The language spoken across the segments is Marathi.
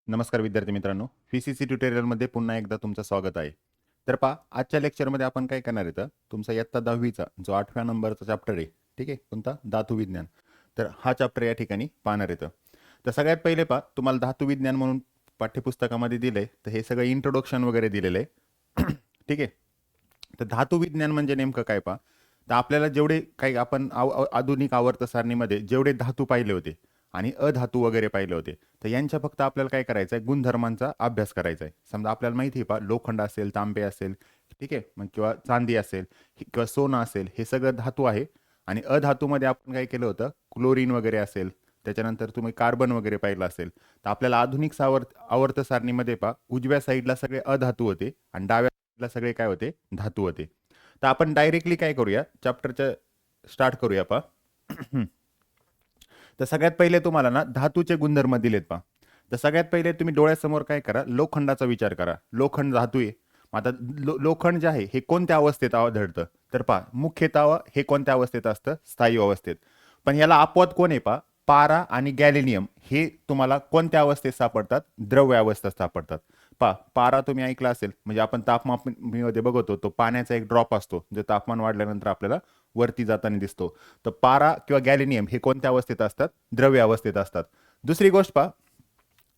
नमस्कार विद्यार्थी मित्रांनो, पीसीसी ट्युटोरियलमध्ये पुन्हा एकदा तुमचं स्वागत आहे. तर पहा, आजच्या लेक्चरमध्ये आपण काय करणार आहे, तुमचा इयत्ता 10वीचा जो 8व्या नंबरचा चॅप्टर आहे, ठीक आहे, कोणता धातू विज्ञान. तर हा चॅप्टर या ठिकाणी पाहणार आहे. तर सगळ्यात पहिले पहा, तुम्हाला धातू विज्ञान म्हणून पाठ्यपुस्तकामध्ये दिले, तर हे सगळं इंट्रोडक्शन वगैरे दिलेलं आहे. ठीक आहे. तर धातू विज्ञान म्हणजे नेमकं काय पहा, तर आपल्याला जेवढे काही आपण आधुनिक आवर्त सारणीमध्ये जेवढे धातू पाहिले होते आणि अधातू वगैरे पाहिले होते, तर यांच्या फक्त आपल्याला काय करायचं आहे, गुणधर्मांचा अभ्यास करायचा आहे. समजा आपल्याला माहिती आहे पहा, लोखंड असेल, तांबे असेल, ठीक आहे, मग किंवा चांदी असेल किंवा सोनं असेल, हे सगळं धातू आहे. आणि अधातूमध्ये आपण काय केलं होतं, क्लोरीन वगैरे असेल, त्याच्यानंतर तुम्ही कार्बन वगैरे पाहिलं असेल. तर आपल्याला आधुनिक आवर्त सारणीमध्ये पहा, उजव्या साईडला सगळे अधातू होते आणि डाव्या साईडला सगळे काय होते, धातू होते. तर आपण डायरेक्टली काय करूया, चॅप्टरच्या स्टार्ट करूया पहा. तर सगळ्यात पहिले तुम्हाला ना धातूचे गुणधर्म दिलेत पहा. तर सगळ्यात पहिले तुम्ही डोळ्यासमोर काय करा, लोखंडाचा विचार करा. लोखंड धातू आहे. आता लोखंड जे आहे हे कोणत्या अवस्थेत आढळतं, तर पहा, मुख्यतः हे कोणत्या अवस्थेत असतं, स्थायू अवस्थेत. पण याला अपवाद कोण आहे पहा, पारा आणि गॅलिनियम हे तुम्हाला कोणत्या अवस्थेत सापडतात, द्रव्य अवस्थेत सापडतात. पहा, पारा तुम्ही ऐकला असेल, म्हणजे आपण तापमापनीमध्ये बघतो, तो पाण्याचा एक ड्रॉप असतो, जो तापमान वाढल्यानंतर आपल्याला वरती जाताना दिसतो. तर पारा किंवा गॅलिनियम हे कोणत्या अवस्थेत असतात, द्रव्य अवस्थेत असतात. दुसरी गोष्ट पहा,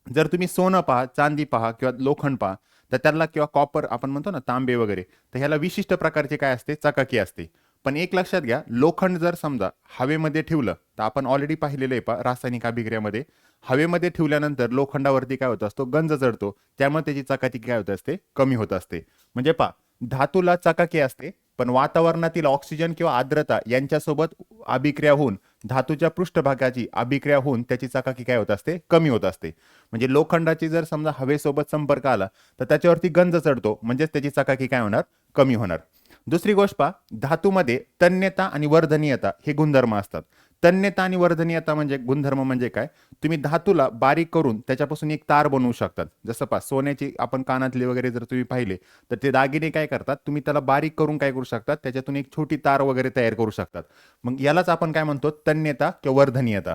जर तुम्ही सोनं पहा, चांदी पहा किंवा लोखंड पहा, तर त्याला किंवा कॉपर आपण म्हणतो ना, तांबे वगैरे, तर ह्याला विशिष्ट प्रकारचे काय असते, चकाकी असते. पण एक लक्षात घ्या, लोखंड जर समजा हवेमध्ये ठेवलं, तर आपण ऑलरेडी पाहिलेलं आहे पहा रासायनिक अभिक्रियामध्ये, हवेमध्ये ठेवल्यानंतर लोखंडावरती काय होत असतो, गंज चढतो, त्यामुळे त्याची चकाकी काय होत असते, कमी होत असते. म्हणजे पहा, धातूला चकाकी असते, पण वातावरणातील ऑक्सिजन किंवा आर्द्रता यांच्यासोबत अभिक्रिया होऊन धातूच्या पृष्ठभागाची अभिक्रिया होऊन त्याची चकाकी काय होत असते, कमी होत असते. म्हणजे लोखंडाची जर समजा हवेसोबत संपर्क आला, तर त्याच्यावरती गंज चढतो, म्हणजेच त्याची चकाकी काय होणार, कमी होणार. दुसरी गोष्ट पहा, धातूमध्ये तन्यता आणि वर्धनीयता हे गुणधर्म असतात. तन्यता आणि वर्धनीयता म्हणजे गुणधर्म म्हणजे काय, तुम्ही धातूला बारीक करून त्याच्यापासून एक तार बनवू शकतात. जसं पहा, सोन्याची आपण कानातले वगैरे जर तुम्ही पाहिले, तर ते दागिने काय करतात, तुम्ही त्याला बारीक करून काय करू शकतात, त्याच्यातून एक छोटी तार वगैरे तयार करू शकतात. मग यालाच आपण काय म्हणतो, तन्यता किंवा वर्धनीयता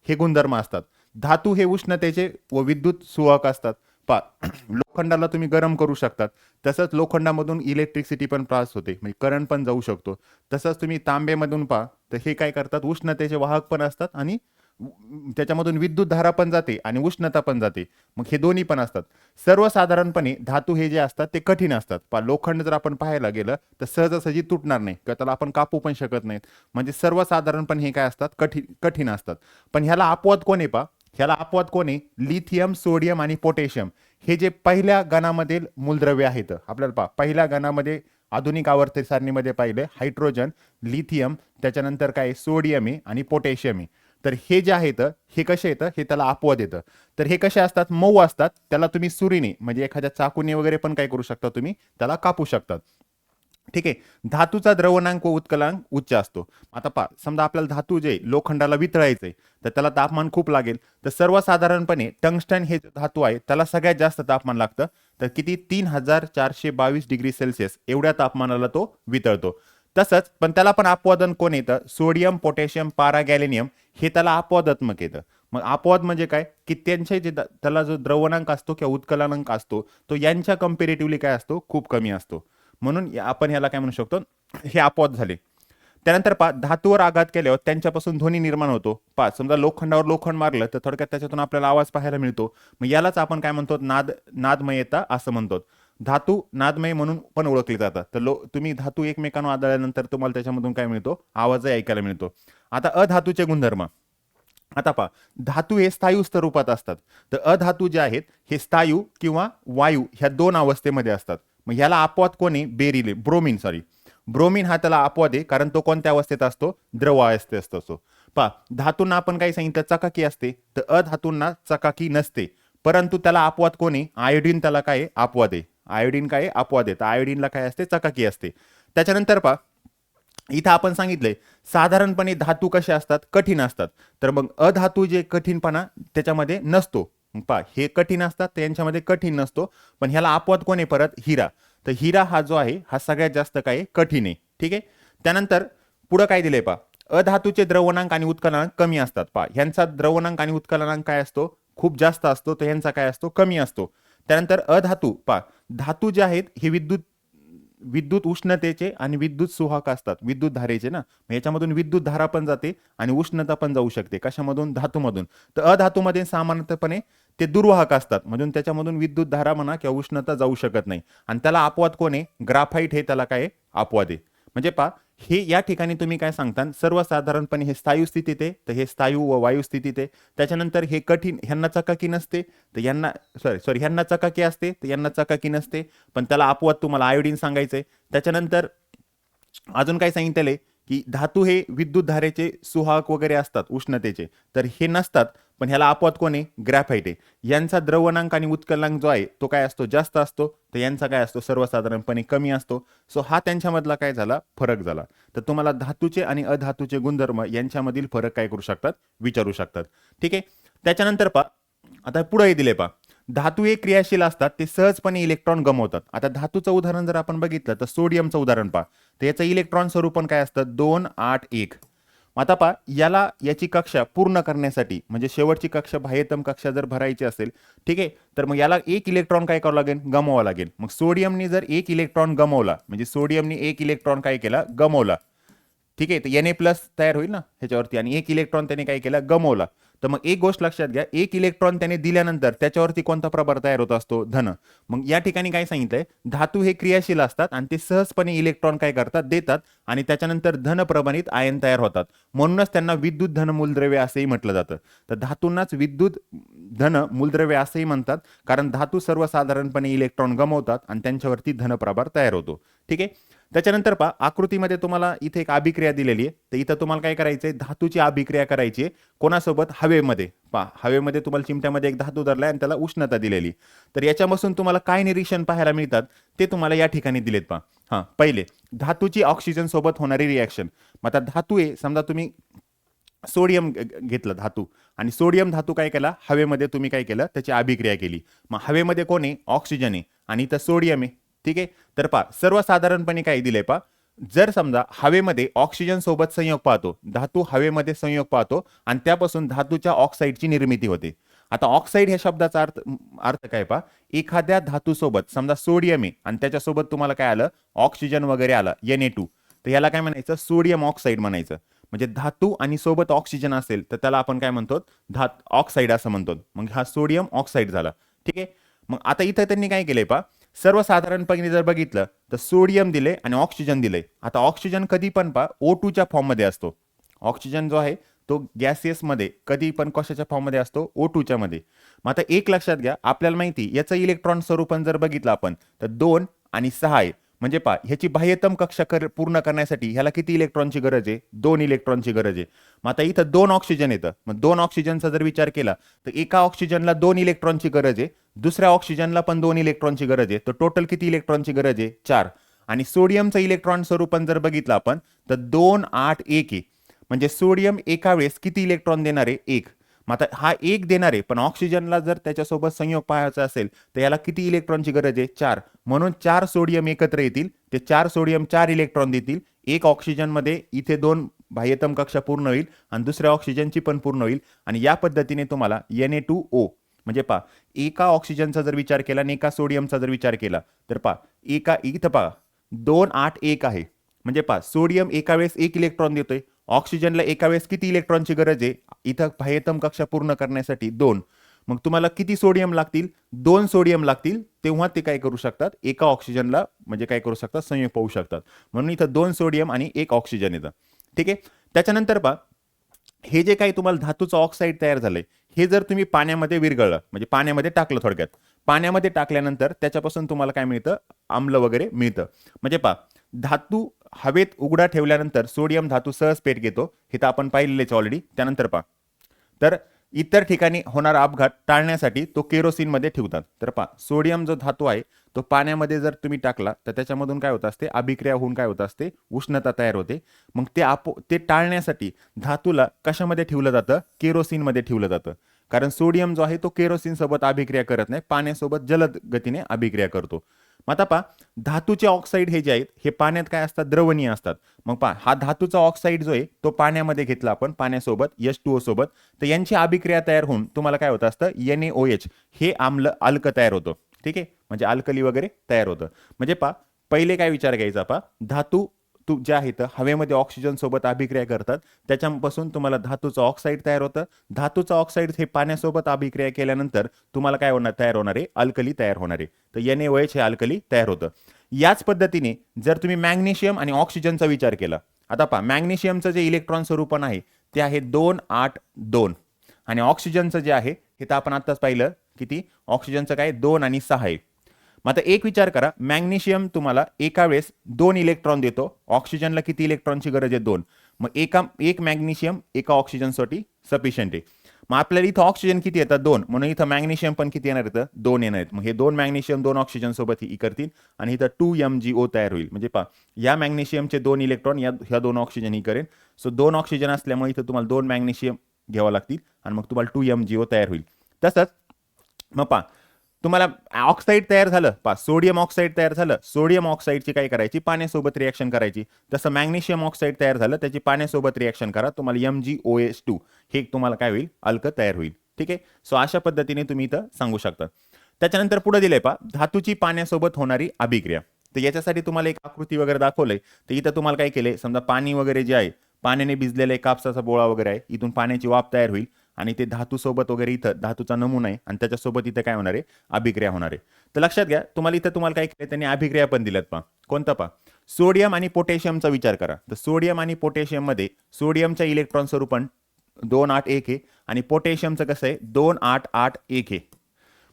हे गुणधर्म असतात. धातू हे उष्णतेचे व विद्युत सुवाहक असतात. पहा, लोखंडाला तुम्ही गरम करू शकतात, तसंच लोखंडामधून इलेक्ट्रिसिटी पण पास होते, म्हणजे करंट पण जाऊ शकतो. तसंच तुम्ही तांबेमधून पहा, तर हे काय करतात, उष्णतेचे वाहक पण असतात आणि त्याच्यामधून विद्युत धारा पण जाते आणि उष्णता पण जाते. मग हे दोन्ही पण असतात. सर्वसाधारणपणे धातू हे जे असतात ते कठीण असतात. पहा, लोखंड जर आपण पाहायला गेलं तर सहजासहजी तुटणार नाही किंवा त्याला आपण कापू पण शकत नाहीत. म्हणजे सर्वसाधारणपणे हे काय असतात, कठीण असतात. पण ह्याला अपवाद कोण आहे पहा, ह्याला अपवाद कोण आहे, लिथियम, सोडियम आणि पोटॅशियम हे जे पहिल्या गणामधील मूलद्रव्य आहेत. आपल्याला पहा, पहिल्या गणामध्ये आधुनिक आवर्त सारणीमध्ये पाहिले हायड्रोजन, लिथियम, त्याच्यानंतर काय सोडियम आहे आणि पोटॅशियम आहे. तर हे जे आहेत हे कसे येतं, हे त्याला अपवाद येतं. तर हे कसे असतात, मऊ असतात, त्याला तुम्ही सुरीने म्हणजे एखाद्या चाकूने वगैरे पण काय करू शकता, तुम्ही त्याला कापू शकतात. ठीक आहे. धातूचा द्रवणांक व उत्कलांक उच्च असतो. आता पहा, समजा आपल्याला धातू जे लोखंडाला वितळायचंय, तर त्याला तापमान खूप लागेल. तर सर्वसाधारणपणे टंगस्टन हे धातू आहे, त्याला सगळ्यात जास्त तापमान लागतं. तर किती, 3422 डिग्री सेल्सिअस एवढ्या तापमानाला तो वितळतो. तसंच पण त्याला पण अपवादन कोण येतं, सोडियम, पोटॅशियम, पारा, गॅलिनियम हे त्याला अपवादात्मक येतं. मग अपवाद म्हणजे काय, की त्यांचे जे त्याला जो द्रवणांक असतो किंवा उत्कलनांक असतो, तो यांच्या कम्पेरेटिव्हली काय असतो, खूप कमी असतो. म्हणून आपण ह्याला काय म्हणू शकतो, हे अपवाद झाले. त्यानंतर पहा, धातूवर आघात केल्यावर त्यांच्यापासून ध्वनी निर्माण होतो. पहा, समजा लोखंडावर लोखंड मारलं तर थोडक्यात त्याच्यातून आपल्याला आवाज पाहायला मिळतो. मग यालाच आपण काय म्हणतो, नादमयता असं म्हणतो. धातू नादमय म्हणून पण ओळखले जातात. तर तुम्ही धातू एकमेकांवर आदळल्यानंतर तुम्हाला त्याच्यामधून काय मिळतो, आवाजही ऐकायला मिळतो. आता अधातूचे गुणधर्म. आता पहा, धातू हे स्थायू स्वरूपात असतात. तर अधातू जे आहेत हे स्थायू किंवा वायू ह्या दोन अवस्थेमध्ये असतात. मग ह्याला अपवाद कोणी, ब्रोमीन हा त्याला अपवाद आहे, कारण तो कोणत्या अवस्थेत असतो, द्रव अवस्थेत असतो. पहा, धातूंना आपण काही सांगितलं, चकाकी असते, तर अधातूंना चकाकी नसते. परंतु त्याला अपवाद कोणी, आयोडीन त्याला काय अपवाद आहे, आयोडीन काय अपवाद आहे, तर आयोडीनला काय असते, चकाकी असते. त्याच्यानंतर पहा, इथं आपण सांगितलंय साधारणपणे धातू कसे असतात, कठीण असतात. तर मग अधातू जे कठीणपणा त्याच्यामध्ये नसतो. पहा, हे कठीण असतात, त्यांच्यामध्ये कठीण नसतो. पण ह्याला अपवाद कोण आहे परत, हिरा. तर हिरा हा जो आहे हा सगळ्यात जास्त काय कठीण आहे. ठीक आहे. त्यानंतर पुढं काय दिलंय पहा, अधातूचे द्रवणांक आणि उत्कलनांक कमी असतात. पहा, ह्यांचा द्रवणांक आणि उत्कलनांक काय असतो, खूप जास्त असतो तर ह्यांचा काय असतो कमी असतो. त्यानंतर अधातू धातू जे आहेत हे विद्युत उष्णतेचे आणि विद्युत सुवाहक असतात, विद्युत धारेचे ना, याच्यामधून विद्युत धारा पण जाते आणि उष्णता पण जाऊ शकते. कशामधून? धातूमधून. तर अधातूमध्ये सामान्यतपणे ते दुर्वाहक असतात, म्हणून त्याच्यामधून विद्युत धारा म्हणा किंवा उष्णता जाऊ शकत नाही. आणि त्याला अपवाद कोण आहे? ग्राफाईट हे त्याला काय अपवाद आहे. म्हणजे हे या ठिकाणी तुम्ही काय सांगता, सर्वसाधारणपणे हे स्थायू स्थितीत आहे, तर हे स्थायू व वायू स्थितीत आहे. त्याच्यानंतर हे कठीण, ह्यांना चकाकी नसते तर यांना सॉरी ह्यांना चकाकी असते तर यांना चकाकी नसते, पण त्याला अपवाद तुम्हाला आयोडीन सांगायचंय. त्याच्यानंतर अजून काय सांगितलंय की धातू हे विद्युत धारेचे सुहाक वगैरे असतात उष्णतेचे, तर हे नसतात, पण ह्याला अपवाद कोण आहे? ग्रॅफाईट आहे. यांचा द्रवणांक आणि उत्कलनांक जो आहे तो काय असतो? जास्त असतो, तर यांचा काय असतो? सर्वसाधारणपणे कमी असतो. सो हा त्यांच्यामधला काय झाला? फरक झाला. तर तुम्हाला धातूचे आणि अधातूचे गुणधर्म यांच्यामधील फरक काय करू शकतात? विचारू शकतात. ठीक आहे. त्याच्यानंतर आता पुढे दिले धातू हे क्रियाशील असतात, ते सहजपणे इलेक्ट्रॉन गमावतात. आता धातूचं उदाहरण जर आपण बघितलं तर सोडियमचं उदाहरण तर याचं इलेक्ट्रॉन स्वरूपण काय असतं? 2 8 1. आता याची कक्षा पूर्ण करण्यासाठी, म्हणजे शेवटची कक्षा बाह्यतम कक्षा जर भरायची असेल, ठीक आहे, तर मग याला एक इलेक्ट्रॉन काय करावं लागेल? गमावावं लागेल. मग सोडियमने जर एक इलेक्ट्रॉन गमावला, म्हणजे सोडियमने एक इलेक्ट्रॉन काय केला? गमावला. ठीक आहे, तर Na+ तयार होईल ना ह्याच्यावरती, आणि एक इलेक्ट्रॉन त्याने काय केला? गमावला. तर मग एक गोष्ट लक्षात घ्या, एक इलेक्ट्रॉन त्याने दिल्यानंतर त्याच्यावरती कोणता प्रभार तयार होत असतो? धन. मग या ठिकाणी काय सांगितलंय? धातू हे क्रियाशील असतात आणि ते सहजपणे इलेक्ट्रॉन काय करतात? देतात, आणि त्याच्यानंतर धन प्रमाणित आयन तयार होतात. म्हणूनच त्यांना विद्युत धन मूलद्रव्य असंही म्हटलं जातं. तर धातूंनाच विद्युत धन मूलद्रव्य असंही म्हणतात, कारण धातू सर्वसाधारणपणे इलेक्ट्रॉन गमावतात आणि त्यांच्यावरती धनप्रभार तयार होतो. ठीक आहे. त्याच्यानंतर आकृतीमध्ये तुम्हाला इथे एक अभिक्रिया दिलेली आहे, तर इथं तुम्हाला काय करायचंय? धातूची अभिक्रिया करायची आहे. कोणासोबत? हवेमध्ये. हवेमध्ये तुम्हाला चिमट्यामध्ये एक धातू धरलाय आणि त्याला उष्णता दिलेली. तर याच्यापासून तुम्हाला काय निरीक्षण पाहायला मिळतात ते तुम्हाला या ठिकाणी दिलेत. पहिले, धातूची ऑक्सिजन सोबत होणारी रिॲक्शन. मग आता धातू आहे, समजा तुम्ही सोडियम घेतलं धातू, आणि सोडियम धातू काय केला? हवेमध्ये तुम्ही काय केलं? त्याची अभिक्रिया केली. मग हवेमध्ये कोण आहे? ऑक्सिजन आहे, आणि इथं सोडियम आहे. ठीक आहे. तर सर्वसाधारणपणे काय दिलंय जर समजा हवेमध्ये ऑक्सिजन सोबत संयोग पाहतो, धातू हवेमध्ये संयोग पाहतो आणि त्यापासून धातूच्या ऑक्साईडची निर्मिती होते. आता ऑक्साईड ह्या शब्दाचा अर्थ काय? एखाद्या धातूसोबत समजा सोडियम आहे आणि त्याच्यासोबत तुम्हाला काय आलं? ऑक्सिजन वगैरे आला, Na2, तर याला काय म्हणायचं? सोडियम ऑक्साईड म्हणायचं. म्हणजे धातू आणि सोबत ऑक्सिजन असेल तर त्याला आपण काय म्हणतो? ऑक्साईड असं म्हणतो. मग हा सोडियम ऑक्साईड झाला. ठीक आहे. मग आता इथं त्यांनी काय केलंय सर्वसाधारणपणे जर बघितलं तर सोडियम दिले आणि ऑक्सिजन दिले. आता ऑक्सिजन कधी पण O2च्या फॉर्ममध्ये असतो. ऑक्सिजन जो आहे तो गॅसियसमध्ये कधी पण कशाच्या फॉर्ममध्ये असतो? O2च्या मध्ये. मग आता एक लक्षात घ्या, आपल्याला माहिती याचं इलेक्ट्रॉन स्वरूपण जर बघितलं आपण तर 2 आणि 6 आहे. म्हणजे ह्याची बाह्यतम कक्षा पूर्ण करण्यासाठी ह्याला किती इलेक्ट्रॉनची गरज आहे? 2 इलेक्ट्रॉनची गरज आहे. मग आता इथं 2 ऑक्सिजन येतं, मग 2 ऑक्सिजनचा जर विचार केला तर एका ऑक्सिजनला 2 इलेक्ट्रॉनची गरज आहे, दुसऱ्या ऑक्सिजनला पण 2 इलेक्ट्रॉनची गरज आहे, तर टोटल किती इलेक्ट्रॉनची गरज आहे? 4. आणि सोडियमचं इलेक्ट्रॉन स्वरूपण जर बघितलं आपण तर 2 8 1 आहे. म्हणजे सोडियम एका वेळेस किती इलेक्ट्रॉन देणार आहे? 1. मग आता हा 1 देणार आहे, पण ऑक्सिजनला जर त्याच्यासोबत संयोग पाहायचा असेल तर याला किती इलेक्ट्रॉनची गरज आहे? 4. म्हणून 4 सोडियम एकत्र येतील, ते 4 सोडियम 4 इलेक्ट्रॉन देतील. एक ऑक्सिजनमध्ये इथे 2 बाह्यतम कक्षा पूर्ण होईल आणि दुसऱ्या ऑक्सिजनची पण पूर्ण होईल, आणि या पद्धतीने तुम्हाला Na2O, म्हणजे एका ऑक्सिजनचा जर विचार केला आणि एका सोडियमचा जर विचार केला तर इथं 2 8 1 आहे. म्हणजे सोडियम एका वेळेस 1 इलेक्ट्रॉन देतोय, ऑक्सिजनला एका वेळेस किती इलेक्ट्रॉनची गरज आहे इथं बाह्यतम कक्षा पूर्ण करण्यासाठी? 2. मग तुम्हाला किती सोडियम लागतील? 2 सोडियम लागतील, तेव्हा ते काय करू शकतात? एका ऑक्सिजनला म्हणजे काय करू शकतात? संयोग पाहू शकतात. म्हणून इथं 2 सोडियम आणि 1 ऑक्सिजन येतं. ठीक आहे. त्याच्यानंतर हे जे काही तुम्हाला धातूचं ऑक्साईड तयार झालंय, हे जर तुम्ही पाण्यामध्ये विरघळलं, म्हणजे पाण्यामध्ये टाकलं, थोडक्यात पाण्यामध्ये टाकल्यानंतर त्याच्यापासून तुम्हाला काय मिळतं? आम्ल वगैरे मिळतं. म्हणजे धातू हवेत उघडा ठेवल्यानंतर सोडियम धातू सहज पेट घेतो, हे तर आपण पाहिलेलेच ऑलरेडी. त्यानंतर तर इतर ठिकाणी होणारा अपघात टाळण्यासाठी तो केरोसिनमध्ये ठेवतात. तर सोडियम जो धातू आहे तो पाण्यामध्ये जर तुम्ही टाकला तर त्याच्यामधून काय होत असते? अभिक्रिया होऊन काय होत असते? उष्णता तयार होते. मग ते टाळण्यासाठी धातूला कशामध्ये ठेवलं जातं? केरोसिनमध्ये ठेवलं जातं. कारण सोडियम जो आहे तो केरोसिन सोबत अभिक्रिया करत नाही, पाण्यासोबत जलद गतीने अभिक्रिया करतो. मग आता पहा, धातूचे ऑक्साईड हे जे आहेत हे पाण्यात काय असतात, द्रवणीय असतात. मग पहा, हा धातूचा ऑक्साईड जो आहे तो पाण्यामध्ये घेतला आपण पाण्यासोबत H2O सोबत, तर यांची अभिक्रिया तयार होऊन तुम्हाला काय होत असतं, NaOH हे आम्ल अल्क तयार होतं. ठीक आहे, म्हणजे अल्कली वगैरे तयार होतं. म्हणजे पहा, पहिले काय विचार घ्यायचा, पहा धातू ज्या आहेत हवेमध्ये ऑक्सिजन सोबत अभिक्रिया करतात, त्याच्यापासून तुम्हाला धातूचं ऑक्साईड तयार होतं. धातूचं ऑक्साईड हे पाण्यासोबत अभिक्रिया केल्यानंतर तुम्हाला काय तयार होणार आहे, अल्कली तयार होणार आहे. तर NaOH हे अल्कली तयार होतं. याच पद्धतीने जर तुम्ही मॅग्नेशियम आणि ऑक्सिजनचा विचार केला, आता पहा मॅग्नेशियमचं जे इलेक्ट्रॉन स्वरूपण आहे ते आहे 282 आणि ऑक्सिजनचं जे आहे हे तर आपण आत्ताच पाहिलं किती, ऑक्सिजनचं काय 2 आणि 6 आहे. मग आता एक विचार करा, मॅग्नेशियम तुम्हाला एका वेळेस 2 इलेक्ट्रॉन देतो, ऑक्सिजनला किती इलेक्ट्रॉनची गरज आहे, 2. मग एक मॅग्नेशियम एका ऑक्सिजनसाठी सफिशियंट आहे. मग आपल्याला इथं ऑक्सिजन किती येतात, 2, म्हणून इथं मॅग्नेशियम पण किती येणार येतं, 2 येणार आहेत. मग हे 2 मॅग्नेशियम 2 ऑक्सिजन सोबत ही करतील आणि इथं 2MgO तयार होईल. म्हणजे पहा, या मॅग्नेशियमचे 2 इलेक्ट्रॉन ह्या 2 ऑक्सिजन ही करेल. सो 2 ऑक्सिजन असल्यामुळे इथं तुम्हाला 2 मॅग्नेशियम घ्यावं लागतील आणि मग तुम्हाला 2MgO तयार होईल. तसंच मग पहा, तुम्हाला ऑक्साईड तयार झालं, पहा सोडियम ऑक्साईड तयार झालं, सोडियम ऑक्साईडची काय करायची, पाण्यासोबत रिएक्शन करायची. तसं मॅग्नेशियम ऑक्साईड तयार झालं, त्याची पाण्यासोबत रिएक्शन करा, तुम्हाला MgOH2 हे तुम्हाला काय होईल, अल्क तयार होईल. ठीक आहे, सो अशा पद्धतीने तुम्ही इथं सांगू शकता. त्याच्यानंतर पुढे दिलंय पहा, धातूची पाण्यासोबत होणारी अभिक्रिया. तर याच्यासाठी तुम्हाला एक आकृती वगैरे दाखवलंय. तर इथं तुम्हाला काय केलंय, समजा पाणी वगैरे जे आहे, पाण्याने भिजलेला एक कापसाचा बोळा वगैरे आहे, इथून पाण्याची वाफ तयार होईल आणि ते धातूसोबत वगैरे इथं धातूचा नमुना आहे आणि त्याच्यासोबत इथं काय होणार आहे, अभिक्रिया होणार आहे. तर लक्षात घ्या, तुम्हाला काय केलं त्यांनी, अभिक्रिया पण दिल्यात. पहा कोणता, पहा सोडियम आणि पोटॅशियमचा विचार करा. तर सोडियम आणि पोटॅशियम मध्ये सोडियमच्या इलेक्ट्रॉन स्वरूपण 281 आहे आणि पोटॅशियमचं कसं आहे, 2881 आहे.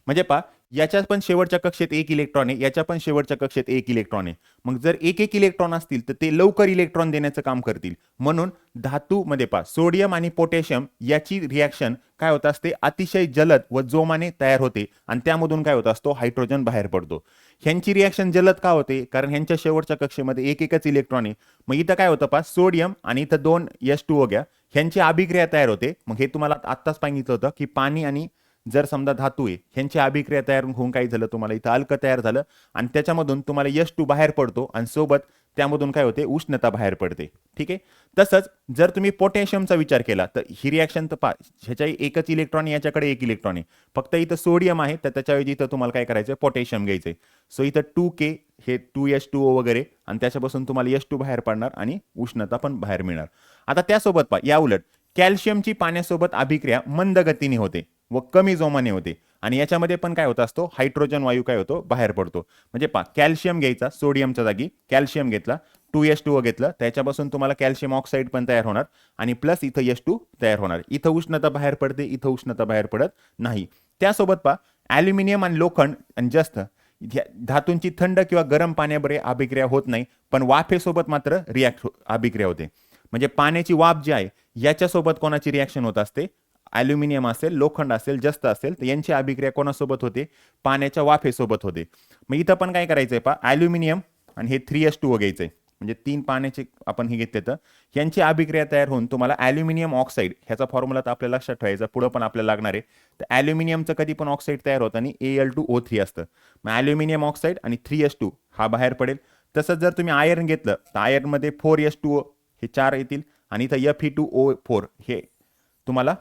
म्हणजे पहा, याच्या पण शेवटच्या कक्षेत एक इलेक्ट्रॉन आहे, याच्या पण शेवटच्या कक्षेत एक इलेक्ट्रॉन आहे. मग जर एक एक इलेक्ट्रॉन असतील तर ते लवकर इलेक्ट्रॉन देण्याचं काम करतील. म्हणून धातूमध्ये पहा, सोडियम आणि पोटॅशियम याची रिॲक्शन काय होत असते, अतिशय जलद व जोमाने तयार होते आणि त्यामधून काय होत असतो, हायड्रोजन बाहेर पडतो. ह्यांची रिॲक्शन जलद का होते, कारण ह्यांच्या शेवटच्या कक्षेमध्ये एक एकच इलेक्ट्रॉन आहे. मग इथं काय होतं, पहा सोडियम आणि इथं 2 H2O घ्या, ह्यांची अभिक्रिया तयार होते. मग हे तुम्हाला आत्ताच सांगितलं होतं की पाणी आणि जर समजा धातू आहे, ह्यांची अभिक्रिया तयार होऊन काय झालं, तुम्हाला इथं अल्क तयार झालं आणि त्याच्यामधून तुम्हाला H2 बाहेर पडतो आणि सोबत त्यामधून काय होते, उष्णता बाहेर पडते. ठीक आहे, तसंच जर तुम्ही पोटॅशियमचा विचार केला तर ही रिॲक्शन तर पहा, ह्याच्या एकच इलेक्ट्रॉन, याच्याकडे एक इलेक्ट्रॉन आहे, फक्त इथं सोडियम आहे, तर त्याच्याऐवजी इथं तुम्हाला काय करायचं, पोटॅशियम घ्यायचंय. सो इथं 2K हे 2H2O वगैरे आणि त्याच्यापासून तुम्हाला H2 बाहेर पडणार आणि उष्णता पण बाहेर मिळणार. आता त्यासोबत पहा, या उलट कॅल्शियमची पाण्यासोबत अभिक्रिया मंद गतीने होते व कमी जोमाने होते आणि याच्यामध्ये पण काय होत असतो, हायड्रोजन वायू काय होतो, बाहेर पडतो. म्हणजे पहा, कॅल्शियम घ्यायचा, सोडियमच्या जागी कॅल्शियम घेतला, 2H2O घेतलं, त्याच्यापासून तुम्हाला कॅल्शियम ऑक्साईड पण तयार होणार आणि प्लस इथं H2 तयार होणार. इथं उष्णता बाहेर पडते, इथं उष्णता बाहेर पडत नाही. त्यासोबत पहा, ॲल्युमिनियम आणि लोखंड आणि जास्त धातूंची थंड किंवा गरम पाण्याबरोबर अभिक्रिया होत नाही, पण वाफेसोबत मात्र अभिक्रिया होते. म्हणजे पाण्याची वाफ जी आहे याच्यासोबत कोणाची रिॲक्शन होत असते, ॲल्युमिनियम असेल, लोखंड असेल, जस्त असेल, तर यांची अभिक्रिया कोणासोबत होते, पाण्याच्या वाफेसोबत होते. मग इथं पण काय करायचंय, पहा ॲल्युमिनियम आणि हे 3H2O घ्यायचंय, म्हणजे 3 पाण्याचे आपण हे घेतले, तर यांची अभिक्रिया तयार होऊन तुम्हाला ॲल्युमिनियम ऑक्साईड, ह्याचा फॉर्म्युला तर आपल्याला लक्षात ठेवायचा, पुढं पण आपल्याला लागणार आहे. तर ॲल्युमिनियमचं कधी पण ऑक्साईड तयार होतं आणि Al2O3 असतं. मग ॲल्युमिनियम ऑक्साईड आणि 3H2 हा बाहेर पडेल. तसंच जर तुम्ही आयर्न घेतलं तर आयर्नमध्ये 4H2O हे 4 येतील आणि इथं Fe2O4 हे तुम्हाला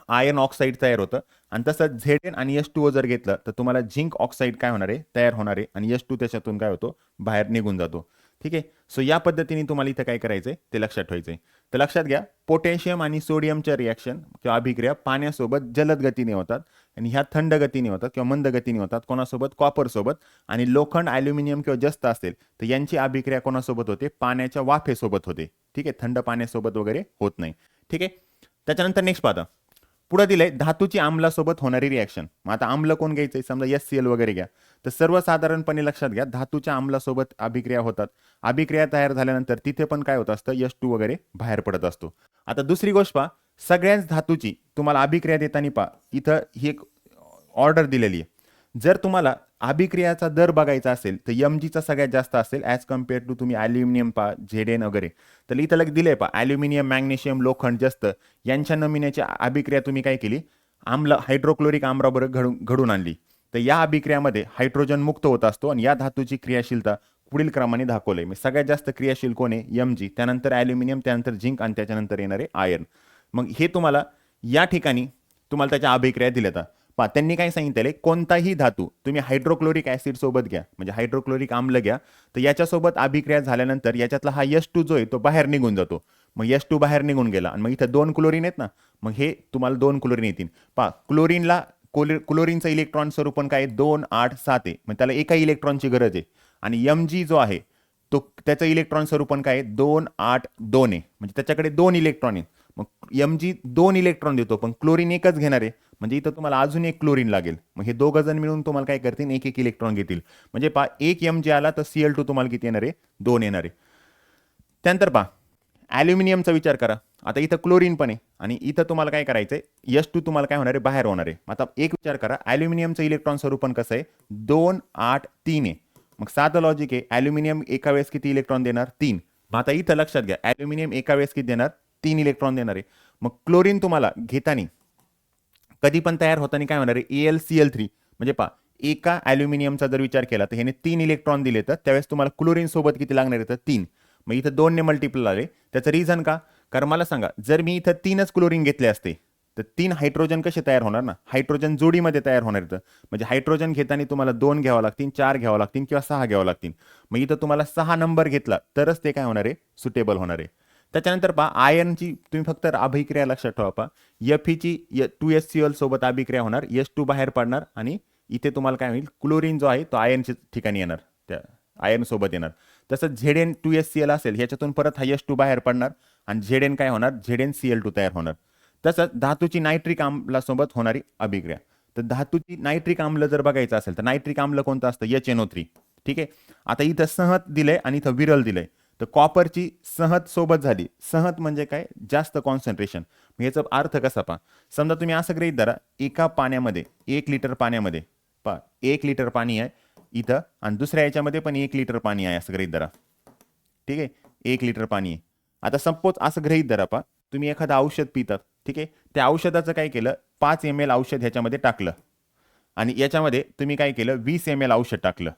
आयर्न ऑक्साईड तयार होतं आणि तसंच Zn आणि H2O जर घेतलं तर तुम्हाला झिंक ऑक्साईड काय होणार आहे, तयार होणार आहे आणि H2 त्याच्यातून काय होतो, बाहेर निघून जातो. ठीक आहे, सो या पद्धतीने तुम्हाला इथं काय करायचंय, ते लक्षात ठेवायचंय. तर लक्षात घ्या, पोटॅशियम आणि सोडियमच्या रिॲक्शन किंवा अभिक्रिया पाण्यासोबत जलद गतीने होतात आणि ह्या थंड गतीने होतात किंवा मंद गतीने होतात. कोणासोबत, कॉपरसोबत. आणि लोखंड, ॲल्युमिनियम किंवा जस्त असेल तर यांची अभिक्रिया कोणासोबत होते, पाण्याच्या वाफेसोबत होते. ठीक आहे, थंड पाण्यासोबत वगैरे होत नाही. ठीक आहे, त्याच्यानंतर नेक्स्ट पाहता, पुढे दिलंय धातूची आम्लासोबत होणारी रिॲक्शन. मग आता आम्ल कोण घ्यायचंय, समजा HCl वगैरे घ्या. तर सर्वसाधारणपणे लक्षात घ्या, धातूच्या आम्लासोबत अभिक्रिया होतात. अभिक्रिया तयार झाल्यानंतर तिथे पण काय होत असतं, H2 वगैरे बाहेर पडत असतो. आता दुसरी गोष्ट पहा, सगळ्याच धातूची तुम्हाला अभिक्रिया देताना पहा, इथं ही एक ऑर्डर दिलेली आहे. जर तुम्हाला अभिक्रियाचा दर बघायचा असेल तर Mgचा सगळ्यात जास्त असेल ॲज कम्पेअर टू तुम्ही ॲल्युमिनियम पहा, Zn वगैरे. तर इथं लग दिलंय पहा, ॲल्युमिनियम, मॅग्नेशियम, लोखंड, जस्त यांच्या नमुन्याची अभिक्रिया तुम्ही काय केली, हायड्रोक्लोरिक आम्लाबरोबर घडून आणली. तर या अभिक्रियामध्ये हायड्रोजन मुक्त होत असतो आणि या धातूची क्रियाशीलता पुढील क्रमाने दाखवलंय. मी सगळ्यात जास्त क्रियाशील कोण आहे? Mg, त्यानंतर ॲल्युमिनियम, त्यानंतर झिंक आणि त्याच्यानंतर येणारे आयर्न. मग हे तुम्हाला या ठिकाणी तुम्हाला त्याच्या अभिक्रिया दिल्यात. पहा त्यांनी काय सांगितले, कोणताही धातू तुम्ही हायड्रोक्लोरिक ऍसिड सोबत घ्या, म्हणजे हायड्रोक्लोरिक आम्ल घ्या, तर याच्यासोबत अभिक्रिया झाल्यानंतर याच्यातला हा H2 जो आहे तो बाहेर निघून जातो. मग H2 बाहेर निघून गेला आणि मग इथं 2 क्लोरीन आहेत ना, मग हे तुम्हाला 2 क्लोरीन येतील. पहा क्लोरीनला क्लोरीनचं इलेक्ट्रॉन स्वरूपण काय 2, 8, 7 आहे, मग त्याला एका इलेक्ट्रॉनची गरज आहे. आणि Mg जो आहे तो त्याचं इलेक्ट्रॉन स्वरूपण काय 2, 8, 2 आहे, म्हणजे त्याच्याकडे 2 इलेक्ट्रॉन आहेत. मग Mg 2 इलेक्ट्रॉन देतो, पण क्लोरीन एकच घेणार आहे, म्हणजे इथं तुम्हाला अजून एक क्लोरीन लागेल. मग हे दोघं जण मिळून तुम्हाला काय करतील, एक एक इलेक्ट्रॉन घेतील. म्हणजे पहा एक Mg आला तर Cl2 तुम्हाला किती येणार आहे? 2 येणार आहे. त्यानंतर पहा ॲल्युमिनियमचा विचार करा. आता इथं क्लोरीन पण आहे आणि इथं तुम्हाला काय करायचंय, H2 तुम्हाला काय होणार आहे? बाहेर होणार आहे. आता एक विचार करा, ॲल्युमिनियमचं इलेक्ट्रॉन स्वरूपण कसं आहे? 2, 8, 3 आहे. मग साधं लॉजिक आहे, ॲल्युमिनियम एका वेळेस किती इलेक्ट्रॉन देणार? 3. मग आता इथं लक्षात घ्या, ॲल्युमिनियम एका वेळेस किती देणार? 3 इलेक्ट्रॉन देणार आहे. मग क्लोरीन तुम्हाला घेताना कधी पण तयार होताना काय होणार आहे? AlCl3. म्हणजे पहा एका ॲल्युमिनियमचा जर विचार केला तर ह्याने 3 इलेक्ट्रॉन दिले, तर त्यावेळेस तुम्हाला क्लोरीन सोबत किती लागणार आहे? तर 3. मग इथं 2 ने मल्टिपल आले. त्याचं रिझन का? कारण मला सांगा, जर मी इथं 3च क्लोरीन घेतले असते तर 3 हायड्रोजन कसे तयार होणार ना? हायड्रोजन जोडीमध्ये तयार होणार आहेत. म्हणजे हायड्रोजन घेताना तुम्हाला 2 घ्यावं लागतील, 4 घ्यावं लागतील किंवा 6 घ्यावं लागतील. मग इथं तुम्हाला 6 नंबर घेतला तरच ते काय होणार आहे? सुटेबल होणार आहे. त्याच्यानंतर पहा आयर्नची तुम्ही फक्त अभिक्रिया लक्षात ठेवा. पहा Fe ची 2HCl सोबत अभिक्रिया होणार, H2 बाहेर पडणार आणि इथे तुम्हाला काय होईल? क्लोरीन जो आहे तो आयर्नच्या ठिकाणी येणार, त्या आयर्न सोबत येणार. तसंच Zn2HCl असेल, ह्याच्यातून परत हा H2 बाहेर पडणार आणि Zn काय होणार? ZnCl2 तयार होणार. तसंच धातूची नायट्रिक आम्लासोबत होणारी अभिक्रिया. तर धातूची नायट्रिक आम्ल जर बघायचं असेल तर नायट्रिक आम्ल कोणतं असतं? HNO3. ठीक आहे. आता इथं सहत दिलंय आणि इथं विरल दिलंय. तर कॉपरची सहत सोबत झाली. सहत म्हणजे काय? जास्त कॉन्सन्ट्रेशन. याचा अर्थ कसा पहा, समजा तुम्ही असं गृहीत धरा, एका पाण्यामध्ये 1 लिटर पाण्यामध्ये पहा 1 लिटर पाणी आहे इथं आणि दुसऱ्या याच्यामध्ये पण 1 लिटर पाणी आहे असं गृहीत धरा. ठीक आहे, 1 लिटर पाणी आहे. आता सपोज असं गृहीत धरा पहा, तुम्ही एखादं औषध पितात. ठीक आहे, त्या औषधाचं काय केलं, 5 ml औषध ह्याच्यामध्ये टाकलं आणि याच्यामध्ये तुम्ही काय केलं, 20 ml औषध टाकलं.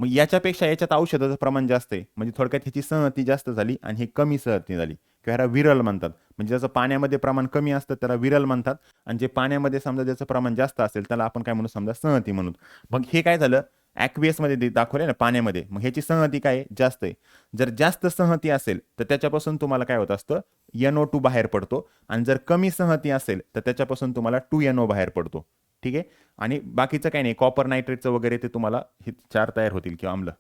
मग याच्यापेक्षा याच्यात औषधाचं प्रमाण जास्त आहे, म्हणजे थोडक्यात ह्याची सहती जास्त झाली आणि ही कमी सहती झाली, किंवा ह्याला विरल म्हणतात. म्हणजे ज्याचं पाण्यामध्ये प्रमाण कमी असतं त्याला विरल म्हणतात आणि जे पाण्यामध्ये समजा ज्याचं प्रमाण जास्त असेल त्याला आपण काय म्हणू, समजा सहती म्हणू. मग हे काय झालं, ॲक्वियसमध्ये दाखवले ना पाण्यामध्ये, मग ह्याची सहती काय जास्त आहे. जर जास्त सहती असेल तर त्याच्यापासून तुम्हाला काय होत असतं, NO2 बाहेर पडतो आणि जर कमी सहती असेल तर त्याच्यापासून तुम्हाला 2NO बाहेर पडतो. ठीक आहे, आणि बाकीचं काही नाही, कॉपर नायट्रेटचं वगैरे ते तुम्हाला हे 4 तयार होतील किंवा आम्ल.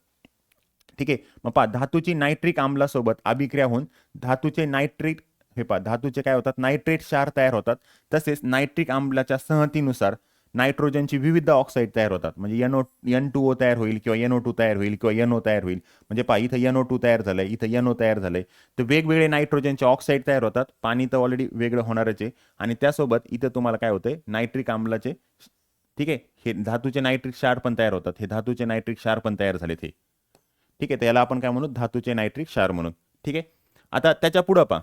ठीक आहे. मग पहा धातूची नायट्रिक आम्लासोबत अभिक्रिया होऊन धातूचे नायट्रेट, हे पहा धातूचे काय होतात, नायट्रेट क्षार तयार होतात. तसेच नायट्रिक आम्लाच्या सहतीनुसार नायट्रोजनची विविध ऑक्साईड तयार होतात. म्हणजे N2O तयार होईल किंवा NO2 तयार होईल किंवा NO तयार होईल. म्हणजे पहा इथं NO2 तयार झालंय, इथं NO तयार झालंय. तर वेगवेगळे नायट्रोजनचे ऑक्साईड तयार होतात. पाणी तर ऑलरेडी वेगळं होणारच आहे आणि त्यासोबत इथं तुम्हाला काय होतंय, नायट्रिक आम्लाचे, ठीक आहे, हे धातूचे नायट्रिक क्षार पण तयार होतात. हे धातूचे नायट्रिक क्षार पण तयार झालेत हे. ठीक आहे, तर याला आपण काय म्हणू, धातूचे नायट्रिक क्षार म्हणून. ठीक आहे. आता त्याच्या पुढं पहा,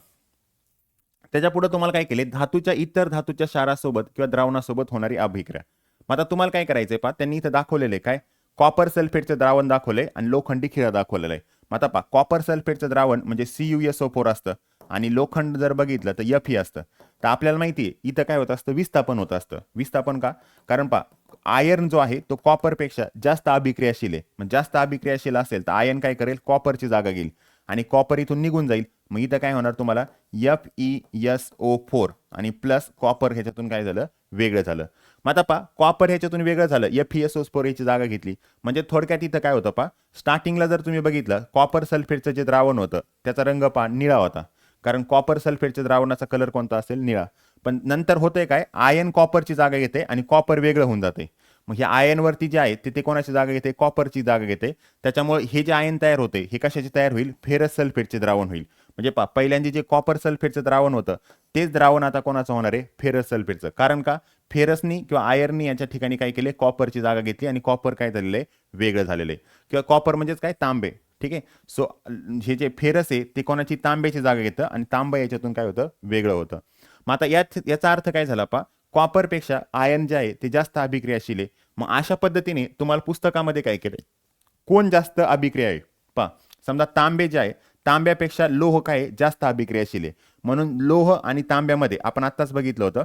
त्याच्या पुढे तुम्हाला काय केले, धातूच्या इतर धातूच्या क्षारासोबत किंवा द्रावणासोबत होणारी अभिक्रिया. मग आता तुम्हाला काय करायचंय पहा, त्यांनी इथं दाखवलेलं आहे काय, कॉपर सल्फेटचं द्रावण दाखवलंय आणि लोखंडी खिळा दाखवलेला आहे. मग आता पहा, कॉपर सल्फेटचं द्रावण म्हणजे CuSO4 असतं आणि लोखंड जर बघितलं तर Fe असतं. तर आपल्याला माहिती आहे इथं काय होत असतं, विस्थापन होत असतं. विस्थापन का? कारण पहा आयर्न जो आहे तो कॉपरपेक्षा जास्त अभिक्रियाशील आहे. म्हणजे जास्त अभिक्रियाशील असेल तर आयर्न काय करेल, कॉपरची जागा घेईल आणि कॉपर इथून निघून जाईल. मग इथं काय होणार तुम्हाला, FeSO4 आणि प्लस कॉपर ह्याच्यातून काय झालं, वेगळं झालं. मग आता पहा कॉपर ह्याच्यातून वेगळं झालं, FeSO4 याची जागा घेतली. म्हणजे थोडक्यात इथं काय होतं पहा, स्टार्टिंगला जर तुम्ही बघितलं कॉपर सल्फेटचं जे द्रावण होतं त्याचा रंग पहा निळा होता, कारण कॉपर सल्फेटच्या द्रावणाचा कलर कोणता असेल, निळा. पण नंतर होतंय काय, आयन कॉपरची जागा घेते आणि कॉपर वेगळं होऊन जाते. मग हे आयनवरती जे आहे ते कोणाची जागा घेते, कॉपरची जागा घेते. त्याच्यामुळे हे जे आयन तयार होते हे कशाचे तयार होईल, फेरस सल्फेटचे द्रावण होईल. म्हणजे पहा पहिल्यांदा जे कॉपर सल्फेटचं द्रावण होतं तेच द्रावण आता कोणाचं होणार आहे, फेरस सल्फेटचं. कारण का, फेरसनी किंवा आयर्ननी याच्या ठिकाणी काय केले, कॉपरची जागा घेतली आणि कॉपर काय झालेलं आहे, वेगळं झालेलं आहे. किंवा कॉपर म्हणजेच काय, तांबे. ठीक आहे. सो हे जे फेरस आहे ते कोणाची, तांब्याची जागा घेतं आणि तांबा याच्यातून काय होतं, वेगळं होतं. मग आता याचा अर्थ काय झाला पहा, कॉपरपेक्षा आयर्न जे आहे ते जास्त अभिक्रियाशील आहे. मग अशा पद्धतीने तुम्हाला पुस्तकामध्ये काय केलंय, कोण जास्त अभिक्रिया आहे पहा. समजा तांबे जे आहे, तांब्यापेक्षा लोह काय जास्त अभिक्रियाशील आहे, म्हणून लोह आणि तांब्यामध्ये आपण आत्ताच बघितलं होतं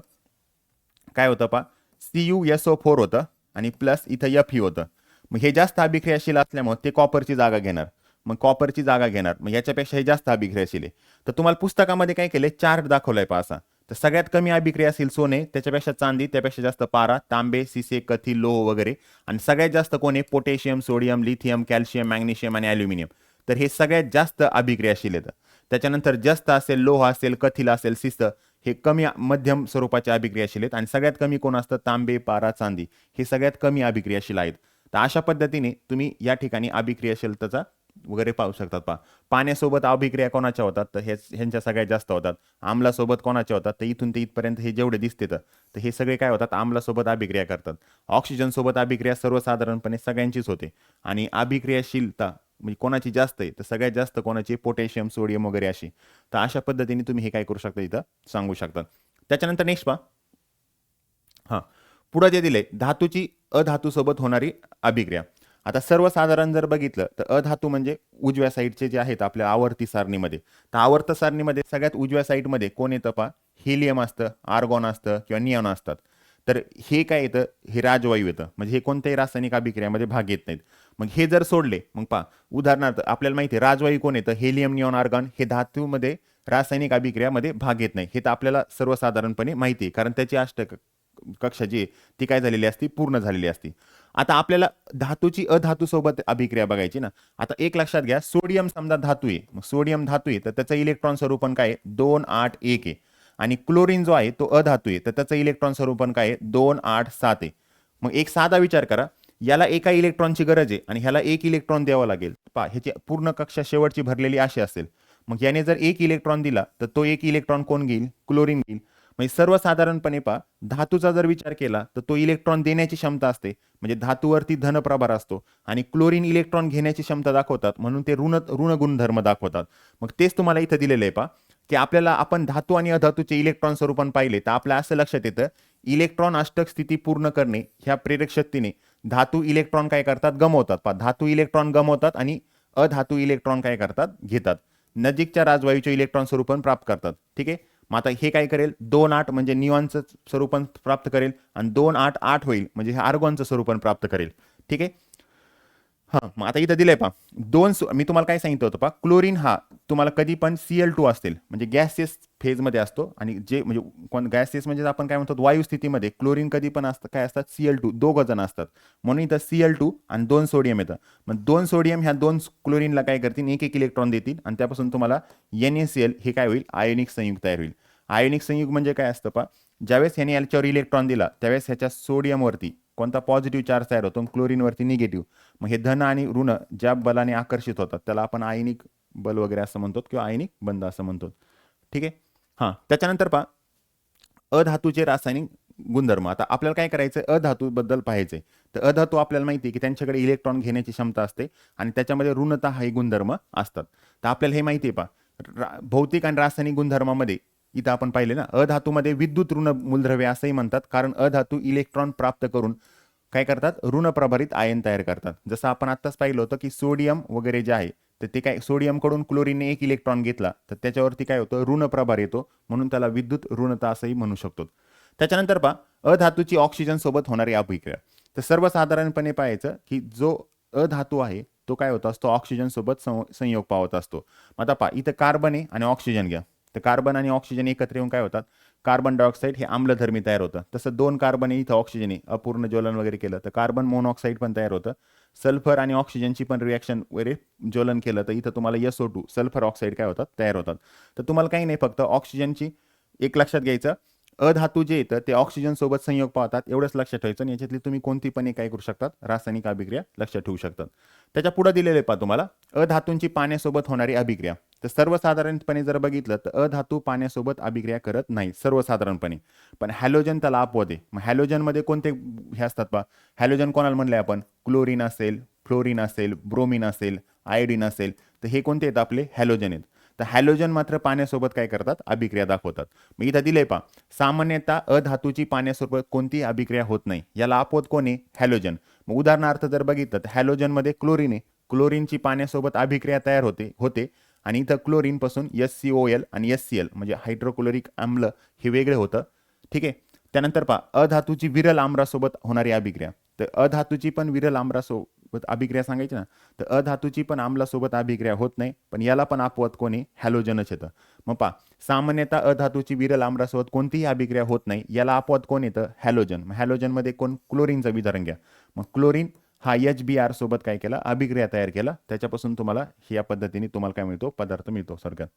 काय होतं पहा, CuSO4 होतं आणि प्लस इथं Fe होतं. मग हे जास्त अभिक्रियाशील असल्यामुळे ते कॉपरची जागा घेणार. मग कॉपरची जागा घेणार, मग याच्यापेक्षा हे जास्त अभिक्रियाशील आहे. तर तुम्हाला पुस्तकामध्ये काय केलंय, चार्ट दाखवलाय पहा असा. तर सगळ्यात कमी अभिक्रियाशील सोने, त्याच्यापेक्षा चांदी, त्यापेक्षा जास्त पारा, तांबे, सिसे, कथी, लोह वगैरे, आणि सगळ्यात जास्त कोण आहे, potassium, sodium, lithium, calcium, magnesium आणि ॲल्युमिनियम. तर हे सगळ्यात जास्त अभिक्रियाशील येतं. त्याच्यानंतर जस्त असेल, लोह असेल, कथील असेल, सिस, हे कमी मध्यम स्वरूपाचे अभिक्रियाशील आहेत. आणि सगळ्यात कमी कोण असतं, तांबे, पारा, चांदी, हे सगळ्यात कमी अभिक्रियाशील आहेत. तर अशा पद्धतीने तुम्ही या ठिकाणी अभिक्रियाशीलतेचा वगैरे पाहू शकतात पहा. पाण्यासोबत अभिक्रिया कोणाच्या होतात, तर ह्यांच्या सगळ्यात जास्त होतात. आम्लासोबत कोणाच्या होतात, तर इथून ते इथपर्यंत हे जेवढे दिसते तर हे सगळे काय होतात, आम्लासोबत अभिक्रिया करतात. ऑक्सिजन सोबत अभिक्रिया सर्वसाधारणपणे सगळ्यांचीच होते. आणि अभिक्रियाशीलता म्हणजे कोणाची जास्त आहे, तर सगळ्यात जास्त कोणाची, पोटॅशियम, सोडियम वगैरे अशी. तर अशा पद्धतीने तुम्ही हे काय करू शकता, इथं सांगू शकता. त्याच्यानंतर नेक्स्ट पहा. हां, पुढे जे दिले, धातूची अधातूसोबत होणारी अभिक्रिया. आता सर्वसाधारण जर बघितलं तर अधातू म्हणजे उजव्या साईडचे जे आहेत आपल्या आवर्ती सारणीमध्ये. तर आवर्त सारणीमध्ये सगळ्यात उजव्या साईडमध्ये कोण येतं पहा, हेलियम असतं, आर्गॉन असतं किंवा निऑन असतात. तर हे काय येतं, हे राजवायू येतं, म्हणजे हे कोणत्याही रासायनिक अभिक्रियामध्ये भाग घेत नाहीत. मग हे जर सोडले, मग पहा उदाहरणार्थ आपल्याला माहिती आहे राजवायू कोण येतं, हेलियम, निऑन, आर्गॉन, हे धातूमध्ये रासायनिक अभिक्रियामध्ये भाग घेत नाही. हे तर आपल्याला सर्वसाधारणपणे माहिती आहे, कारण त्याची अष्टक कक्षा जी ती काय झालेली असती, पूर्ण झालेली असती. आता आपल्याला धातूची अधातूसोबत अभिक्रिया बघायची ना. आता एक लक्षात घ्या, सोडियम समजा धातू आहे, मग सोडियम धातू आहे तर त्याचं इलेक्ट्रॉन स्वरूपन काय आहे, 2 8 1 आहे. आणि क्लोरीन जो आहे तो अधातू आहे, तर त्याचं इलेक्ट्रॉन स्वरूपन काय आहे, 2 8 7 आहे. मग एक साधा विचार करा, याला एका इलेक्ट्रॉनची गरज आहे आणि ह्याला एक इलेक्ट्रॉन द्यावा लागेल. पहा ह्याची पूर्ण कक्षा शेवटची भरलेली अशी असेल. मग याने जर एक इलेक्ट्रॉन दिला तर तो एक इलेक्ट्रॉन कोण घेईल, क्लोरीन घेईल. म्हणजे सर्वसाधारणपणे पहा, धातूचा जर विचार केला तर तो इलेक्ट्रॉन देण्याची क्षमता असते, म्हणजे धातूवरती धनप्रभार असतो. आणि क्लोरीन इलेक्ट्रॉन घेण्याची क्षमता दाखवतात, म्हणून ते ऋण गुणधर्म दाखवतात. मग तेच तुम्हाला इथं दिलेलं आहे पहा, की आपल्याला आपण धातू आणि अधातूचे इलेक्ट्रॉन स्वरूपन पाहिले तर आपल्या असं लक्षात येतं, इलेक्ट्रॉन अष्टक स्थिती पूर्ण करणे ह्या प्रेरक शक्तीने धातू इलेक्ट्रॉन काय करतात, गमवतात. पहा धातू इलेक्ट्रॉन गमवतात आणि अधातू इलेक्ट्रॉन काय करतात, घेतात. नजीकच्या राजवायूचे इलेक्ट्रॉन स्वरूपन प्राप्त करतात. ठीक आहे. मग आता हे काय करेल, 2 8 म्हणजे निऑनचं स्वरूपन प्राप्त करेल आणि 2 8 8 होईल म्हणजे हे आर्गॉनचं स्वरूपन प्राप्त करेल. ठीक आहे. हां, मग आता इथं दिलंय पहा, मी तुम्हाला काय सांगितलं होतं पहा, क्लोरीन हा तुम्हाला कधी पण Cl2 असतील म्हणजे गॅसियस फेजमध्ये असतो. आणि जे म्हणजे गॅसियस म्हणजे आपण काय म्हणतो, वायू स्थितीमध्ये क्लोरीन कधी पण असतं, काय असतात, Cl2, दोघं जण असतात. म्हणून इथं Cl2 आणि 2 सोडियम येतं. मग 2 सोडियम ह्या 2 क्लोरीनला काय करतील, एक एक इलेक्ट्रॉन देतील आणि त्यापासून तुम्हाला NaCl हे काय होईल, आयोनिक संयुग तयार होईल. आयोनिक संयुग म्हणजे काय असतं पहा, ज्यावेळेस ह्याने याच्यावर इलेक्ट्रॉन दिला त्यावेळेस ह्याच्या सोडियमवरती कोणता पॉझिटिव्ह चार्ज तयार होतो, क्लोरीनवरती निगेटिव्ह. मग हे धन आणि ऋण ज्या बलाने आकर्षित होतात त्याला आपण आयनिक बल वगैरे असं म्हणतो किंवा आयनिक बंध असं म्हणतो. ठीक आहे. हां, त्याच्यानंतर पहा अधातूचे रासायनिक गुणधर्म. आता आपल्याला काय करायचं, अधातूबद्दल पाहायचंय. तर अधातू आपल्याला माहिती आहे की त्यांच्याकडे इलेक्ट्रॉन घेण्याची क्षमता असते आणि त्याच्यामध्ये ऋणता हे गुणधर्म असतात. तर आपल्याला हे माहिती आहे पहा, भौतिक आणि रासायनिक गुणधर्मामध्ये इथं आपण पाहिले ना, अधातूमध्ये विद्युत ऋण मूलद्रव्य असंही म्हणतात, कारण अधातू इलेक्ट्रॉन प्राप्त करून काय करतात, ऋण प्रभारित आयन तयार करतात. जसं आपण आत्ताच पाहिलं होतं की सोडियम वगैरे जे आहे तर ते काय, सोडियमकडून क्लोरीनने एक इलेक्ट्रॉन घेतला तर त्याच्यावरती काय होतं, ऋण प्रभार येतो, म्हणून त्याला विद्युत ऋणता असंही म्हणू शकतो. त्याच्यानंतर पहा, अधातूची ऑक्सिजन सोबत होणारी अभिक्रिया. तर सर्वसाधारणपणे पाहायचं की जो अधातू आहे तो काय होत असतो, ऑक्सिजन सोबत संयोग पावत असतो. आता पहा इथं कार्बन आहे आणि ऑक्सिजन घ्या. तर कार्बन आणि ऑक्सिजन एकत्र येऊन काय होतात, कार्बन डायऑक्साईड हे आम्लधर्मी तयार होतं. तसं 2 कार्बन इथं ऑक्सिजन आहे, अपूर्ण ज्वलन वगैरे केलं तर कार्बन मोनॉक्साईड पण तयार होतं. सल्फर आणि ऑक्सिजनची पण रिॲक्शन वगैरे ज्वलन केलं तर इथं तुम्हाला SO2 सल्फर ऑक्साईड काय होतात, तयार होतात. तर तुम्हाला काही नाही, फक्त ऑक्सिजनची एक लक्षात घ्यायचं, अधातू जे येतं ते ऑक्सिजन सोबत संयोग पावतात एवढंच लक्षात ठेवायचं. आणि याच्यातली तुम्ही कोणती पण काय करू शकतात, रासायनिक अभिक्रिया लक्षात ठेवू शकतात. त्याच्या पुढे दिलेले पहा तुम्हाला, अधातूंची पाण्यासोबत होणारी अभिक्रिया. तर सर्वसाधारणपणे जर बघितलं तर अधातू पाण्यासोबत अभिक्रिया करत नाही सर्वसाधारणपणे, पण हॅलोजन त्याला अपवाद आहे. मग हॅलोजनमध्ये कोणते हे असतात पहा, हॅलोजन कोणाला म्हणले आपण, क्लोरीन असेल, फ्लोरीन असेल, ब्रोमिन असेल, आयोडीन असेल, तर हे कोणते आहेत आपले हॅलोजन आहेत. तर हॅलोजन मात्र पाण्यासोबत काय करतात, अभिक्रिया दाखवतात. मग इथं दिलंय पहा, सामान्यतः अधातूची पाण्यासोबत कोणतीही अभिक्रिया होत नाही. याला अपवाद कोण आहे, हॅलोजन. मग उदाहरणार्थ जर बघितलं तर हॅलोजनमध्ये क्लोरीन आहे, क्लोरीनची पाण्यासोबत अभिक्रिया तयार होते आणि इथं क्लोरीन पासून HCOL आणि HCl म्हणजे हायड्रोक्लोरिक आम्ल हे वेगळे होतं. ठीक आहे. त्यानंतर पहा, अधातूची विरल आम्रासोबत होणारी अभिक्रिया. तर अधातूची पण विरल आम्रासोबत अभिक्रिया सांगायची ना, तर अधातूची पण आम्लासोबत अभिक्रिया होत नाही, पण याला पण अपवाद कोणी, हॅलोजनच येतं. मग पहा, सामान्यतः अधातूची विरल आम्रासोबत कोणतीही अभिक्रिया होत नाही, याला अपवाद कोण येतं, हॅलोजन. मग हॅलोजनमध्ये कोण, क्लोरीनचं उदाहरण घ्या. मग क्लोरीन हा HBr सोबत काय केला, अभिक्रिया तयार केला, त्याच्यापासून तुम्हाला या पद्धतीने तुम्हाला काय मिळतो, पदार्थ मिळतो सर्गात.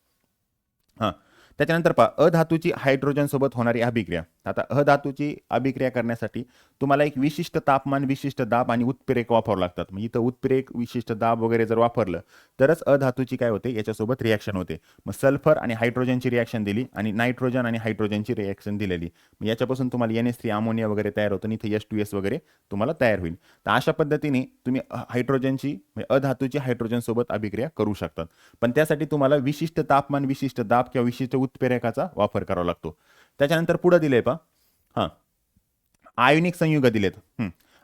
हां, त्याच्यानंतर पहा, अधातूची हायड्रोजन सोबत होणारी अभिक्रिया. आता अधातूची अभिक्रिया करण्यासाठी तुम्हाला एक विशिष्ट तापमान, विशिष्ट दाब आणि उत्प्रेरक वापरावं लागतात. म्हणजे इथं उत्प्रेरक, विशिष्ट दाब वगैरे जर वापरलं तरच अधातूची काय होते, याच्यासोबत रिॲक्शन होते. मग सल्फर आणि हायड्रोजनची रिॲक्शन दिली आणि नायट्रोजन आणि हायड्रोजनची रिॲक्शन दिलेली, मग याच्यापासून तुम्हाला NH3 अमोनिया वगैरे तयार होतं आणि इथे H2S वगैरे तुम्हाला तयार होईल. तर अशा पद्धतीने तुम्ही हायड्रोजनची म्हणजे अधातूची हायड्रोजन सोबत अभिक्रिया करू शकतात. पण त्यासाठी तुम्हाला विशिष्ट तापमान, विशिष्ट दाब किंवा विशिष्ट उत्प्रेरकाचा वापर करावा लागतो. त्याच्यानंतर पुढे दिले पहा, हां, आयोनिक संयुग दिलेत.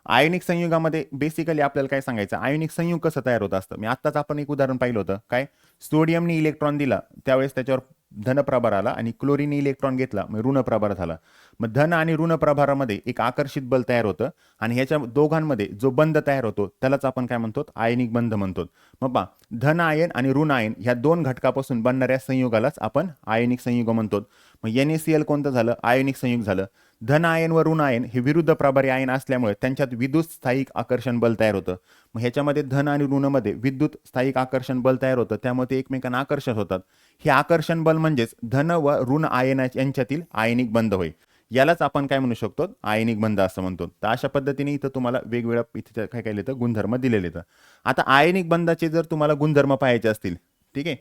आयोनिक संयुगामध्ये बेसिकली आपल्याला काय सांगायचं, आयोनिक संयुग कसं तयार होत असतं. मी आत्ताच आपण एक उदाहरण पाहिलं होतं, काय, सोडियमने इलेक्ट्रॉन दिला त्यावेळेस त्याच्यावर धन प्रभार आला आणि क्लोरीनने इलेक्ट्रॉन घेतला मग ऋण प्रभार झाला. मग धन आणि ऋण प्रभारामध्ये एक आकर्षित बल तयार होतं आणि ह्याच्या दोघांमध्ये जो बंध तयार होतो त्यालाच आपण काय म्हणतो, आयनिक बंध म्हणतो. मग पहा, धन आयन आणि ऋण आयन ह्या दोन घटकापासून बनणाऱ्या संयुगालाच आपण आयनिक संयुग म्हणतो. मग NaCl कोणतं झालं, आयोनिक संयुग झालं. धन आयन व ऋण आयन हे विरुद्ध प्रभारी आयन असल्यामुळे त्यांच्यात विद्युत स्थायिक आकर्षण बल तयार होतं. मग ह्याच्यामध्ये धन आणि ऋणमध्ये विद्युत स्थायिक आकर्षण बल तयार होतं, त्यामुळे ते एकमेकांना आकर्षण होतात. हे आकर्षण बल म्हणजेच धन व ऋण आयन यांच्यातील आयनिक बंध होय. यालाच आपण काय म्हणू शकतो, आयनिक बंध असं म्हणतो. तर अशा पद्धतीने इथं तुम्हाला वेगवेगळ्या इथे काय काय लिहितं, गुणधर्म दिलेले आहेत. आता आयनिक बंधाचे जर तुम्हाला गुणधर्म पाहायचे असतील, ठीक आहे,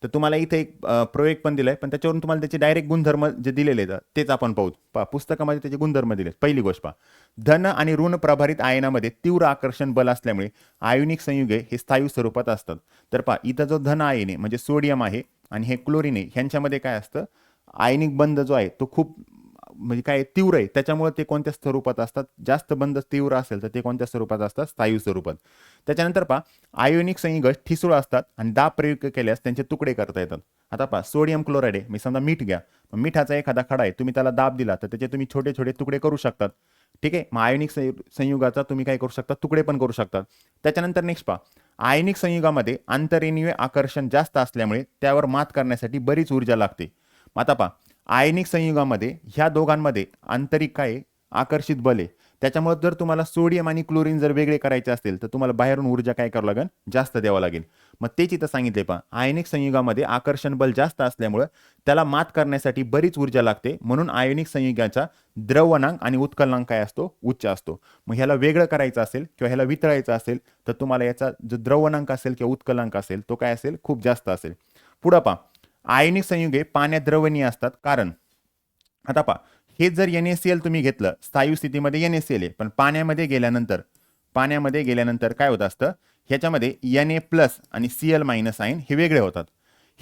तर तुम्हाला इथे एक प्रयोग पण दिलाय, पण त्याच्यावरून तुम्हाला त्याचे डायरेक्ट गुणधर्म जे दिलेले आहेत तेच आपण पाहू. पुस्तकामध्ये त्याचे गुणधर्म दिले. पहिली गोष्ट पहा, धन आणि ऋण प्रभारित आयनामध्ये तीव्र आकर्षण बल असल्यामुळे आयोनिक संयुगे हे स्थायू स्वरूपात असतात. तर पहा, इथं जो धन आयन आहे म्हणजे सोडियम आहे आणि हे क्लोरीन आहे, ह्यांच्यामध्ये काय असतं, आयनिक बंध जो आहे तो खूप म्हणजे काय तीव्र आहे, त्याच्यामुळे ते कोणत्या स्वरूपात असतात, जास्त बंध तीव्र असेल तर ते कोणत्या स्वरूपात असतात, स्थायू स्वरूपात. त्याच्यानंतर पहा, आयोनिक संयुग ठिसूळ असतात आणि दाब प्रयोग केल्यास त्यांचे तुकडे करता येतात. आता पहा, सोडियम क्लोराईड आहे, मी समजा मीठ घ्या, मिठाचा एखादा खडा आहे, तुम्ही त्याला दाब दिला तर त्याचे तुम्ही छोटे छोटे तुकडे करू शकतात. ठीक आहे. मग आयोनिक संयुगाचा तुम्ही काय करू शकता, तुकडे पण करू शकतात. त्याच्यानंतर नेक्स्ट पहा, आयोनिक संयुगामध्ये आंतरेणीय आकर्षण जास्त असल्यामुळे त्यावर मात करण्यासाठी बरीच ऊर्जा लागते. आता पहा, आयनिक संयुगामध्ये ह्या दोघांमध्ये आंतरिक काय आकर्षित बल आहे, त्याच्यामुळे जर तुम्हाला सोडियम आणि क्लोरीन जर वेगळे करायचे असतील तर तुम्हाला बाहेरून ऊर्जा काय करावं लागेल, जास्त द्यावं लागेल. मग तेच इथं सांगितले पहा, आयनिक संयुगामध्ये आकर्षण बल जास्त असल्यामुळे त्याला मात करण्यासाठी बरीच ऊर्जा लागते, म्हणून आयनिक संयुगाचा द्रवणांक आणि उत्कलनांक काय असतो, उच्च असतो. मग ह्याला वेगळं करायचं असेल किंवा ह्याला वितळायचं असेल तर तुम्हाला याचा जो द्रवणांक असेल किंवा उत्कलनांक असेल तो काय असेल, खूप जास्त असेल. पुढं पहा, आयनिक संयुगे पाण्यात द्रवणीय असतात, कारण आता पहा, हे जर NaCl तुम्ही घेतलं, स्थायू स्थितीमध्ये NaCl आहे, पण पाण्यामध्ये गेल्यानंतर काय होत असतं, ह्याच्यामध्ये Na+ आणि Cl- आयन हे वेगळे होतात.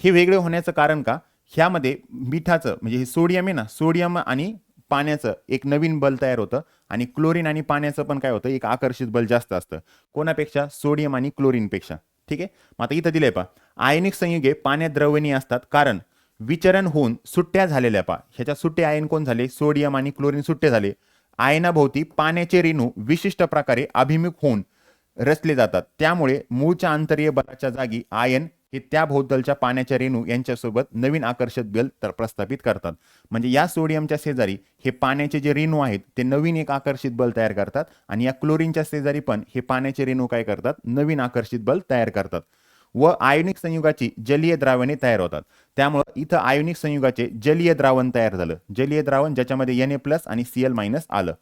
हे वेगळे होण्याचं कारण का, ह्यामध्ये मिठाचं म्हणजे हे सोडियम आहे ना, सोडियम आणि पाण्याचं एक नवीन बल तयार होतं आणि क्लोरीन आणि पाण्याचं पण काय होतं, एक आकर्षित बल जास्त असतं. कोणापेक्षा, सोडियम आणि क्लोरीनपेक्षा. ठीक आहे. मग आता इथं दिलंय पहा, आयनिक संयुगे पाण्यात द्रवणीय असतात कारण विचरण होऊन सुट्ट्या झालेल्या पहा, ह्याच्या सुट्टे आयन कोण झाले, सोडियम आणि क्लोरीन सुट्टे झाले. आयनाभोवती पाण्याचे रेणू विशिष्ट प्रकारे अभिमुख होऊन रचले जातात, त्यामुळे मूळच्या आंतरीय बलाच्या जागी आयन हे त्या भोवतालच्या पाण्याच्या रेणू यांच्यासोबत नवीन आकर्षक बल प्रस्थापित करतात. म्हणजे या सोडियमच्या शेजारी हे पाण्याचे जे रेणू आहेत ते नवीन एक आकर्षित बल तयार करतात आणि या क्लोरीनच्या शेजारी पण हे पाण्याचे रेणू काय करतात, नवीन आकर्षित बल तयार करतात व आयोनिक संयुगाची जलीय द्रावणे तयार होतात. त्यामुळे इथं आयोनिक संयुगाचे जलीय द्रावण तयार झालं, जलीय द्रावण ज्याच्यामध्ये Na+ आणि Cl- आलं.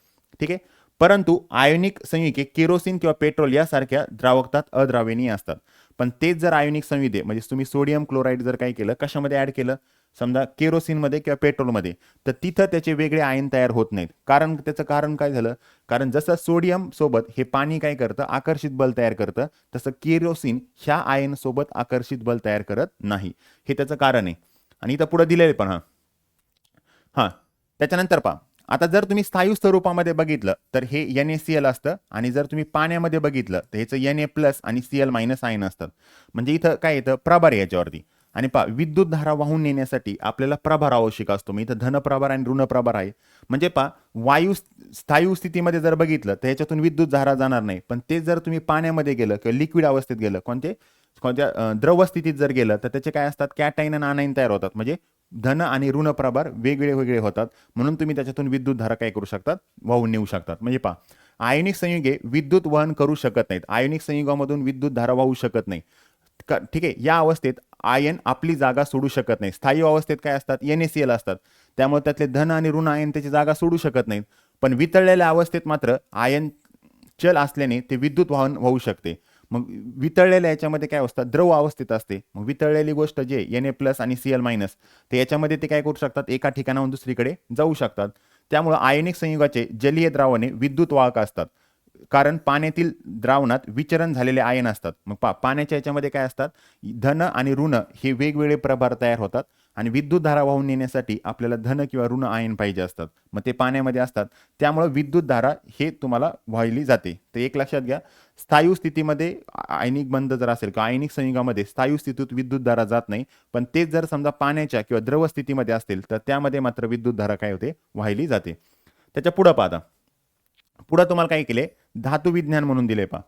ठीक आहे. परंतु आयोनिक संयुगे केरोसिन किंवा पेट्रोल यासारख्या द्रावकात अद्रावणीय असतात. पण तेच जर आयोनिक संयुगे म्हणजे तुम्ही सोडियम क्लोराईड जर काय केलं, कशामध्ये ऍड केलं, समजा केरोसिनमध्ये किंवा पेट्रोलमध्ये, तर तिथं त्याचे वेगळे आयन तयार होत नाहीत. त्याचं कारण काय झालं, कारण जसं सोडियम सोबत हे पाणी काय करतं, आकर्षित बल तयार करतं, तसं केरोसिन ह्या आयन सोबत आकर्षित बल तयार करत नाही. हे त्याचं कारण आहे. आणि इथं पुढे दिलेले पण हां त्याच्यानंतर पहा, आता जर तुम्ही स्थायू स्वरूपामध्ये बघितलं तर हे NaCl असतं, आणि जर तुम्ही पाण्यामध्ये बघितलं तर ह्याचं Na+ आणि Cl- आयन असतात. म्हणजे इथं काय येतं, प्रभार याच्यावरती. आणि पहा, विद्युत धारा वाहून नेण्यासाठी आपल्याला प्रभार आवश्यक असतो. मग इथं धनप्रभार आणि ऋणप्रभार आहे. म्हणजे पहा, वायू स्थायू स्थितीमध्ये जर बघितलं तर ह्याच्यातून विद्युत धारा जाणार नाही. पण ते जर तुम्ही पाण्यामध्ये गेलं किंवा लिक्विड अवस्थेत गेलं, कोणत्या द्रव स्थितीत जर गेलं, तर त्याचे काय असतात, कॅटायन आणि आनायन तयार होतात. म्हणजे धन आणि ऋण प्रभार वेगळे वेगळे होतात. म्हणून तुम्ही त्याच्यातून विद्युत धारा काय करू शकतात, वाहून नेऊ शकतात. म्हणजे पहा, आयनिक संयुगे विद्युत वहन करू शकत नाहीत. आयनिक संयुगामधून विद्युत धारा वाहू शकत नाही. ठीक आहे, या अवस्थेत आयन आपली जागा सोडू शकत नाही. स्थायी अवस्थेत काय असतात, NaCl असतात. त्यामुळे त्यातले धन आणि ऋण आयन त्याची जागा सोडू शकत नाहीत. पण वितळलेल्या अवस्थेत मात्र आयन चल असल्याने ते विद्युत वाहन होऊ शकते. मग वितळलेल्या याच्यामध्ये काय असतात, द्रव अवस्थेत असते. मग वितळलेली गोष्ट जे Na+ आणि Cl- ते याच्यामध्ये ते काय करू शकतात, एका ठिकाणाहून दुसरीकडे जाऊ शकतात. त्यामुळे आयनिक संयुगाचे जलीय द्रावणे विद्युत वाहक असतात. कारण पाण्यातील द्रावणात विचरण झालेले आयन असतात. मग पाण्याच्या याच्यामध्ये काय असतात, धन आणि ऋण हे वेगवेगळे प्रभार तयार होतात. आणि विद्युत धारा वाहून नेण्यासाठी आपल्याला धन किंवा ऋण आयन पाहिजे असतात. मग ते पाण्यामध्ये असतात. त्यामुळे विद्युत धारा हे तुम्हाला वाहिली जाते. तर एक लक्षात घ्या, स्थायू स्थितीमध्ये आयनिक बंध जर असेल किंवा आयनिक संयुगामध्ये स्थायू स्थितीत विद्युत धारा जात नाही. पण तेच जर समजा पाण्याच्या किंवा द्रव स्थितीमध्ये असतील तर त्यामध्ये मात्र विद्युत धारा काय होते, वाहिली जाते. त्याच्या पुढं पाहता, पुढे तुम्हाला काय केले, धातू विज्ञान म्हणून दिले पहा.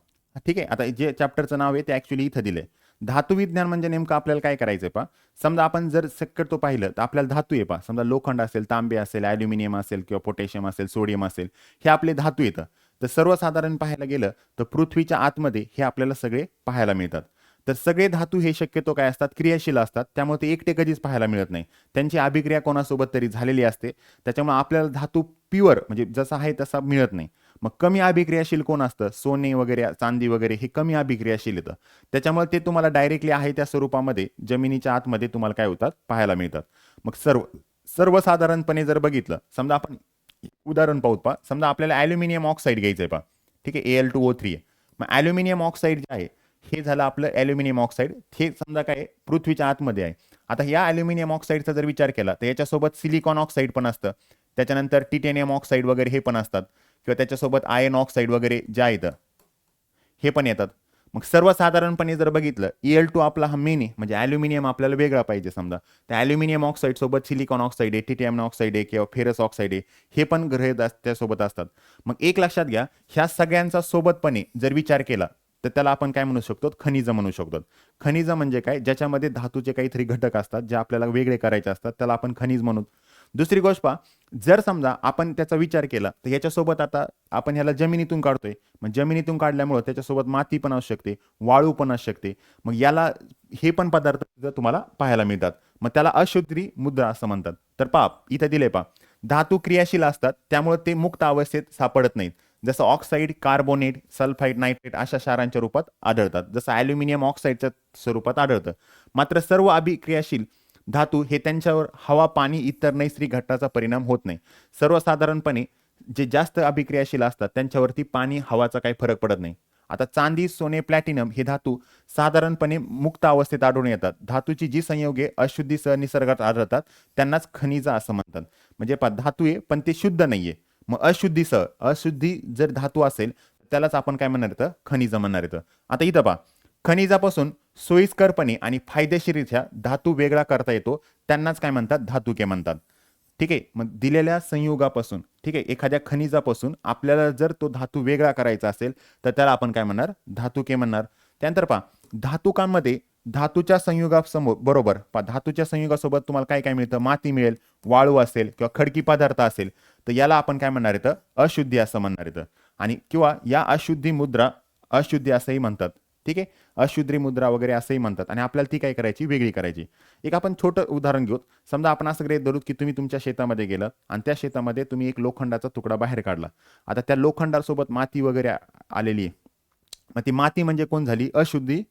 ठीक आहे, आता जे चॅप्टरचं नाव आहे ते ऍक्च्युली इथं दिलंय. धातू विज्ञान म्हणजे नेमकं आपल्याला काय करायचंय पहा. समजा आपण जर शक्यतो पाहिलं तर आपल्याला धातू आहे पहा. समजा लोखंड असेल, तांबे असेल, ॲल्युमिनियम असेल किंवा पोटॅशियम असेल, सोडियम असेल, हे आपले धातू येतं. तर सर्वसाधारण पाहायला गेलं तर पृथ्वीच्या आतमध्ये हे आपल्याला सगळे पाहायला मिळतात. तर सगळे धातू हे शक्यतो काय असतात, क्रियाशील असतात. त्यामुळे ते एकटे कधीच पाहायला मिळत नाही. त्यांची अभिक्रिया कोणासोबत तरी झालेली असते. त्याच्यामुळे आपल्याला धातू प्युअर म्हणजे जसा आहे तसा मिळत नाही. मग कमी अभिक्रियाशील कोण असतं, सोने वगैरे, चांदी वगैरे, हे कमी अभिक्रियाशील येतं. त्याच्यामुळे ते तुम्हाला डायरेक्टली आहे त्या स्वरूपामध्ये जमिनीच्या आतमध्ये तुम्हाला काय होतात, पाहायला मिळतात. मग सर्वसाधारणपणे जर बघितलं, समजा आपण उदाहरण पाहूत पहा. समजा आपल्याला ॲल्युमिनियम ऑक्साईड घ्यायचं आहे पहा. ठीक आहे, Al2O3 आहे. मग ॲल्युमिनियम ऑक्साईड जे आहे हे झालं आपलं ॲल्युमिनियम ऑक्साईड. हे समजा काय पृथ्वीच्या आतमध्ये आहे. आता या ॲल्युमिनियम ऑक्साईडचा जर विचार केला तर याच्यासोबत सिलिकॉन ऑक्साईड पण असतं. त्याच्यानंतर टिटेनियम ऑक्साईड वगैरे हे पण असतात. किंवा त्याच्यासोबत आयन ऑक्साईड वगैरे जे आहेत हे पण येतात. मग सर्वसाधारणपणे जर बघितलं, Al2 आपला हा मेन आहे. म्हणजे ॲल्युमिनियम आपल्याला वेगळा पाहिजे समजा, त्या ॲल्युमिनियम ऑक्साईड सोबत सिलिकॉन ऑक्साईड आहे, टिटेनियम ऑक्साईड आहे किंवा फेरस ऑक्साईड आहे, हे पण ग्रह त्यासोबत असतात. मग एक लक्षात घ्या, ह्या सगळ्यांचा सोबतपणे जर विचार केला तर त्याला आपण काय म्हणू शकतो, खनिज म्हणू शकतो. खनिज म्हणजे काय, ज्याच्यामध्ये धातूचे काहीतरी घटक असतात जे आपल्याला वेगळे करायचे असतात, त्याला आपण खनिज म्हणू. दुसरी गोष्ट पहा, जर समजा आपण त्याचा विचार केला तर याच्यासोबत आता आपण ह्याला जमिनीतून काढतोय. मग जमिनीतून काढल्यामुळे त्याच्यासोबत माती पण असू शकते, वाळू पण असू शकते. मग याला हे पण पदार्थ तुम्हाला पाहायला मिळतात. मग त्याला अशुद्धी मुद्रा असं म्हणतात. तर पहा, इथे दिले पहा, धातू क्रियाशील असतात त्यामुळे ते मुक्त अवस्थेत सापडत नाहीत. जसं ऑक्साईड, कार्बोनेट, सल्फाईड, नायट्रेट अशा क्षारांच्या रूपात आढळतात. जसं ॲल्युमिनियम ऑक्साईडच्या स्वरूपात आढळतं. मात्र सर्व अभिक्रियाशील धातू हे त्यांच्यावर हवा, पाणी, इतर नैसर्गिक घटकाचा परिणाम होत नाही. सर्वसाधारणपणे जे जास्त अभिक्रियाशील असतात त्यांच्यावरती पाणी, हवाचा काही फरक पडत नाही. आता चांदी, सोने, प्लॅटिनम हे धातू साधारणपणे मुक्त अवस्थेत आढळून येतात. धातूची जी संयोगे अशुद्धीसह निसर्गात आढळतात त्यांनाच खनिज असं म्हणतात. म्हणजे धातू आहे पण ते शुद्ध नाहीये. मग अशुद्धी जर धातू असेल त्यालाच आपण काय म्हणणार येतं, खनिज म्हणणार येतं. आता इथं पहा, खनिजापासून सोयीस्करपणे आणि फायदेशीररित्या धातू वेगळा करता येतो, त्यांनाच काय म्हणतात, धातुके म्हणतात. ठीक आहे, मग दिलेल्या संयुगापासून, ठीक आहे, एखाद्या खनिजापासून आपल्याला जर तो धातू वेगळा करायचा असेल तर त्याला आपण काय म्हणणार, धातुके म्हणणार. त्यानंतर पहा, धातुकांमध्ये धातूच्या संयुगासमोर बरोबर धातूच्या संयुगासोबत तुम्हाला काय काय मिळतं, माती मिळेल, वाळू असेल किंवा खडकी पदार्थ असेल तर याला आपण काय म्हणणार येतं, अशुद्धी असं म्हणणार येतं. आणि किंवा या अशुद्धी मुद्रा अशुद्धी असंही म्हणतात. ठीक आहे, अशुद्धी मुद्रा वगैरे असंही म्हणतात. आणि आपल्याला ती काय करायची, वेगळी करायची. एक आपण छोटं उदाहरण घेऊ. समजा आपण असं गृहीत धरू की तुम्ही तुमच्या शेतामध्ये गेलात आणि त्या शेतामध्ये तुम्ही एक लोखंडाचा तुकडा बाहेर काढला. आता त्या लोखंडासोबत माती वगैरे आलेली आहे. मग ती माती म्हणजे कोण झाली, अशुद्धी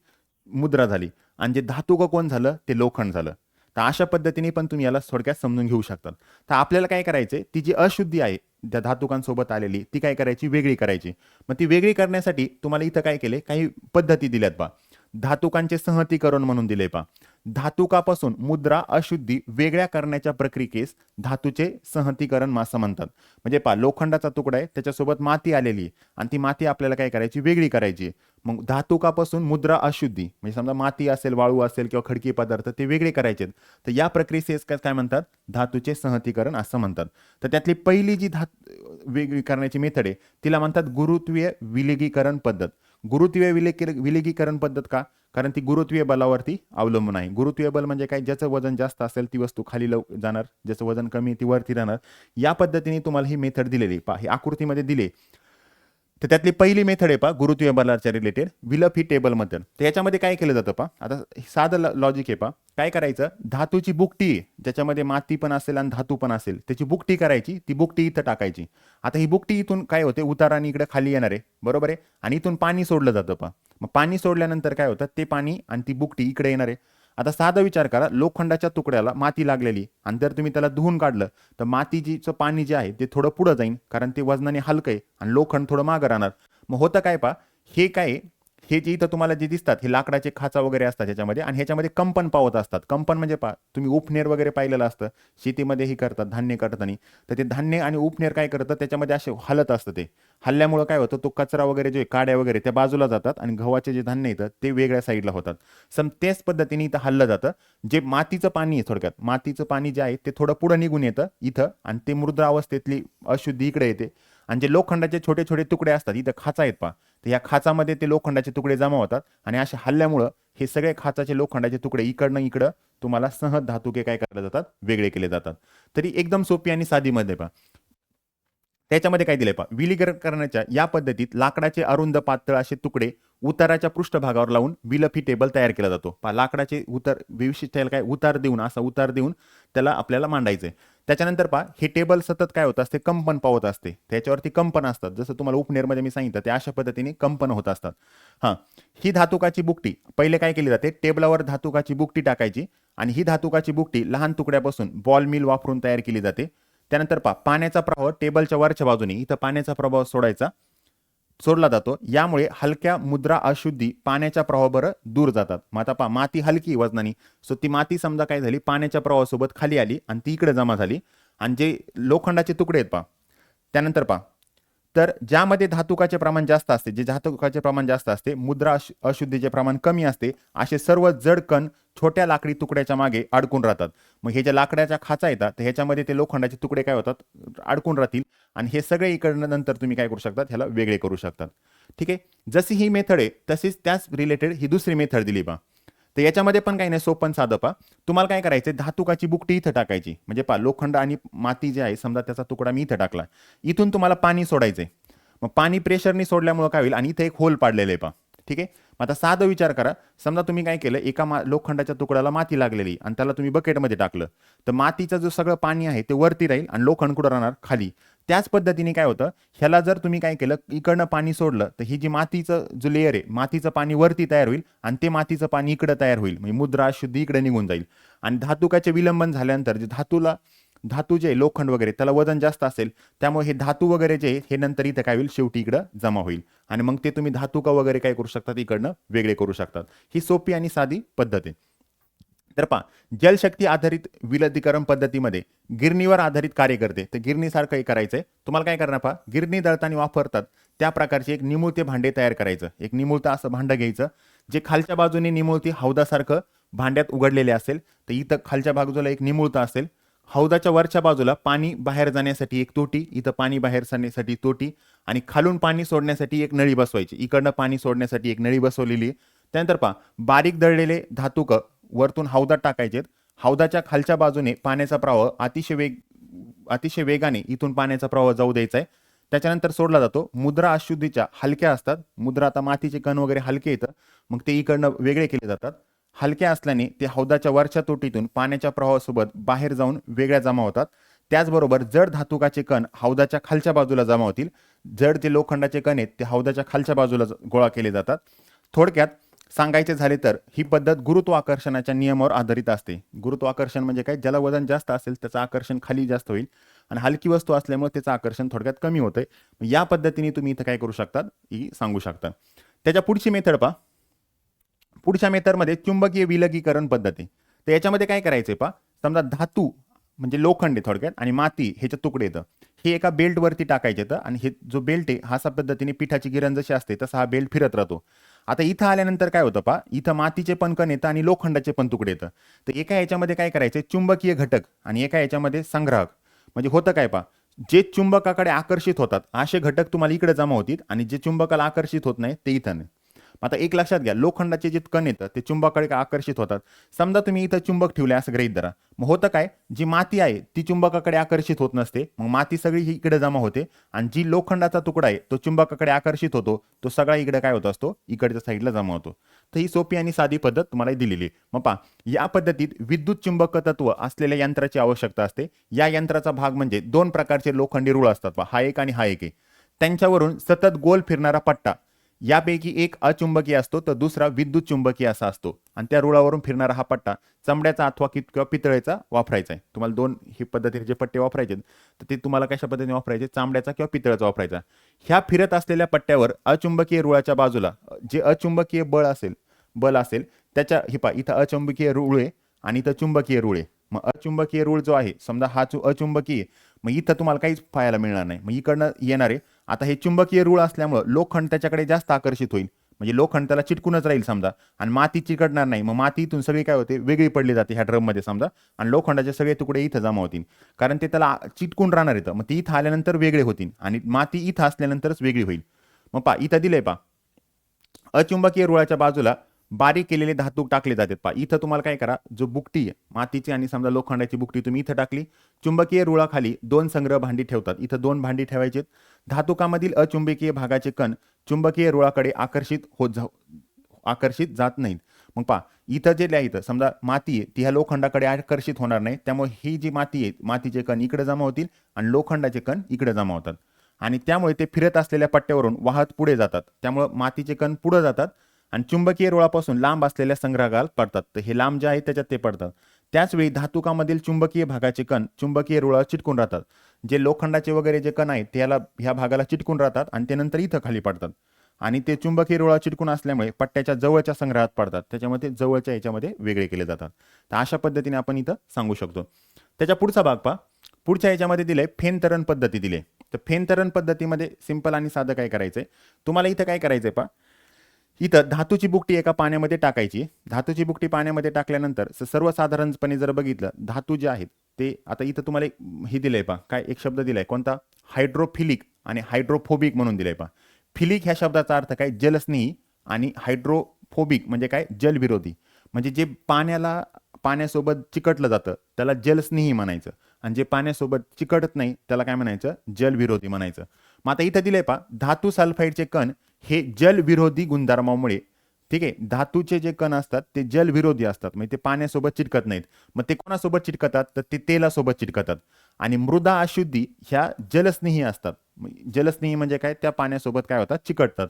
मुद्रा झाली. आणि जे धातू कोण झालं, ते लोखंड झालं. तर अशा पद्धतीने पण तुम्ही याला थोडक्यात समजून घेऊ शकता. तर आपल्याला काय करायचंय, ती जी अशुद्धी आहे त्या धातुकांसोबत आलेली ती काय करायची, वेगळी करायची. मग ती वेगळी करण्यासाठी तुम्हाला इथं काय केले, काही पद्धती दिल्यात पहा. धातुकांचे संहतीकरण म्हणून दिले पहा. धातुकापासून मुद्रा अशुद्धी वेगळ्या करण्याच्या प्रक्रियेस धातूचे संहतीकरण असं म्हणतात. म्हणजे पहा, लोखंडाचा तुकडा आहे, त्याच्यासोबत माती आलेली आहे आणि ती माती आपल्याला काय करायची, वेगळी करायची. मग धातुकापासून मुद्रा अशुद्धी म्हणजे समजा माती असेल, वाळू असेल किंवा खडकी पदार्थ ते वेगळे करायचे. तर या प्रक्रियेस काय म्हणतात, धातूचे संहतीकरण असं म्हणतात. तर त्यातली पहिली जी वेगळी करण्याची मेथड आहे तिला म्हणतात गुरुत्वीय विलगीकरण पद्धत. गुरुत्वीय विलगीकरण पद्धत का, कारण ती गुरुत्वीय बलावरती अवलंबून आहे. गुरुत्वीय बल म्हणजे काय, ज्याचं वजन जास्त असेल ती वस्तू खाली जाणार, ज्याचं वजन कमी ती वरती राहणार. या पद्धतीने तुम्हाला ही मेथड दिलेली पहा, ही आकृतीमध्ये दिली. तर त्यातली पहिली मेथड आहे पहा, गुरुत्वीय बलाच्या रिलेटेड विलप ही टेबल मेथड. तर याच्यामध्ये काय केलं जातं पहा, आता साधं लॉजिक आहे पहा. काय करायचं, धातूची बुकटी ज्याच्यामध्ये माती पण असेल आणि धातू पण असेल त्याची बुकटी करायची, ती बुकटी इथं टाकायची. आता ही बुकटी इथून काय होते, उताराने इकडे खाली येणार आहे, बरोबर आहे, आणि इथून पाणी सोडलं जातं पहा. मग पाणी सोडल्यानंतर काय होतं, ते पाणी आणि ती बुकटी इकडे येणार आहे. आता साधा विचार करा, लोखंडाच्या तुकड्याला माती लागलेली आणि जर तुम्ही त्याला धुवून काढलं तर मातीचं पाणी जे आहे ते थोडं पुढं जाईल, कारण ते वजनाने हलकं आहे आणि लोखंड थोडं मागं राहणार. मग होतं काय पहा, हे काय, हे जे इथं तुम्हाला जे दिसतात हे लाकडाचे खाचा वगैरे असतात ह्याच्यामध्ये, आणि ह्याच्यामध्ये कंपन पावत असतात. कंपन म्हणजे पहा, तुम्ही उपनेर वगैरे पाहिलेलं असतं शेतीमध्ये, ही करतात धान्य करताना. तर ते धान्य आणि उपनेर काय करतं, त्याच्यामध्ये असे हलत असतं. ते हल्ल्यामुळे काय होतं, तो कचरा वगैरे जे काड्या वगैरे त्या बाजूला जातात आणि गव्हाचे जे धान्य येतं ते वेगळ्या साईडला होतात. तेच पद्धतीने इथं हल्लं जातं. जे मातीचं पाणी आहे, थोडक्यात मातीचं पाणी जे आहे ते थोडं पुढं निघून येतं इथं, आणि ते मृदा अवस्थेतली अशुद्धी इकडे येते. आणि जे लोखंडाचे छोटे छोटे तुकडे असतात, इथं खाचा आहेत पहा, तर या खाचामध्ये ते लोखंडाचे तुकडे जमा होतात आणि अशा हल्ल्यामुळं हे सगळे खाचाचे लोखंडाचे तुकडे इकडनं इकडं तुम्हाला सहज धातुके काय केले जातात, वेगळे केले जातात. तरी एकदम सोपी आणि साधी मध्ये पहा. त्याच्यामध्ये काय दिलंय पहा, विलगीकरण करण्याच्या या पद्धतीत लाकडाचे अरुंद पातळ असे तुकडे उताराच्या पृष्ठभागावर लावून विलपी टेबल तयार केला जातो. पहा, लाकडाचे उतार विशिष्ट काय उतार देऊन, असा उतार देऊन त्याला आपल्याला मांडायचंय. त्याच्यानंतर पहा, हे टेबल सतत काय होत असते, कंपन पावत असते, त्याच्यावरती कंपन असतात. जसं तुम्हाला उपनेरमध्ये मी सांगितलं, ते अशा पद्धतीने कंपन होत असतात. हां, ही धातुकाची बुकटी पहिले काय केली जाते, टेबलावर धातुकाची बुकटी टाकायची आणि ही धातुकाची बुकटी लहान तुकड्यापासून बॉल मिल वापरून तयार केली जाते. त्यानंतर पहा, पाण्याचा प्रवाह टेबलच्या वरच्या बाजूने इथं पाण्याचा प्रवाह सोडला जातो. यामुळे हलक्या मुद्रा अशुद्धी पाण्याच्या प्रवाहाबरोबर दूर जातात. मग आता पहा, माती हलकी वजनानी, सो ती माती समजा काय झाली, पाण्याच्या प्रवाहासोबत खाली आली आणि ती इकडे जमा झाली. आणि जे लोखंडाचे तुकडे आहेत पहा, त्यानंतर पहा, तर ज्यामध्ये धातुकाचे प्रमाण जास्त असते, जे धातुकाचे प्रमाण जास्त असते, मुद्रा अशुद्धीचे प्रमाण कमी असते, असे सर्व जड कण छोट्या लाकडी तुकड्याच्या मागे अडकून राहतात. मग हे जे लाकडाच्या खाचा येतात तर ह्याच्यामध्ये ते लोखंडाचे तुकडे काय होतात, अडकून राहतील आणि हे सगळे इकडनं नंतर तुम्ही काय करू शकता, ह्याला वेगळे करू शकतात. ठीक आहे, जशी ही मेथड आहे तशीच त्याच रिलेटेड ही दुसरी मेथड दिली बा. तर याच्यामध्ये पण काही नाही, सोपं साधं पा. तुम्हाला काय करायचं, धातुकाची बुकटी इथं टाकायची. म्हणजे पा, लोखंड आणि माती जे आहे, समजा त्याचा तुकडा मी इथं टाकला, इथून तुम्हाला पाणी सोडायचंय. मग पाणी प्रेशरनी सोडल्यामुळे काय होईल, आणि इथे एक होल पाडलेलं आहे पा. ठीक आहे, आता साधा विचार करा, समजा तुम्ही काय केलं, एका लोखंडाच्या तुकड्याला माती लागलेली आणि त्याला तुम्ही बकेटमध्ये टाकलं, तर मातीचं जो सगळं पाणी आहे ते वरती राहील आणि लोखंड कुठं राहणार, खाली. त्याच पद्धतीने काय होतं, ह्याला जर तुम्ही काय केलं, इकडनं पाणी सोडलं तर ही जी मातीचं जो लेअर आहे, मातीचं पाणी वरती तयार होईल आणि ते मातीचं पाणी इकडे तयार होईल. म्हणजे मुद्रा अशुद्धी इकडे निघून जाईल. आणि धातुकाचे विलंबन झाल्यानंतर जे धातू जे लोखंड वगैरे त्याला वजन जास्त असेल, त्यामुळे हे धातू वगैरे जे हे नंतर इथं काय होईल, शेवटी इकडं जमा होईल आणि मग ते तुम्ही धातुका वगैरे काय करू शकतात, इकडनं वेगळे करू शकतात. ही सोपी आणि साधी पद्धत आहे. तर पहा, जलशक्ती आधारित विलगीकरण पद्धतीमध्ये गिरणीवर आधारित कार्य करते. तर गिरणीसारखं हे करायचंय तुम्हाला. काय करणार पहा, गिरणी दळताना वापरतात त्या प्रकारचे एक निमुळते भांडे तयार करायचं. एक निमुळतं असं भांडं घ्यायचं, जे खालच्या बाजूने निमुळती हौदासारखं भांड्यात उघडलेले असेल. तर इथं खालच्या बाजूला एक निमुळतं असेल, हौदाच्या वरच्या बाजूला पाणी बाहेर जाण्यासाठी एक तोटी, इथं पाणी बाहेर जाण्यासाठी तोटी, आणि खालून पाणी सोडण्यासाठी एक नळी बसवायची. इकडनं पाणी सोडण्यासाठी एक नळी बसवलेली. त्यानंतर पहा, बारीक दळलेले धातुक वरतून हौदात टाकायचे. हौदाच्या खालच्या बाजूने पाण्याचा प्रवाह अतिशय वेगाने इथून पाण्याचा प्रवाह जाऊ द्यायचा आहे. त्याच्यानंतर सोडला जातो. मुद्रा अशुद्धीच्या हलक्या असतात. मुद्रा आता मातीचे कण वगैरे हलके येतं, मग ते इकडनं वेगळे केले जातात. हलक्या असल्याने ते हौदाच्या वरच्या तोटीतून पाण्याच्या प्रवाहासोबत बाहेर जाऊन वेगळ्या जमा होतात. त्याचबरोबर जड धातुकाचे कण हौदाच्या खालच्या बाजूला जमा होतील. जड जे लोखंडाचे कण आहेत ते हौदाच्या खालच्या बाजूला गोळा केले जातात. थोडक्यात सांगायचे झाले तर ही पद्धत गुरुत्वाकर्षणाच्या नियमावर आधारित असते. गुरुत्वाकर्षण म्हणजे काय, ज्याला वजन जास्त असेल त्याचं आकर्षण खाली जास्त होईल आणि हलकी वस्तू असल्यामुळे त्याचं आकर्षण थोडक्यात कमी होतंय. या पद्धतीने तुम्ही इथं काय करू शकता, ही सांगू शकता. त्याच्या पुढची मेथड पहा. पुढच्या मेथडमध्ये चुंबकीय विलगीकरण पद्धती. तर याच्यामध्ये काय करायचंय पहा, समजा धातू म्हणजे लोखंड आहे थोडक्यात आणि माती ह्याचे तुकडे येतं, हे एका बेल्टवरती टाकायचे येतं आणि हे जो बेल्ट आहे हा अशा पद्धतीने पिठाची गिरण जशी असते तसा हा बेल्ट फिरत राहतो. आता इथं आल्यानंतर काय होतं पहा, इथं मातीचे पण कण येतं आणि लोखंडाचे पण तुकडे येतं. तर एका याच्यामध्ये काय करायचं, चुंबकीय घटक आणि एका याच्यामध्ये संग्राहक. म्हणजे होतं काय पहा, जे चुंबकाकडे आकर्षित होतात असे घटक तुम्हाला इकडे जमा होतील आणि जे चुंबकाला आकर्षित होत नाही ते इथं नाही. आता एक लक्षात घ्या, लोखंडाचे जे कण येतं ते चुंबकाकडे आकर्षित होतात. समजा तुम्ही इथं चुंबक ठेवले असं गृहीत धरा, मग होतं काय, जी माती आहे ती चुंबकाकडे आकर्षित होत नसते, मग माती सगळी ही इकडे जमा होते आणि जी लोखंडाचा तुकडा आहे तो चुंबकाकडे आकर्षित होतो, तो सगळा इकडे काय होत असतो, इकडच्या साईडला जमा होतो. तर ही सोपी आणि साधी पद्धत तुम्हाला दिलेली. मग पहा, या पद्धतीत विद्युत चुंबक तत्व असलेल्या यंत्राची आवश्यकता असते. या यंत्राचा भाग म्हणजे दोन प्रकारचे लोखंडी रूळ असतात पहा, हा एक आणि हा एक आहे. त्यांच्यावरून सतत गोल फिरणारा पट्टा, यापैकी एक अचुंबकीय असतो तर दुसरा विद्युत चुंबकीय असा असतो आणि त्या रुळावरून फिरणारा हा पट्टा चमड्याचा अथवा किंवा पितळेचा वापरायचा आहे. तुम्हाला दोन ही पद्धतीने जे पट्टे वापरायचे तर ते तुम्हाला कशा पद्धतीने वापरायचे, चामड्याचा किंवा पितळेचा वापरायचा. ह्या फिरत असलेल्या पट्ट्यावर अचुंबकीय रुळाच्या बाजूला जे अचुंबकीय बल असेल त्याच्या ही पहा, इथं अचुंबकीय रूळ आहे आणि इथं चुंबकीय रूळ आहे. मग अचुंबकीय रूळ जो आहे समजा हा अचुंबकीय, मग इथं तुम्हाला काहीच पाहायला मिळणार नाही. मग इकडनं येणार आहे. आता हे चुंबकीय रूळ असल्यामुळे लोखंड त्याच्याकडे जास्त आकर्षित होईल, म्हणजे लोखंड त्याला चिटकूनच राहील समजा आणि माती चिकटणार नाही. मग माती इथून सगळी काय होते, वेगळी पडली जाते ह्या ड्रममध्ये समजा आणि लोखंडाचे सगळे तुकडे इथं जमा होतील कारण ते त्याला चिटकून राहणार येतं. मग ती इथं आल्यानंतर वेगळे होतील आणि माती इथं असल्यानंतरच वेगळी होईल. मग पहा इथं दिलंय पहा, अचुंबकीय रुळाच्या बाजूला बारीक केलेले धातू टाकले जातात पहा. इथं तुम्हाला काय करा, जो बुकटी आहे मातीची आणि समजा लोखंडाची बुकटी तुम्ही इथं टाकली, चुंबकीय रुळाखाली दोन संग्रह भांडी ठेवतात. इथं दोन भांडी ठेवायची. धातुकामधील अचुंबकीय भागाचे कण चुंबकीय रुळाकडे आकर्षित जात नाहीत. मग पहा इथं जे लिहायचं समजा माती आहे ती ह्या लोखंडाकडे आकर्षित होणार नाही, त्यामुळे ही जी माती आहे मातीचे कण इकडे जमा होतील आणि लोखंडाचे कण इकडे जमा होतात आणि त्यामुळे ते फिरत असलेल्या पट्ट्यावरून वाहत पुढे जातात. त्यामुळे मातीचे कण पुढे जातात आणि चुंबकीय रुळापासून लांब असलेल्या संग्रहागार पडतात. तर हे लांब जे आहे त्याच्यात ते पडतात. त्याचवेळी धातुकामधील चुंबकीय भागाचे कण चुंबकीय रुळावर चिटकून राहतात. जे लोखंडाचे वगैरे जे कण आहेत त्याला ह्या भागाला चिटकून राहतात आणि ते नंतर इथं खाली पडतात आणि ते चुंबकीय रुळावर चिटकून असल्यामुळे पट्ट्याच्या जवळच्या संग्रहात पडतात, त्याच्यामध्ये जवळच्या याच्यामध्ये वेगळे केले जातात. तर अशा पद्धतीने आपण इथं सांगू शकतो. त्याच्या पुढचा भाग पहा, पुढच्या याच्यामध्ये दिले फेनतरण पद्धती दिले. तर फेनतरण पद्धतीमध्ये सिंपल आणि साधं काय करायचंय, तुम्हाला इथं काय करायचंय पहा, इथं धातूची बुकटी एका पाण्यामध्ये टाकायची. धातूची बुकटी पाण्यामध्ये टाकल्यानंतर सर्वसाधारणपणे जर बघितलं, धातू जे आहेत ते आता इथं तुम्हाला हे दिलंय पहा, काय एक शब्द दिलाय कोणता, हायड्रोफिलिक आणि हायड्रोफोबिक म्हणून दिलंय पहा. फिलिक ह्या शब्दाचा अर्थ काय, जलस्नेही आणि हायड्रोफोबिक म्हणजे काय, जलविरोधी. म्हणजे जे पाण्यासोबत चिकटलं जातं त्याला जलस्नेही म्हणायचं आणि जे पाण्यासोबत चिकटत नाही त्याला काय म्हणायचं, जलविरोधी म्हणायचं. मग आता इथं दिलंय पहा, धातू सल्फाईडचे कण हे जलविरोधी गुणधर्मामुळे, ठीक आहे, धातूचे जे कण असतात ते जलविरोधी असतात, म्हणजे ते पाण्यासोबत चिटकत नाहीत. मग ते कोणासोबत चिटकतात, तर ते तेलासोबत चिटकतात आणि मृदा अशुद्धी ह्या जलस्नेही असतात. जलस्नेही म्हणजे काय, त्या पाण्यासोबत काय होतात, चिकटतात.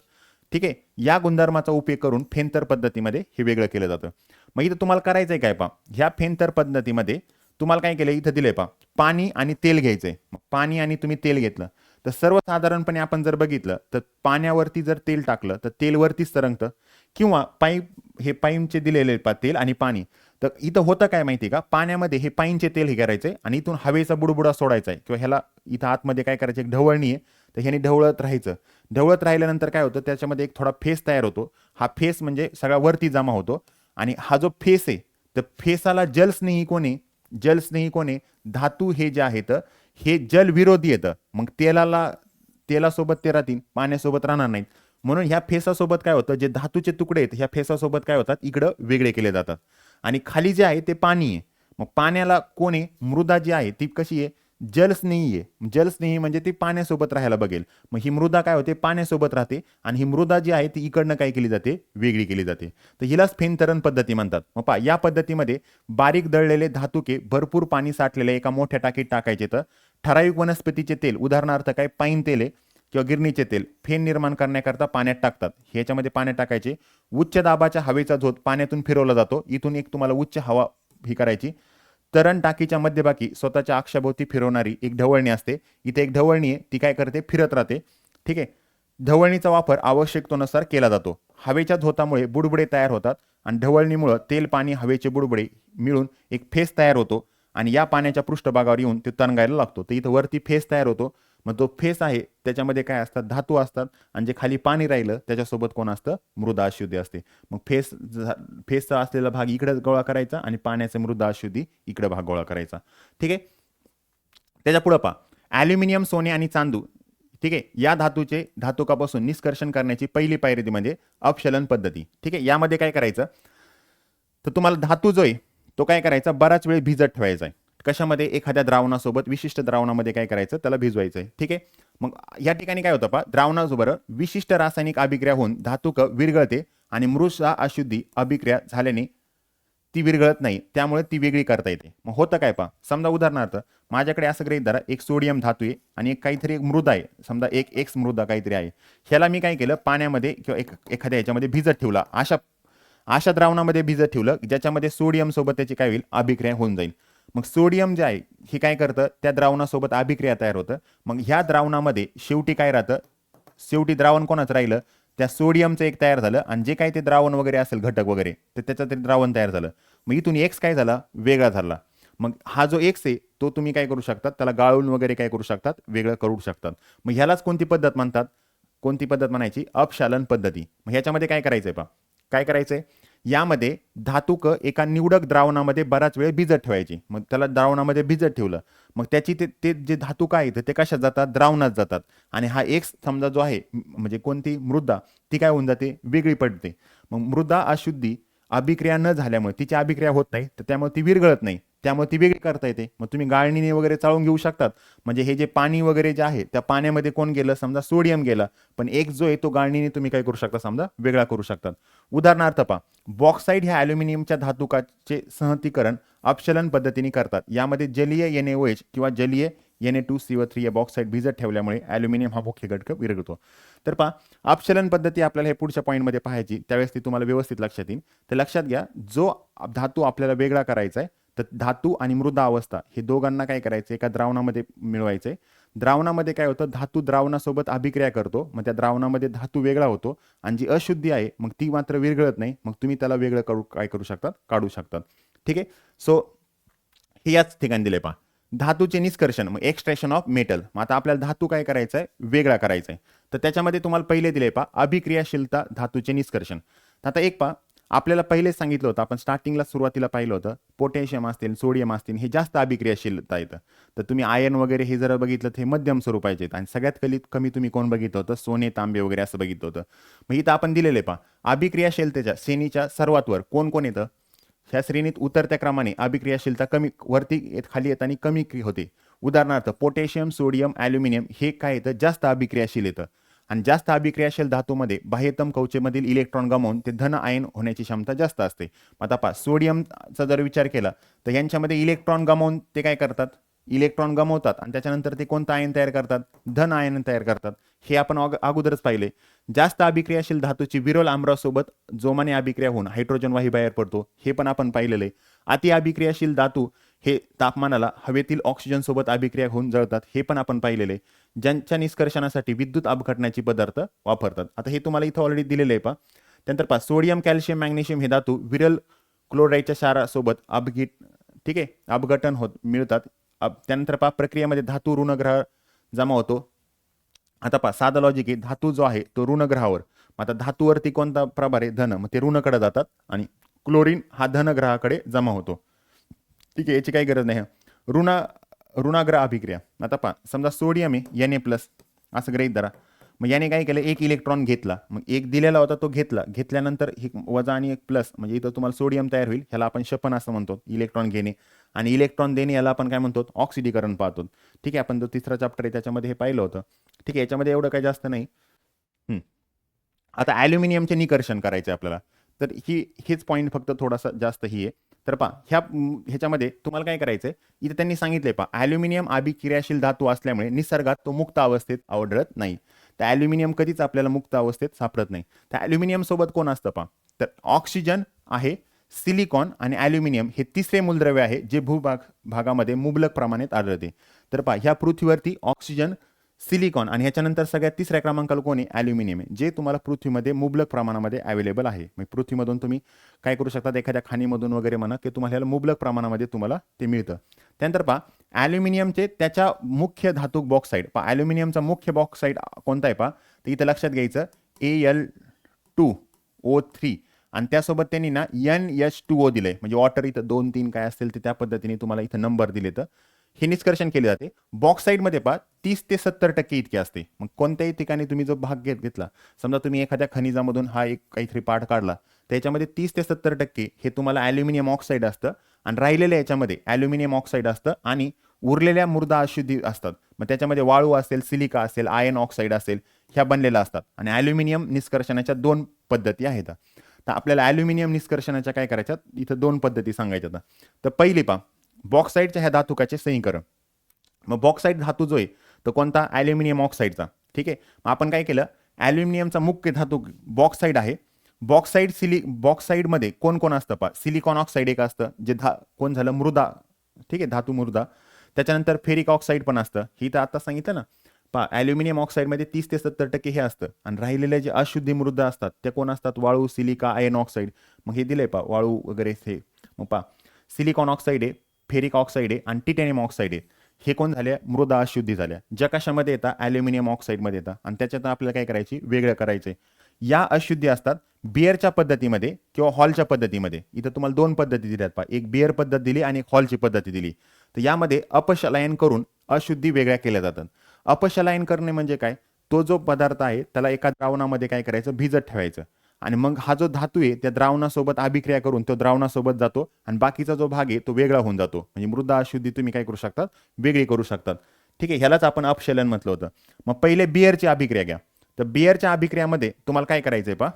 ठीक आहे, या गुणधर्माचा उपयोग करून फेनतर पद्धतीमध्ये हे वेगळं केलं जातं. मग इथं तुम्हाला करायचंय काय पहा, ह्या फेनतर पद्धतीमध्ये तुम्हाला काय केलं, इथं दिलंय पहा, पाणी आणि तेल घ्यायचंय. पाणी आणि तुम्ही तेल घेतलं तर सर्वसाधारणपणे आपण जर बघितलं तर पाण्यावरती जर तेल टाकलं तर तेल वरतीच तरंगतं किंवा पाईपचे दिलेले तेल आणि पाणी. तर इथं होतं काय माहिती का, पाण्यामध्ये हे पाईनचे तेल हे करायचंय आणि इथून हवेचा बुडबुडा सोडायचा आहे किंवा ह्याला इथं आतमध्ये काय करायचं, एक ढवळणी आहे तर ह्याने ढवळत राहायचं. ढवळत राहिल्यानंतर काय होतं, त्याच्यामध्ये एक थोडा फेस तयार होतो. हा फेस म्हणजे सगळा वरती जमा होतो आणि हा जो फेस आहे तर फेसाला जलस्नेही कोणे धातू हे जे आहेत हे जलविरोधी येतं. मग तेलासोबत ते राहतील, पाण्यासोबत राहणार नाहीत. म्हणून ह्या फेसासोबत काय होतं, जे धातूचे तुकडे आहेत ह्या फेसासोबत काय होतात, इकडं वेगळे केले जातात आणि खाली जे आहे ते पाणी आहे. मग पाण्याला कोण मृदा जी आहे ती कशी आहे, जलस्नेही आहे. जलस्नेही म्हणजे ती पाण्यासोबत राहायला बघेल. मग ही मृदा काय होते, पाण्यासोबत राहते आणि ही मृदा जी आहे ती इकडनं काय केली जाते, वेगळी केली जाते. तर हिलाच फेनतरण पद्धती म्हणतात. मग पहा, या पद्धतीमध्ये बारीक दळलेले धातुके भरपूर पाणी साठलेले एका मोठ्या टाकीत टाकायचे. तर ठराविक वनस्पतीचे तेल, उदाहरणार्थ काय, पाईन तेल आहे किंवा गिरणीचे तेल फेन निर्माण करण्याकरता पाण्यात टाकतात. ह्याच्यामध्ये पाण्यात टाकायचे. उच्च दाबाच्या हवेचा झोत पाण्यातून फिरवला जातो. इथून एक तुम्हाला उच्च हवा ही करायची. तरण टाकीच्या मध्यभागी स्वतःच्या अक्षाभोवती फिरवणारी एक ढवळणी असते. इथे एक ढवळणी आहे, ती काय करते, फिरत राहते. ठीक आहे. ढवळणीचा वापर आवश्यकतेनुसार केला जातो. हवेच्या झोतामुळे बुडबुडे तयार होतात आणि ढवळणीमुळे तेल पाणी हवेचे बुडबुडे मिळून एक फेस तयार होतो आणि या पाण्याच्या पृष्ठभागावर येऊन ते तणगायला लागतो. तर इथं वरती फेस तयार होतो. मग तो फेस आहे त्याच्यामध्ये काय असतात, धातू असतात आणि जे खाली पाणी राहिलं त्याच्यासोबत कोण असतं, मृदा अशुद्धी असते. मग फेसचा असलेला भाग इकडे गोळा करायचा आणि पाण्याचे मृदा अशुद्धी इकडे भाग गोळा करायचा. ठीक आहे. त्याच्या पुढे पहा, ॲल्युमिनियम, सोने आणि चांदू. ठीक आहे. या धातुकापासून निष्कर्षण करण्याची पहिली पायरी म्हणजे अपक्षलन पद्धती. ठीक आहे. यामध्ये काय करायचं, तर तुम्हाला धातू जो आहे तो काय करायचा, बराच वेळ भिजत ठेवायचा आहे. कशामध्ये, एखाद्या द्रावणासोबत, विशिष्ट द्रावणामध्ये काय करायचं, त्याला भिजवायचं आहे. ठीक आहे. मग या ठिकाणी काय होतं पहा, द्रावणासोबत विशिष्ट रासायनिक अभिक्रिया होऊन धातुक विरघळते आणि मृदा अशुद्धी अभिक्रिया झाल्याने ती विरघळत नाही, त्यामुळे ती वेगळी करता येते. मग होतं काय पहा, समजा उदाहरणार्थ माझ्याकडे असं गृहीत धरा, एक सोडियम धातू आहे आणि एक काहीतरी एक मृदा आहे, समजा एक एक्स मृदा काहीतरी आहे. ह्याला मी काय केलं, पाण्यामध्ये किंवा एखाद्या ह्याच्यामध्ये भिजत ठेवला, अशा द्रावणामध्ये भिजत ठेवलं ज्याच्यामध्ये सोडियम सोबत त्याची काय होईल, अभिक्रिया होऊन जाईल. मग सोडियम जे आहे हे काय करतं, त्या द्रावणासोबत अभिक्रिया तयार होतं. मग ह्या द्रावणामध्ये शेवटी काय राहतं, शेवटी द्रावण कोणाचं राहिलं, त्या सोडियमचं एक तयार झालं आणि जे काही ते द्रावण वगैरे असेल, घटक वगैरे, तर त्याचं ते द्रावण तयार झालं. मग इथून एक्स काय झाला, वेगळा झाला. मग हा जो एक्स आहे तो तुम्ही काय करू शकतात, त्याला गाळून वगैरे काय करू शकतात, वेगळं करू शकतात. मग ह्यालाच कोणती पद्धत म्हणतात, कोणती पद्धत म्हणायची, अपक्षालन पद्धती. मग ह्याच्यामध्ये काय करायचंय पहा, काय करायचंय, यामध्ये धातुक एका निवडक द्रावणामध्ये बराच वेळ भिजत ठेवायची. मग त्याला द्रावणामध्ये भिजत ठेवलं, मग त्याची ते जे धातुक आहेत ते कशात जातात, द्रावणात जातात. आणि हा एक्स समजा जो आहे, म्हणजे कोणती मृदा, ती काय होऊन जाते, वेगळी पडते. मग मृदा अशुद्धी अभिक्रिया न झाल्यामुळे, तिची अभिक्रिया होत नाही, तर त्यामुळे ती विरघळत नाही, त्यामुळे ती वेगळी करता येते. मग तुम्ही गाळणीने वगैरे चाळून घेऊ शकतात. म्हणजे हे जे पाणी वगैरे जे आहे, त्या पाण्यामध्ये कोण गेलं, समजा सोडियम गेला, पण एक जो आहे तो गाळणीने तुम्ही काय करू शकता, समजा वेगळा करू शकतात. उदाहरणार्थ पहा, बॉक्साईड ह्या ॲल्युमिनियमच्या धातुकाचे सहतीकरण अपक्षलन पद्धतीने करतात. यामध्ये जलीय NaOH किंवा जलीय Na2CO3 या बॉक्साईड भिजत ठेवल्यामुळे ॲल्युमिनियम हा मुख्य घटक विरघळतो. तर पहा, अपक्षलन पद्धती आपल्याला हे पुढच्या पॉईंटमध्ये पाहायची, त्यावेळेस ती तुम्हाला व्यवस्थित लक्षात येईल. तर लक्षात घ्या, जो धातू आपल्याला वेगळा करायचा आहे, तर धातू आणि मृदा अवस्था हे दोघांना काय करायचं, एका द्रावणामध्ये मिळवायचंय. द्रावणामध्ये काय होतं, धातू द्रावणासोबत अभिक्रिया करतो, मग त्या द्रावणामध्ये धातू वेगळा होतो आणि जी अशुद्धी आहे मग ती मात्र विरघळत नाही. मग तुम्ही त्याला वेगळं काय करू शकतात, काढू शकतात. ठीक आहे. सो हे याच ठिकाणी दिले पहा, धातूचे निष्कर्षण, मग एक्सट्रॅक्शन ऑफ मेटल. मग आता आपल्याला धातू काय करायचा आहे, वेगळा करायचा आहे. तर त्याच्यामध्ये तुम्हाला पहिले दिले पहा, अभिक्रियाशीलता धातूचे निष्कर्षण. आता एक पहा, आपल्याला पहिले सांगितलं होतं, आपण स्टार्टिंगला सुरुवातीला पाहिलं होतं, पोटॅशियम असतील, सोडियम असतील, हे जास्त अभिक्रियाशीलता येतं. तर तुम्ही आयर्न वगैरे हे जर बघितलं तर हे मध्यम स्वरूपाचे आहेत. आणि सगळ्यात कमी तुम्ही कोण बघितलं होतं, सोने, तांबे वगैरे असं बघितलं होतं. मग इथं आपण दिलेले पहा, अभिक्रियाशीलतेच्या श्रेणीच्या सर्वात वर कोण कोण येतं, ह्या श्रेणीत उतरत्या क्रमाने अभिक्रियाशीलता कमी, वरती खाली येताना कमी होते. उदाहरणार्थ पोटॅशियम, सोडियम, ॲल्युमिनियम हे काय येतं, जास्त अभिक्रियाशील येतं. आणि जास्त अभिक्रियाशील धातूमध्ये बाह्यतम कवचेमधील इलेक्ट्रॉन गमावून ते धन आयन होण्याची क्षमता जास्त असते. आता पहा, सोडियमचा जर विचार केला तर यांच्यामध्ये इलेक्ट्रॉन गमावून ते काय करतात, इलेक्ट्रॉन गमावतात आणि त्याच्यानंतर ते कोणतं आयन तयार करतात, धन आयन तयार करतात. हे आपण अगोदरच पाहिले. जास्त अभिक्रियाशील धातूची विरल आम्रासोबत जोमाने अभिक्रिया होऊन हायड्रोजन वायू बाहेर पडतो, हे पण आपण पाहिलेलं आहे. अति अभिक्रियाशील धातू हे तापमानाला हवेतील ऑक्सिजन सोबत अभिक्रिया होऊन जळतात, हे पण आपण पाहिलेले. ज्यांच्या निष्कर्षणासाठी विद्युत अपघटनाची पदार्थ वापरतात. आता हे तुम्हाला इथं ऑलरेडी दिलेलं आहे पहा. त्यानंतर पहा, सोडियम, कॅल्शियम, मॅग्नेशियम हे धातू विरल क्लोराईडच्या क्षारासोबत ठीक आहे, अपघटन मिळतात. त्यानंतर पहा, प्रक्रियेमध्ये धातू ऋणग्रह जमा होतो. आता पहा, साधा लॉजिक आहे, धातू जो आहे तो ऋणग्रहावर, आता धातूवरती कोणता प्रभार आहे, धन, मग ते ऋणकडे जातात आणि क्लोरीन हा धनग्रहाकडे जमा होतो. ठीक आहे, याची काही गरज नाही. ऋणाग्र अभिक्रिया. आता पहा, समजा सोडियम आहे Na+ असं गृहीत धरा. मग याने काय केलं, एक इलेक्ट्रॉन घेतला, मग एक दिलेला होता तो घेतल्यानंतर ही वजा आणि एक प्लस, म्हणजे इथं तुम्हाला सोडियम तयार होईल. ह्याला आपण शपन असं म्हणतो, इलेक्ट्रॉन घेणे. आणि इलेक्ट्रॉन देणे याला आपण काय म्हणतो, ऑक्सिडीकरण पाहतो. ठीक आहे, आपण जो तिसरा चॅप्टर आहे त्याच्यामध्ये हे पाहिलं होतं. ठीक आहे, याच्यामध्ये एवढं काही जास्त नाही. आता ॲल्युमिनियमचे निकर्षण करायचे आपल्याला, तर हेच पॉईंट फक्त थोडासा जास्त ही आहे. तर पहा, ह्याच्यामध्ये तुम्हाला काय करायचंय, इथे त्यांनी सांगितलंय पहा, ॲल्युमिनियम अभिक्रियाशील धातू असल्यामुळे निसर्गात तो मुक्त अवस्थेत आढळत नाही. तर ॲल्युमिनियम कधीच आपल्याला मुक्त अवस्थेत सापडत नाही. तर ॲल्युमिनियम सोबत कोण असतं पहा, तर ऑक्सिजन आहे, सिलिकॉन आणि ॲल्युमिनियम हे तिसरे मूलद्रव्य आहे जे भागामध्ये मुबलक प्रमाणात आढळते. तर पहा, ह्या पृथ्वीवरती ऑक्सिजन, सिलिकॉन आणि ह्याच्यानंतर सगळ्यात तिसऱ्या क्रमांकाला कोण आहे, ॲल्युमिनियम आहे, जे तुम्हाला पृथ्वीमध्ये मुबलक प्रमाणामध्ये अवेलेबल आहे. मग पृथ्वीमधून तुम्ही काय करू शकता, एखाद्या खाणीमधून वगैरे म्हणा की तुम्हाला मुबलक प्रमाणामध्ये तुम्हाला ते मिळतं. त्यानंतर पहा, ॲल्युमिनियमचे त्याच्या मुख्य धातू बॉक्साईड, पहा ॲल्युमिनियमचा मुख्य बॉक्साईड कोणता आहे पहा, तर इथं लक्षात घ्यायचं Al2O3 आणि त्यासोबत त्यांनी ना NH2O दिलंय, म्हणजे वॉटर इथं 2-3 काय असतील ते त्या पद्धतीने तुम्हाला इथं नंबर दिले. तर हे निष्कर्षण केले जाते. बॉक्साईडमध्ये पहा 30 ते 70% इतके असते. मग कोणत्याही ठिकाणी तुम्ही जो भाग घेतला, समजा तुम्ही एखाद्या खनिजामधून हा एक काहीतरी पार्ट काढला, त्याच्यामध्ये 30 ते 70% हे तुम्हाला ॲल्युमिनियम ऑक्साईड असतं आणि राहिलेल्या याच्यामध्ये ॲल्युमिनियम ऑक्साईड असतं आणि उरलेल्या मृदा अशुद्धी असतात. मग त्याच्यामध्ये वाळू असेल, सिलिका असेल, आयर्न ऑक्साईड असेल, ह्या बनलेल्या असतात. आणि ॲल्युमिनियम निष्कर्षणाच्या 2 पद्धती आहेत. तर आपल्याला ॲल्युमिनियम निष्कर्षणाच्या काय करायच्यात, इथं 2 पद्धती सांगायच्या. तर पहिली पहा, बॉक्साईडच्या ह्या धातुकाचे संयुगीकरण. मग बॉक्साईड धातू जो आहे तो कोणता, ॲल्युमिनियम ऑक्साईडचा. ठीक आहे, मग आपण काय केलं, ॲल्युमिनियमचा मुख्य धातू बॉक्साईड आहे. बॉक्साईडमध्ये कोण कोण असतं पहा, सिलिकॉन ऑक्साईड एक असतं जे कोण झालं, मृदा. ठीक आहे, धातू मृदा. त्याच्यानंतर फेरिक ऑक्साईड पण असतं, ही तर आता सांगितलं ना. पहा, ॲल्युमिनियम ऑक्साईडमध्ये 30 ते 70% हे असतं आणि राहिलेले जे अशुद्धी मृदा असतात त्या कोण असतात, वाळू, सिलिका, आयर्न ऑक्साईड. मग हे दिलंय पहा, वाळू वगैरे हे. मग पहा, सिलिकॉन ऑक्साईड आहे, फेरिक ऑक्साईड आहे आणि टिटॅनियम ऑक्साईड आहे. हे कोण झाले, मृदा अशुद्धी झाल्या, ज्या कशामध्ये येतात, ॲल्युमिनियम ऑक्साईडमध्ये येतात. आणि त्याच्यात आपल्याला काय करायची, वेगळं करायचंय. या अशुद्धी असतात बिअरच्या पद्धतीमध्ये किंवा हॉलच्या पद्धतीमध्ये. इथं तुम्हाला 2 पद्धती दिल्यात पहा, एक बिअर पद्धत दिली आणि एक हॉलची पद्धती दिली. तर यामध्ये अपशलायन करून अशुद्धी वेगळ्या केल्या जातात. अपशलायन करणे म्हणजे काय, तो जो पदार्थ आहे त्याला एका द्रावणामध्ये काय करायचं, भिजत ठेवायचं आणि मग हा जो धातू आहे त्या द्रावणासोबत अभिक्रिया करून तो द्रावणासोबत जातो आणि बाकीचा जो भाग आहे तो वेगळा होऊन जातो. म्हणजे मृदा अशुद्धी तुम्ही काय करू शकतात, वेगळी करू शकतात. ठीक आहे, ह्यालाच आपण अपशलन म्हटलं होतं. मग पहिले बिअरची अभिक्रिया घ्या. तर बिअरच्या अभिक्रियामध्ये तुम्हाला काय करायचंय पहा,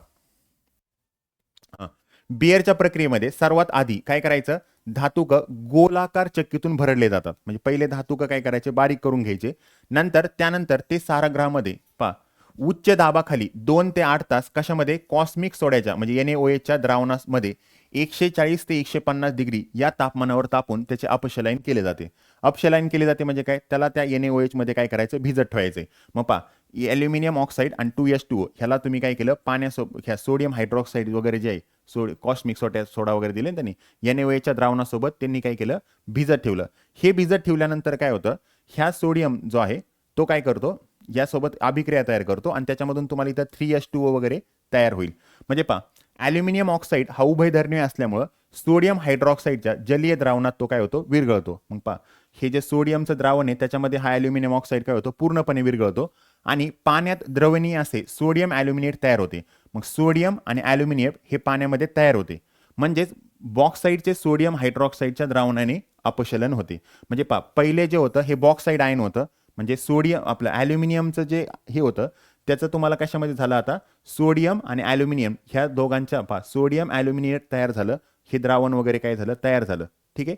बिअरच्या प्रक्रियेमध्ये सर्वात आधी काय करायचं, धातुक गोलाकार चक्कीतून भरडले जातात. म्हणजे पहिले धातुक काय करायचे, बारीक करून घ्यायचे. त्यानंतर ते सारग्रामध्ये पहा उच्च दाबाखाली 2 ते 8 तास कशामध्ये, कॉस्मिक सोड्याच्या म्हणजे NaOH च्या द्रावणामध्ये 140 ते 150 डिग्री या तापमानावर तापून त्याचे अपशलायन केले जाते. अपशलायन केले जाते म्हणजे काय, त्याला त्या NaOH मध्ये काय करायचं, भिजत ठेवायचं. मग पहा, ॲल्युमिनियम ऑक्साईड आणि 2H2O ह्याला तुम्ही काय केलं, पाण्यासोबत ह्या सोडियम हायड्रॉक्साईड वगैरे जे आहे, कॉस्मिक सोडा वगैरे दिले त्यांनी, NaOH च्या द्रावणासोबत त्यांनी काय केलं, भिजत ठेवलं. हे भिजत ठेवल्यानंतर काय होतं, ह्या सोडियम जो आहे तो काय करतो, यासोबत अभिक्रिया तयार करतो आणि त्याच्यामधून तुम्हाला इथं 3H2O वगैरे तयार होईल. म्हणजे पहा, ॲल्युमिनियम ऑक्साईड हा उभयधर्मी असल्यामुळं सोडियम हायड्रॉक्साईडच्या जलीय द्रावणात तो काय होतो, विरघळतो. मग पहा, हे जे सोडियमचं द्रावण आहे त्याच्यामध्ये हा ॲल्युमिनियम ऑक्साईड काय होतो, पूर्णपणे विरघळतो आणि पाण्यात द्रवणीय असे सोडियम ॲल्युमिनेट तयार होते. मग सोडियम आणि ॲल्युमिनियम हे पाण्यामध्ये तयार होते. म्हणजेच बॉक्साईडचे सोडियम हायड्रॉक्साईडच्या द्रावणाने अपशलन होते. म्हणजे पहा, पहिले जे होतं हे बॉक्साईड आयन होतं, म्हणजे सोडियम आपलं ॲल्युमिनियमचं जे हे होतं त्याचं तुम्हाला कशामध्ये झालं, आता सोडियम आणि ॲल्युमिनियम ह्या दोघांच्या पहा सोडियम ॲल्युमिनेट तयार झालं, हे द्रावण वगैरे काय झालं, तयार झालं. ठीक आहे,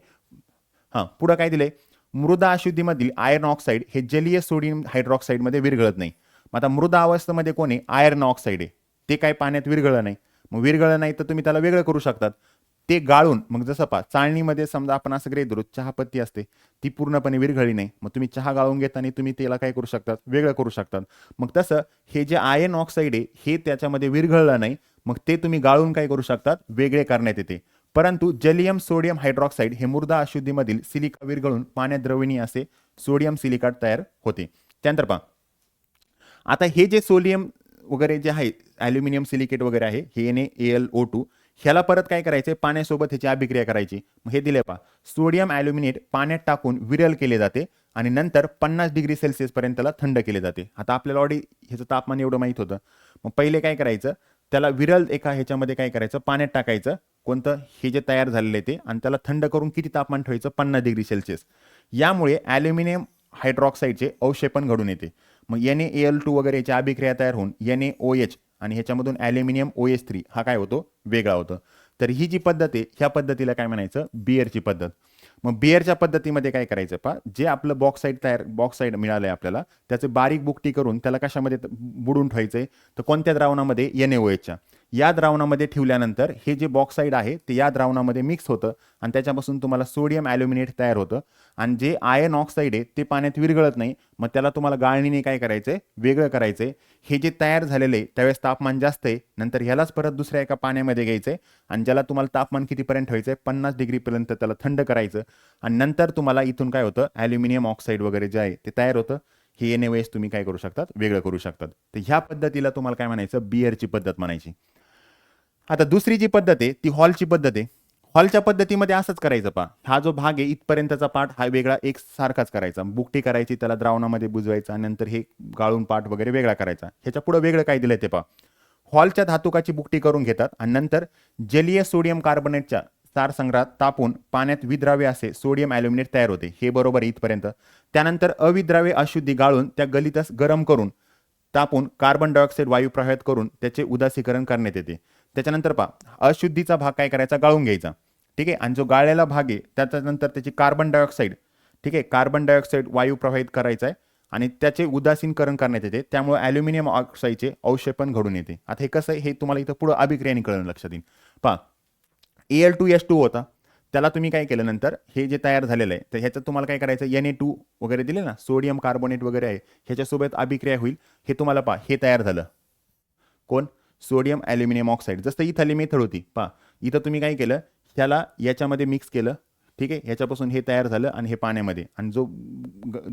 हां पुढं काय दिलंय, मृदा अशुद्धीमधील आयर्न ऑक्साईड हे जलीय सोडियम हायड्रॉक्साईडमध्ये विरघळत नाही. मग आता मृदा अवस्थेमध्ये कोण आहे, आयर्न ऑक्साईड आहे, ते काय पाण्यात विरघळलं नाही. मग विरघळलं नाही तर तुम्ही त्याला वेगळं करू शकतात, ते गाळून. मग जसं पहा, चाळणीमध्ये समजा आपण असं गृहीत धरू, चहापत्ती असते ती पूर्णपणे विरघळली नाही, मग तुम्ही चहा गाळून घेताना तुम्ही त्याला काय करू शकतात, वेगळं करू शकतात. मग तसं हे जे आयर्न ऑक्साईड आहे हे त्याच्यामध्ये विरघळलं नाही, मग ते तुम्ही गाळून काय करू शकतात, वेगळे करण्यात येते. परंतु जलियम सोडियम हायड्रॉक्साईड हे मृदा अशुद्धीमधील सिलिका विरघळून पाण्यात द्रवणीय असे सोडियम सिलिकाट तयार होते. त्यानंतर पहा, आता हे जे सोडियम वगैरे जे आहे, ॲल्युमिनियम सिलिकेट वगैरे आहे, हे NaAlO2 ह्याला परत काय करायचे, पाण्यासोबत ह्याची अभिक्रिया करायची. मग हे दिले पहा, सोडियम ॲल्युमिनेट पाण्यात टाकून विरल केले जाते आणि नंतर 50 डिग्री सेल्सिअस पर्यंत त्याला थंड केले जाते. आता आपल्याला ऑलरेडी ह्याचं तापमान एवढं माहित होतं. मग पहिले काय करायचं, त्याला विरल एका ह्याच्यामध्ये काय करायचं, पाण्यात टाकायचं, कोणतं, हे जे तयार झालेले ते, आणि त्याला थंड करून किती तापमान ठेवायचं, 50 डिग्री सेल्सिअस. यामुळे ॲल्युमिनियम हायड्रॉक्साईडचे अवक्षेपण घडून येते. मग NaAl2 वगैरे याची अभिक्रिया तयार होऊन NaOH आणि ह्याच्यामधून ॲल्युमिनियम OH3 हा काय होतो, वेगळा होतो. तर ही जी पद्धत आहे ह्या पद्धतीला काय म्हणायचं, बिअरची पद्धत. मग बिअरच्या पद्धतीमध्ये काय करायचं पहा, जे आपलं बॉक्साईड मिळालं आहे आपल्याला, त्याचे बारीक बुकटी करून त्याला कशामध्ये बुडून ठेवायचं तर कोणत्या द्रावणामध्ये NaOHच्या या द्रावणामध्ये ठेवल्यानंतर हे जे बॉक्साईड आहे ते या द्रावणामध्ये मिक्स होतं आणि त्याच्यापासून तुम्हाला सोडियम ॲल्युमिनेट तयार होतं आणि जे आयर्न ऑक्साईड आहे ते पाण्यात विरघळत नाही, मग त्याला तुम्हाला गाळणीने काय करायचंय, वेगळं करायचंय. हे जे तयार झालेलं आहे त्यावेळेस तापमान जास्त आहे, नंतर ह्यालाच परत दुसऱ्या एका पाण्यामध्ये घ्यायचंय आणि ज्याला तुम्हाला तापमान कितीपर्यंत ठेवायचंय, 50 डिग्रीपर्यंत त्याला थंड करायचं आणि नंतर तुम्हाला इथून काय होतं, ॲल्युमिनियम ऑक्साईड वगैरे जे आहे ते तयार होतं. हे NaOH तुम्ही काय करू शकतात, वेगळं करू शकतात. तर ह्या पद्धतीला तुम्हाला काय म्हणायचं, बिअरची पद्धत म्हणायची. आता दुसरी जी पद्धत आहे ती हॉलची पद्धत आहे. हॉलच्या पद्धतीमध्ये असंच करायचं पहा, हा जो भाग आहे इथपर्यंतचा पार्ट हा वेगळा एक सारखाच करायचा, बुकटी करायची, त्याला द्रावणामध्ये बुजवायचा, नंतर हे गाळून पार्ट वगैरे वेगळा करायचा. ह्याच्या पुढे वेगळं काय दिलंय ते पहा, हॉलच्या धातुकाची बुकटी करून घेतात आणि नंतर जलीय सोडियम कार्बोनेटच्या सारसंग्रहात तापून पाण्यात विद्राव्य असे सोडियम ॲल्युमिनेट तयार होते. हे बरोबर इथपर्यंत. त्यानंतर अविद्राव्य अशुद्धी गाळून त्या गलितस गरम करून तापून कार्बन डायऑक्साईड वायू प्रवाहित करून त्याचे उदासीकरण करण्यात येते. त्याच्यानंतर पहा, अशुद्धीचा भाग काय करायचा, गाळून घ्यायचा. ठीक आहे, आणि जो गाळलेला भाग आहे त्याच्यानंतर त्याची कार्बन डायऑक्साईड, ठीक आहे, कार्बन डायऑक्साईड वायू प्रवाहित करायचा आहे आणि त्याचे उदासीनकरण करण्यात येते. त्यामुळे ॲल्युमिनियम ऑक्साईडचे अवक्षेपण घडून येते. आता हे कसं आहे हे तुम्हाला इथं पुढे अभिक्रियाने कळलं, लक्षात येईल. पहा, Al2H2 होता, त्याला तुम्ही काय केलं, नंतर हे जे तयार झालेलं आहे तर ह्याच्यात तुम्हाला काय करायचं, Na2 वगैरे दिले ना, सोडियम कार्बोनेट वगैरे आहे, ह्याच्यासोबत अभिक्रिया होईल. हे तुम्हाला पहा, हे तयार झालं कोण, सोडियम ॲल्युमिनियम ऑक्साईड. जसं इथली मेथड होती पहा, इथं तुम्ही काय केलं, ह्याला याच्यामध्ये मिक्स केलं, ठीक आहे, ह्याच्यापासून हे तयार झालं आणि हे पाण्यामध्ये, आणि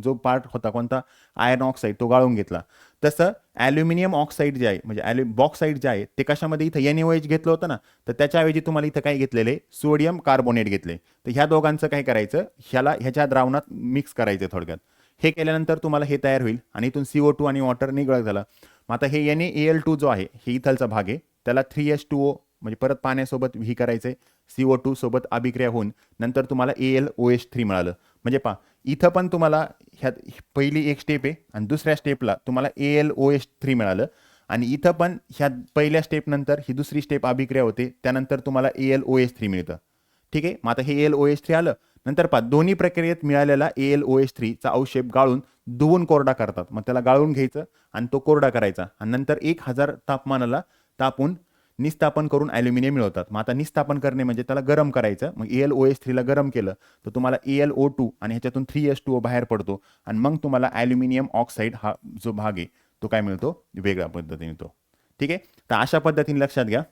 जो पार्ट होता कोणता, आयर्न ऑक्साईड, तो गाळून घेतला. तसं ॲल्युमिनियम ऑक्साईड जे आहे म्हणजे बॉक्साईड जे आहे ते कशामध्ये, इथं NaOH घेतलं होतं ना, तर त्याच्याऐवजी तुम्हाला इथं काय घेतलेलं आहे, सोडियम कार्बोनेट घेतले. तर ह्या दोघांचं काय करायचं, ह्याच्या द्रावणात मिक्स करायचं थोडक्यात. हे केल्यानंतर तुम्हाला हे तयार होईल आणि इथून CO2 आणि वॉटर निघळत झालं. मग आता हे NaAl2 जो आहे, हे इथलचा भाग आहे, त्याला 3H2O म्हणजे परत पाण्यासोबत ही करायचंय, CO2 सोबत अभिक्रिया होऊन नंतर तुम्हाला AlOH3 मिळालं. म्हणजे पहा, इथं पण तुम्हाला ह्यात पहिली एक स्टेप आहे आणि दुसऱ्या स्टेपला तुम्हाला AlOH3 मिळालं आणि इथं पण ह्या पहिल्या स्टेप नंतर ही दुसरी स्टेप अभिक्रिया होते, त्यानंतर तुम्हाला AlOH3 मिळतं. ठीक आहे, मग आता हे AlOH3 आलं. नंतर पहा, दोन्ही प्रक्रियेत मिळालेला AlOH3 चा अवक्षेप गाळून धुवून कोरडा करतात. मग त्याला गाळून घ्यायचं आणि तो कोरडा करायचा आणि नंतर 1000 तापमानाला तापून निस्तापन करून ॲल्युमिनियम मिळवतात. मग आता निस्तापन करणे म्हणजे त्याला गरम करायचं. मग AlOH3 ला गरम केलं तर तुम्हाला AlO2 आणि ह्याच्यातून 3H2O बाहेर पडतो आणि मग तुम्हाला ॲल्युमिनियम ऑक्साईड हा जो भाग आहे तो काय मिळतो, वेगळ्या पद्धतीने मिळतो. ठीक आहे, तर अशा पद्धतीने लक्षात घ्या.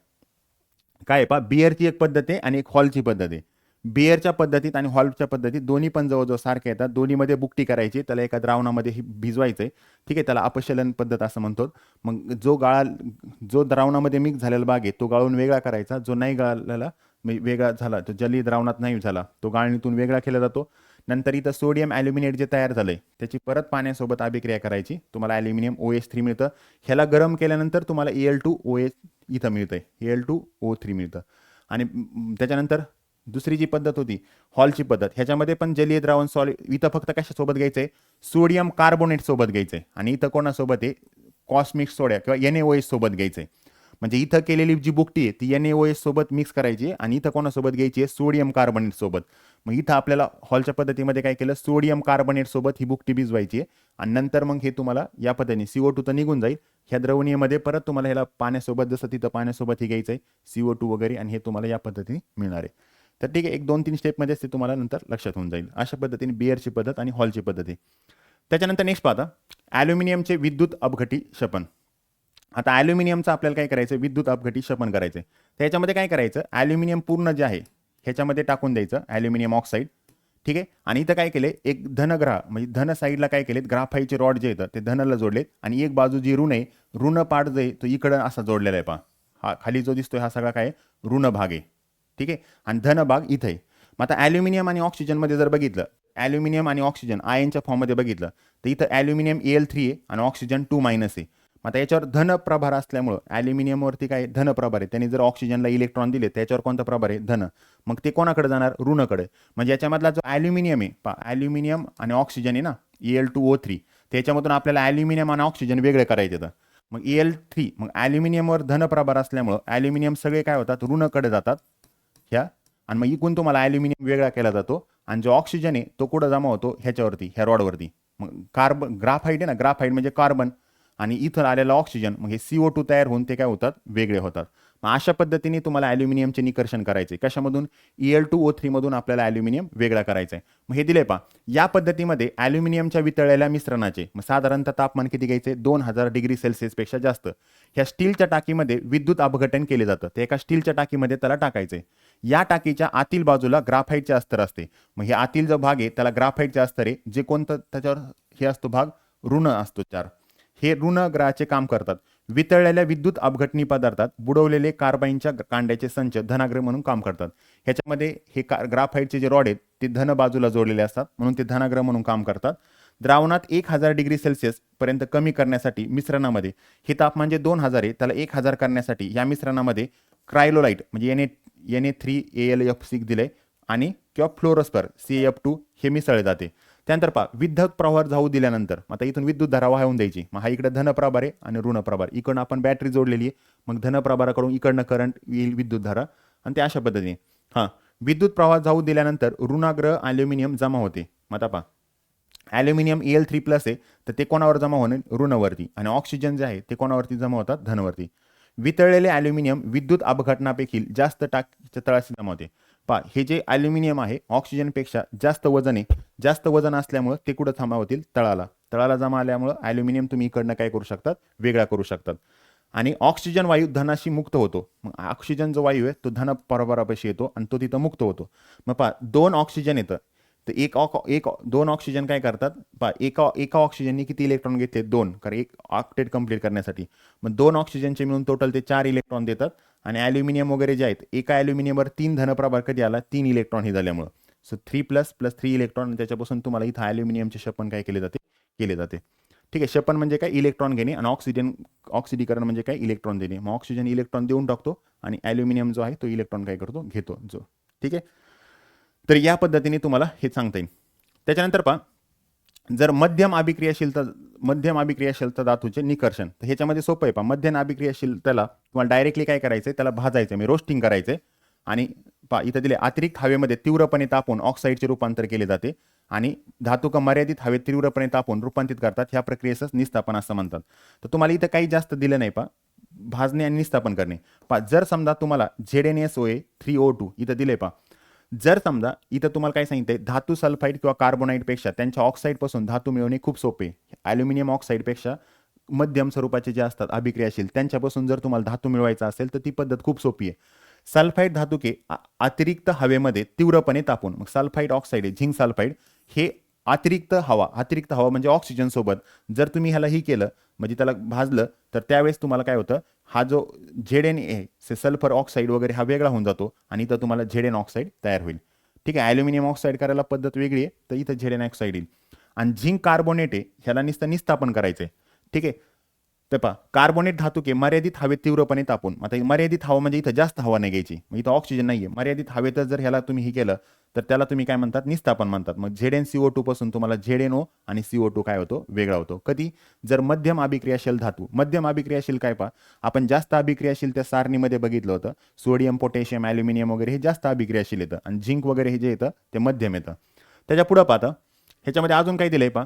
काय आहे पहा, बिअरची एक पद्धत आहे आणि एक हॉलची पद्धत आहे. बिअरच्या पद्धतीत आणि हॉलच्या पद्धतीत दोन्ही पण जवळजवळ सारखे येतात. दोन्हीमध्ये बुकटी करायची, त्याला एका द्रावणामध्ये भिजवायचंय. ठीक आहे, त्याला अपशलन पद्धत असं म्हणतो. मग जो द्रावणामध्ये मिक्स झालेला भाग आहे तो गाळून वेगळा करायचा, जो नाही गाळलेला वेगळा झाला, तो जली द्रावणात नाही झाला, तो गाळणीतून वेगळा केला जातो. नंतर इथं सोडियम ॲल्युमिनेट जे तयार झालंय त्याची परत पाण्यासोबत अभिक्रिया करायची, तुम्हाला ॲल्युमिनियम OH3 मिळतं. ह्याला गरम केल्यानंतर तुम्हाला Al2OH इथं मिळतंय, Al2O3 मिळतं. आणि त्याच्यानंतर दुसरी जी पद्धत होती हॉलची पद्धत, ह्याच्यामध्ये पण जलीय द्रावण सॉलिड, इथं फक्त कशासोबत घ्यायचंय, सोडियम कार्बोनेट सोबत घ्यायचंय आणि इथं कोणासोबत आहे, कॉस्मिक सोड्या किंवा NaOH सोबत घ्यायचंय. म्हणजे इथं केलेली जी बुकटी आहे ती NaOH सोबत मिक्स करायची आणि इथं कोणासोबत घ्यायची आहे, सोडियम कार्बोनेट सोबत. मग इथं आपल्याला हॉलच्या पद्धतीमध्ये काय केलं, सोडियम कार्बोनेट सोबत ही बुकटी भिजवायची आहे आणि नंतर मग हे तुम्हाला या पद्धतीने CO2 तर निघून जाईल, ह्या द्रवणीयमध्ये परत तुम्हाला ह्याला पाण्यासोबत, जसं तिथं पाण्यासोबत हे घ्यायचं आहे CO2 वगैरे, आणि हे तुम्हाला या पद्धतीने मिळणार आहे. तर ठीक आहे, एक 2-3 स्टेपमध्येच ते तुम्हाला नंतर लक्षात होऊन जाईल. अशा पद्धतीने बिअरची पद्धत आणि हॉलची पद्धत आहे. त्याच्यानंतर नेक्स्ट पाहता, ॲल्युमिनियमचे विद्युत अपघटी शपन. आता ॲल्युमिनियमचं आपल्याला काय करायचं, विद्युत अपघटी शपन करायचं. त्याच्यामध्ये काय करायचं, ॲल्युमिनियम पूर्ण जे आहे ह्याच्यामध्ये टाकून द्यायचं, ॲल्युमिनियम ऑक्साईड. ठीक आहे, आणि इथं काय केले, एक धनग्रह म्हणजे धन साईडला काय केलेत, ग्राफाईटचे रॉड जे येतं ते धनला जोडलेत आणि एक बाजू जी ऋण आहे, ऋण पार्ट जे आहे तो इकडं असा जोडलेला आहे. पहा, हा खाली जो दिसतोय हा सगळा काय ऋण भाग आहे. ठीक आहे, आणि धन भाग इथे आहे. मग आता ॲल्युमिनियम आणि ऑक्सिजनमध्ये जर बघितलं, ॲल्युमिनियम आणि ऑक्सिजन आयनच्या फॉर्ममध्ये बघितलं तर इथं ॲल्युमिनियम Al3 आहे आणि ऑक्सिजन 2- आहे. मग आता याच्यावर धन प्रभार असल्यामुळं ॲल्युमिनियमवरती काय धन प्रभार आहे, त्यांनी जर ऑक्सिजनला इलेक्ट्रॉन दिले त्याच्यावर कोणता प्रभार आहे, धन. मग ते कोणाकडे जाणार, ऋणकडे. म्हणजे याच्यामधला जो ॲल्युमिनियम आहे, ॲल्युमिनियम आणि ऑक्सिजन आहे ना, Al2O3, त्याच्यामधून आपल्याला ॲल्युमिनियम आणि ऑक्सिजन वेगळे करायचे. तर मग Al3, मग ॲल्युमिनियमवर धन प्रभार असल्यामुळं ॲल्युमिनियम सगळे काय होतात, ऋणकडे जातात ह्या, आणि मग इकून तुम्हाला ॲल्युमिनियम वेगळा केला जातो आणि जो ऑक्सिजन आहे तो कुठं जमा होतो ह्याच्यावरती, ह्या रॉडवरती. मग ग्राफाईट आहे ना, ग्राफाईट म्हणजे कार्बन आणि इथं आलेला ऑक्सिजन, मग हे CO2 तयार होऊन ते काय होतात, वेगळे होतात. मग अशा पद्धतीने तुम्हाला ॲल्युमिनियमचे निकर्षण करायचे. कशामधून? EL2O3 मधून आपल्याला ॲल्युमिनियम वेगळा करायचा आहे. मग हे दिले पहा. या पद्धतीमध्ये ॲल्युमिनियमच्या वितळलेल्या मिश्रणाचे मग साधारणतः तापमान किती घ्यायचे? 2000 डिग्री सेल्सिअसपेक्षा जास्त. ह्या स्टीलच्या टाकीमध्ये विद्युत अपघटन केले जातं. ते एका स्टीलच्या टाकीमध्ये त्याला टाकायचे. या टाकीच्या आतील बाजूला ग्राफाईटचे अस्तर असते. मग हे आतील जो भाग आहे त्याला ग्राफाईटचे अस्तर आहे. जे कोणतं त्याच्यावर हे असतो भाग ऋण असतो 4. हे ऋण ग्रहाचे काम करतात. वितळलेल्या विद्युत अपघटनी पदार्थात बुडवलेले कार्बाईनच्या कांड्याचे संच धनाग्र म्हणून काम करतात. ह्याच्यामध्ये हे ग्राफाईटचे जे रॉड आहेत ते धन बाजूला जोडलेले असतात, म्हणून ते धनाग्र म्हणून काम करतात. द्रावणात 1000 डिग्री सेल्सिअस पर्यंत कमी करण्यासाठी मिश्रणामध्ये हे तापमान जे 2000 आहे त्याला 1000 करण्यासाठी या मिश्रणामध्ये क्रायोलाइट म्हणजे Na3AlF6 दिले आणि किंवा फ्लोरोस्पर CaF2 हे मिसळले जाते. त्यानंतर पहा, विद्युत प्रवाह जाऊ दिल्यानंतर आता इथून विद्युत धारा वाहून द्यायची. मग हा इकडे धनप्रभार आहे आणि ऋणप्रभार. इकडनं आपण बॅटरी जोडलेली आहे. मग धनप्रभाराकडून इकडनं करंट येईल विद्युत धारा आणि ते अशा पद्धतीने. हां, विद्युत प्रवाह जाऊ दिल्यानंतर ऋणाग्र ॲल्युमिनियम जमा होते. मग आता पहा, ॲल्युमिनियम Al3+ आहे तर ते कोणावर जमा होणे? ऋणवरती. आणि ऑक्सिजन जे आहे ते कोणावरती जमा होतात? धनवरती. वितळलेले ॲल्युमिनियम विद्युत अपघटनापेक्षा जास्त टाकीच्या तळाशी जमा होते. पहा, हे जे ॲल्युमिनियम आहे ऑक्सिजनपेक्षा जास्त वजन आहे. जास्त वजन असल्यामुळे ते कुठं जमा होतील? तळाला जमा आल्यामुळे ॲल्युमिनियम तुम्ही इकडनं काय करू शकतात? वेगळा करू शकतात. आणि ऑक्सिजन वायू धनाशी मुक्त होतो. मग ऑक्सिजन जो वायू आहे तो धन प्रभारापाशी येतो आणि तो तिथं मुक्त होतो. मग पहा, 2 ऑक्सिजन येतं तर 2 ऑक्सिजन काय करतात? पहा, एका ऑक्सिजनने किती इलेक्ट्रॉन घेतले? 2, कारण एक ऑक्टेट कंप्लीट करण्यासाठी. मग 2 ऑक्सिजनचे मिळून टोटल ते 4 इलेक्ट्रॉन देतात. आणि ॲल्युमिनियम वगैरे जे आहेत एका ॲल्युमिनियमवर 3 धनप्रभार कधी आला? 3 इलेक्ट्रॉन हे झाल्यामुळं. सो 3+ + 3 इलेक्ट्रॉन, त्याच्यापासून तुम्हाला इथं ॲल्युमिनियमचे शपन काय केले जाते? ठीक आहे. शपन म्हणजे काय? इलेक्ट्रॉन घेणे. आणि ऑक्सिडीकरण म्हणजे काय? इलेक्ट्रॉन देणे. मग ऑक्सिजन इलेक्ट्रॉन देऊन टाकतो आणि ॲल्युमिनियम जो आहे तो इलेक्ट्रॉन काय करतो? घेतो जो. ठीक आहे. तर या पद्धतीने तुम्हाला हे सांगता येईल. त्याच्यानंतर पहा, जर मध्यम अभिक्रियाशीलता धातूचे निकर्षण, तर ह्याच्यामध्ये सोपं आहे. पहा, मध्यम अभिक्रियाशीलतेला तुम्हाला डायरेक्टली काय करायचं आहे? त्याला भाजायचं, म्हणजे रोस्टिंग करायचं आहे. आणि पहा, इथं दिले अतिरिक्त हवेमध्ये तीव्रपणे तापून ऑक्साईडचे रूपांतर केले जाते आणि धातू मर्यादित हवेत तीव्रपणे तापून रूपांतरित करतात. ह्या प्रक्रियेसच निस्तापन असं म्हणतात. तर तुम्हाला इथं काही जास्त दिलं नाही. पहा, भाजणे आणि निस्तापन करणे. पहा, जर समजा तुम्हाला ZnSOA3O2 इथं दिले. पहा, जर समजा इथं तुम्हाला काय सांगितलंय, धातू सल्फाईड किंवा कार्बोनाईटपेक्षा त्यांच्या ऑक्साईडपासून धातू मिळवणे खूप सोपे. ॲल्युमिनियम ऑक्साईडपेक्षा मध्यम स्वरूपाचे जे असतात अभिक्रियाशील त्यांच्यापासून जर तुम्हाला धातू मिळवायचा असेल तर ती पद्धत खूप सोपी आहे. सल्फाईड धातुके अतिरिक्त हवेमध्ये तीव्रपणे तापून, मग सल्फाईड ऑक्साईड झिंक सल्फाईड हे अतिरिक्त हवा म्हणजे ऑक्सिजन सोबत जर तुम्ही ह्याला ही केलं म्हणजे त्याला भाजलं तर त्यावेळेस तुम्हाला काय होतं? हा जो ZnA सल्फर ऑक्साईड वगैरे हा वेगळा होऊन जातो आणि इथं तुम्हाला Zn ऑक्साईड तयार होईल. ठीक आहे. ॲल्युमिनियम ऑक्साईड करायला पद्धत वेगळी आहे, तर इथं Zn ऑक्साईड येईल. आणि झिंक कार्बोनेट आहे, ह्याला निस्तापन करायचं आहे. ठीक आहे. तर पहा, कार्बोनेट धातुके मर्यादित हवेत तीव्रपणे तापून, आता मर्यादित हवा म्हणजे इथं जास्त हवा नाही घ्यायची, मग इथं ऑक्सिजन नाहीये, मर्यादित हवेतच जर ह्याला तुम्ही हे केलं तर त्याला तुम्ही काय म्हणतात? निस्तापन म्हणतात. मग ZnCO2 पासून तुम्हाला ZnO आणि CO2 काय होतो? वेगळा होतो. कधी? जर मध्यम अभिक्रियाशील धातू. मध्यम अभिक्रियाशील काय? पहा, आपण जास्त अभिक्रियाशील त्या सारणीमध्ये बघितलं होतं. सोडियम, पोटॅशियम, ॲल्युमिनियम वगैरे हे जास्त अभिक्रियाशील येतं आणि झिंक वगैरे हे जे येतं ते मध्यम येतं. त्याच्या पुढं पाहता ह्याच्यामध्ये अजून काय दिलंय? पहा,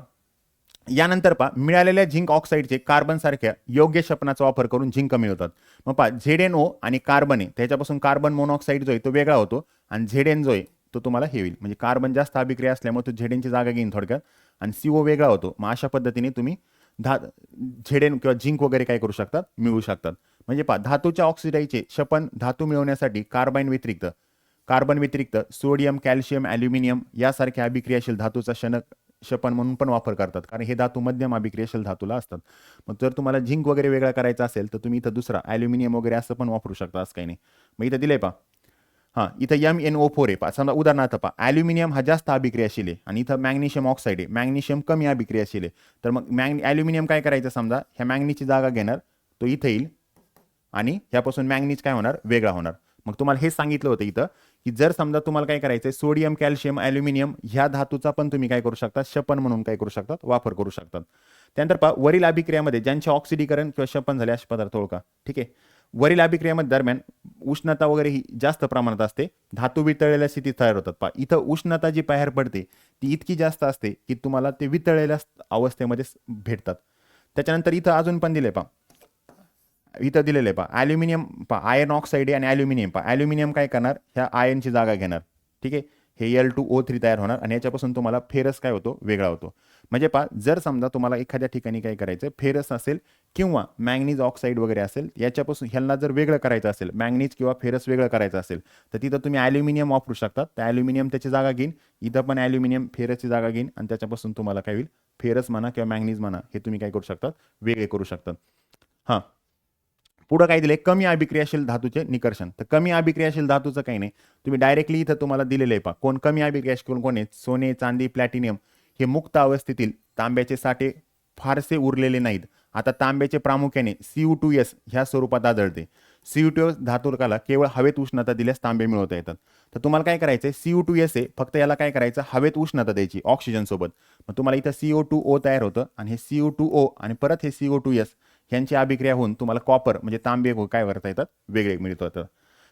यानंतर पहा, मिळालेल्या झिंक ऑक्साईडचे कार्बन सारख्या योग्य शपनाचा वापर करून झिंक कमी होतात. मग पहा, ZnO आणि कार्बन आहे त्याच्यापासून कार्बन मोनॉक्साईड जो आहे तो वेगळा होतो आणि Zn जो आहे तो तुम्हाला हे होईल, म्हणजे कार्बन जास्त अभिक्रिया असल्यामुळे तो Zn ची जागा घेईन थोडक्यात आणि CO वेगळा होतो. मग अशा पद्धतीने तुम्ही Zn किंवा झिंक वगैरे काय करू शकतात? मिळवू शकतात. म्हणजे पहा, धातूच्या ऑक्सिडाईजचे शपन धातू मिळवण्यासाठी कार्बन व्यतिरिक्त सोडियम, कॅल्शियम, ॲल्युमिनियम यासारख्या अभिक्रियाशील धातूचा शपन म्हणून पण वापर करतात, कारण हे धातू मध्यम अभिक्रियाशील धातूला असतात. मग जर तुम्हाला झिंक वगैरे वेगळा करायचा असेल तर तुम्ही इथं दुसरा ॲल्युमिनियम वगैरे असं पण वापरू शकता, असं काही नाही. मग इथं दिलंय पहा, हां, इथं MnO4 आहे. पहा, समजा उदाहरणार्थ पहा, ॲल्युमिनियम हा जास्त अभिक्रियाशील आहे आणि इथं मॅग्नेशियम ऑक्साईड आहे, मॅग्नेशियम कमी अभिक्रियाशील आहे. तर मग ॲल्युमिनियम काय करायचं? समजा ह्या मॅग्नीची जागा घेणार, तो इथं येईल आणि ह्यापासून मॅग्नीज काय होणार? वेगळा होणार. मग तुम्हाला हे सांगितलं होतं इथं की जर समजा तुम्हाला काय करायचंय, सोडियम, कॅल्शियम, ॲल्युमिनियम ह्या धातूचा पण तुम्ही काय करू शकता? शपन म्हणून काय करू शकतात? वापर करू शकतात. त्यानंतर पहा, वरील अभिक्रियामध्ये ज्यांचे ऑक्सिडीकरण किंवा शपन झाले असे पदार्थ ओळखा. ठीक आहे. वरील अभिक्रियामध्ये दरम्यान उष्णता वगैरे ही जास्त प्रमाणात असते, धातू वितळलेल्या स्थितीत तयार होतात. पहा इथं उष्णता जी बाहेर पडते ती इतकी जास्त असते की तुम्हाला ते वितळलेल्या अवस्थेमध्ये भेटतात. त्याच्यानंतर इथं अजून पण दिले पहा, इथं दिलेलं आहे पहा ॲल्युमिनियम, पहा आयर्न ऑक्साईड आणि ॲल्युमिनियम. पहा ॲल्युमिनियम काय करणार, ह्या आयनची जागा घेणार. ठीक आहे, हे Al2O3 तयार होणार आणि याच्यापासून तुम्हाला फेरस काय होतो, वेगळा होतो. म्हणजे पहा जर समजा तुम्हाला एखाद्या ठिकाणी काय करायचं, फेरस असेल किंवा मॅंगनीज ऑक्साईड वगैरे असेल, याच्यापासून ह्यांना जर वेगळं करायचं असेल, मॅंगनीज किंवा फेरस वेगळं करायचं असेल, तर तिथं तुम्ही ॲल्युमिनियम वापरू शकता. तर ॲल्युमिनियम त्याची जागा घेईन, इथं पण ॲल्युमिनियम फेरसची जागा घेईन आणि त्याच्यापासून तुम्हाला काय होईल, फेरस म्हणा किंवा मॅंगनीज म्हणा, हे तुम्ही काय करू शकता, वेगळे करू शकता. हां, पुढं काय दिलंय, कमी अभिक्रियाशील धातूचे निकर्षण. तर कमी अभिक्रियाशील धातूचं काही नाही, तुम्ही डायरेक्टली इथं तुम्हाला दिलेलं आहे पहा, कोण कमी अभिक्रियाशील कोण आहे, सोने, चांदी, प्लॅटिनियम हे मुक्त अवस्थेतील तांब्याचे साठे फारसे उरलेले नाहीत. आता तांब्याचे प्रामुख्याने Cu2S ह्या स्वरूपात आढळते. Cu2S धातुकाला केवळ हवेत उष्णता दिल्यास तांबे मिळवता येतात. तर तुम्हाला काय करायचंय, Cu2S आहे, फक्त याला काय करायचं, हवेत उष्णता द्यायची ऑक्सिजन सोबत. मग तुम्हाला इथं CO2O तयार होतं आणि हे CO2O आणि परत हे CO2S ह्यांची अभिक्रिया होऊन तुम्हाला कॉपर म्हणजे तांबे काय करता येतात, वेगळे मिळतात.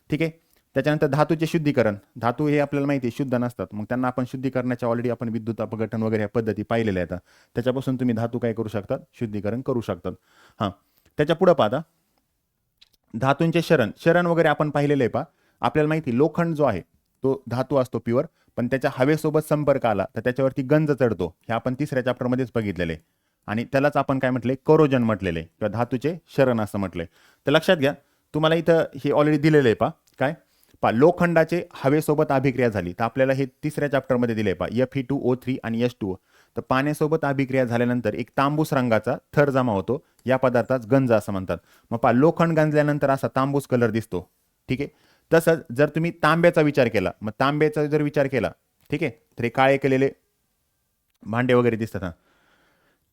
ठीक आहे. त्याच्यानंतर धातूचे शुद्धीकरण. धातू हे आपल्याला माहिती आहे शुद्ध नसतात, मग त्यांना आपण शुद्धीकरणाच्या ऑलरेडी आपण विद्युत अपघटन वगैरे या पद्धती पाहिलेल्या आहेत. त्याच्यापासून तुम्ही धातू काय करू शकतात, शुद्धीकरण करू शकतात. हां, त्याच्या पुढं पाहता धातूंचे शरण वगैरे आपण पाहिलेलं आहे. पहा आपल्याला माहिती लोखंड जो आहे तो धातू असतो प्युअर, पण त्याच्या हवेसोबत संपर्क आला तर त्याच्यावरती गंज चढतो. हे आपण तिसऱ्या चॅप्टरमध्येच बघितलेले आहे आणि त्यालाच आपण काय म्हटले, कोरोजन म्हटलेले किंवा धातूचे शरण असं म्हटलंय. तर लक्षात घ्या, तुम्हाला इथं हे ऑलरेडी दिलेलं आहे. पहा काय, पहा लोखंडाचे हवेसोबत अभिक्रिया झाली तर आपल्याला हे तिसऱ्या चॅप्टरमध्ये दिले आहे. पहा Fe2O3 आणि H2O. तर पाण्यासोबत अभिक्रिया झाल्यानंतर एक तांबूस रंगाचा थर जमा होतो, या पदार्थात गंज असं म्हणतात. मग पहा लोखंड गंजल्यानंतर असा तांबूस कलर दिसतो. ठीक आहे. तसंच जर तुम्ही तांब्याचा विचार केला, मग तांब्याचा जर विचार केला, ठीक आहे, तर हे काळे केलेले भांडे वगैरे दिसतात.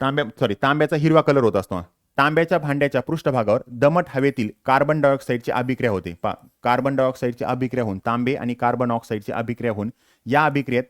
तांब्याचा हिरवा कलर होत असतो. तांब्याच्या भांड्याच्या पृष्ठभागावर दमट हवेतील कार्बन डायऑक्साईडची अभिक्रिया होते. पहा कार्बन डायऑक्साईडची अभिक्रिया होऊन तांबे आणि कार्बन ऑक्साईडची अभिक्रिया होऊन या अभिक्रियेत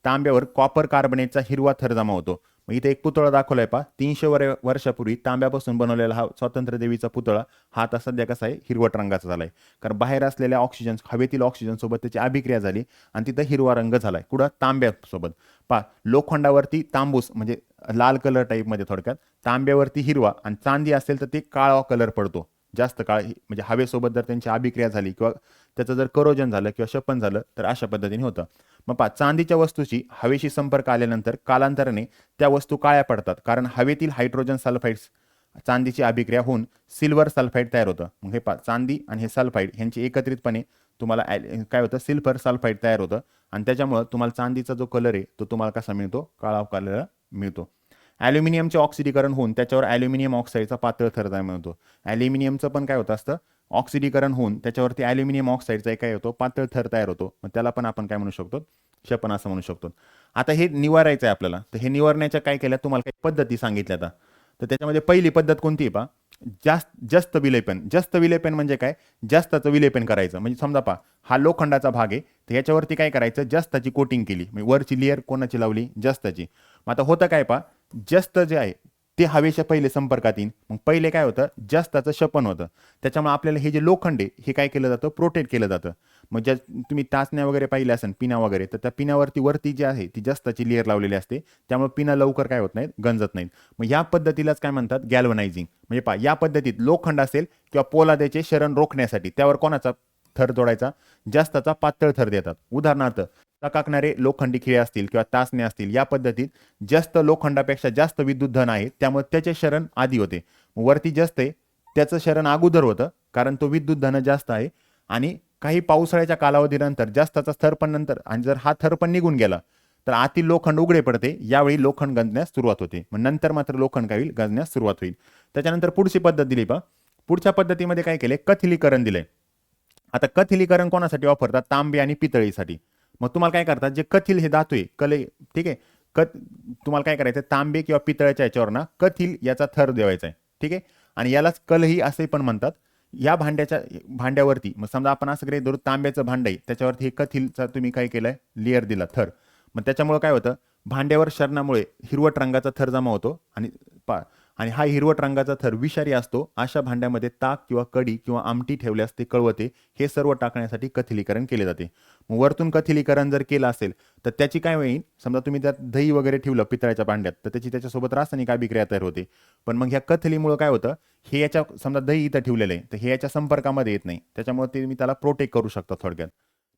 तांब्यावर कॉपर कार्बनेटचा हिरवा थर जमा होतो. मग इथे एक पुतळा दाखवलाय. पहा 300 वर्षापूर्वी तांब्यापासून बनवलेला हा स्वातंत्र्य देवीचा पुतळा हा आता सध्या कसा आहे, हिरवट रंगाचा झालाय. कारण बाहेर असलेल्या ऑक्सिजन, हवेतील ऑक्सिजन सोबत त्याची अभिक्रिया झाली आणि तिथं हिरवा रंग झालाय. कुठं, तांब्यासोबत. पहा लोखंडावरती तांबूस म्हणजे लाल कलर टाईपमध्ये, थोडक्यात तांब्यावरती हिरवा आणि चांदी असेल तर ते काळा कलर पडतो, जास्त काळ. म्हणजे हवेसोबत जर त्यांची अभिक्रिया झाली किंवा त्याचं जर करोजन झालं किंवा शपन झालं तर अशा पद्धतीने होतं. मग पहा चांदीच्या वस्तूची हवेशी संपर्क आल्यानंतर कालांतराने त्या वस्तू काळ्या पडतात, कारण हवेतील हायड्रोजन सल्फाइड्स चांदीची अभिक्रिया होऊन सिल्वर सल्फाइड तयार होतं. मग हे पहा चांदी आणि हे सल्फाइड यांची एकत्रितपणे तुम्हाला काय होतं, सिल्वर सल्फाइड तयार होतं आणि त्याच्यामुळे तुम्हाला चांदीचा जो कलर आहे तो तुम्हाला कसा मिळतो, काळा कलर मिळतो. ॲल्युमिनियमचे ऑक्सिडीकरण होऊन त्याच्यावर ॲल्युमिनियम ऑक्साईडचा पातळ थर तयार मिळतो. ॲल्युमिनियमचं पण काय होतं असतं, ऑक्सिडीकरण होऊन त्याच्यावरती ॲल्युमिनियम ऑक्साईडचा काय होतो, पातळ थर तयार होतो. मग त्याला पण आपण काय म्हणू शकतो, शपन असं म्हणू शकतो. आता हे निवारायचं आहे आपल्याला. तर हे निवारण्याच्या काय केल्या, तुम्हाला काही पद्धती सांगितल्या. आता तर त्याच्यामध्ये पहिली पद्धत कोणती आहे पहा, जस्त विलेपन. जस्त विलेपन म्हणजे काय, जास्ताचं विलेपन करायचं. म्हणजे समजा पहा हा लोखंडाचा भाग आहे, तर याच्यावरती काय करायचं, जास्ताची कोटिंग केली. म्हणजे वरची लेअर कोणाची लावली, जास्ताची. मग आता होतं काय पहा, जस्त जे आहे ते हवेच्या पहिले संपर्कात येईल. मग पहिले काय होतं, जास्ताचं शपन होतं. त्याच्यामुळे आपल्याला हे जे लोखंड आहे हे काय केलं जातं, प्रोटेक्ट केलं जातं. मग ज्या तुम्ही टाचण्या वगैरे पाहिल्या असेल, पिना वगैरे, तर त्या पिनावरती वरती जी आहे ती जास्ताची लेअर लावलेली असते. त्यामुळे पिना लवकर काय होत नाहीत, गंजत नाहीत. मग या पद्धतीलाच काय म्हणतात, गॅल्वनायझिंग. म्हणजे पहा या पद्धतीत लोखंड असेल किंवा पोलादाचे शरण रोखण्यासाठी त्यावर कोणाचा थर जोडायचा, जास्ताचा पातळ थर देतात. उदाहरणार्थ चकाकणारे लोखंडी खिळे असतील किंवा तासणे असतील, या पद्धतीत जास्त लोखंडापेक्षा जास्त विद्युत धन आहे, त्यामुळे त्याचे शरण आधी होते. वरती जास्त आहे त्याचं शरण अगोदर होतं, कारण तो विद्युत धन जास्त आहे. आणि काही पावसाळ्याच्या कालावधीनंतर जास्ताचा थर पण नंतर, आणि जर हा थर पण निघून गेला तर आतील लोखंड उघडे पडते. यावेळी लोखंड गंजण्यास सुरुवात होते. मग नंतर मात्र लोखंड काय होईल, गंजण्यास सुरुवात होईल. त्याच्यानंतर पुढची पद्धत दिली पहा. पुढच्या पद्धतीमध्ये काय केले, कथिलीकरण दिले. आता कथिलीकरण कोणासाठी वापरतात, तांबे आणि पितळीसाठी. मग तुम्हाला काय करतात, जे कथिल हे धातू आहे, कले, ठीक आहे, तुम्हाला काय करायचं, तांबे किंवा पितळ्याच्या याच्यावर ना कथिल याचा थर देवायचा आहे. ठीक आहे, आणि यालाच कलही असे पण म्हणतात. या भांड्यावरती मग समजा आपण असं काही धरू, तांब्याचं भांड आहे, त्याच्यावरती हे कथिलचा तुम्ही काय केलंय, लेअर दिला, थर. मग त्याच्यामुळे काय होतं, भांड्यावर शरणामुळे हिरवट रंगाचा थर जमा होतो आणि आणि हा हिरवट रंगाचा थर विषारी असतो. अशा भांड्यामध्ये ताक किंवा कढी किंवा आमटी ठेवल्यास ते कळवते. हे सर्व टाकण्यासाठी कथिलीकरण केले जाते. मग वरतून कथिलीकरण जर केलं असेल तर त्याची काय होईल, समजा तुम्ही त्यात दही वगैरे ठेवलं पितळ्याच्या भांड्यात तर त्याची त्याच्यासोबत रासायनिक अभिक्रिया तयार होते. पण मग ह्या कथलीमुळे काय होतं, हे याच्या समजा दही इथं ठेवलेलं आहे तर हे याच्या संपर्कामध्ये येत नाही, त्याच्यामुळे ते मी त्याला प्रोटेक्ट करू शकतो थोडक्यात.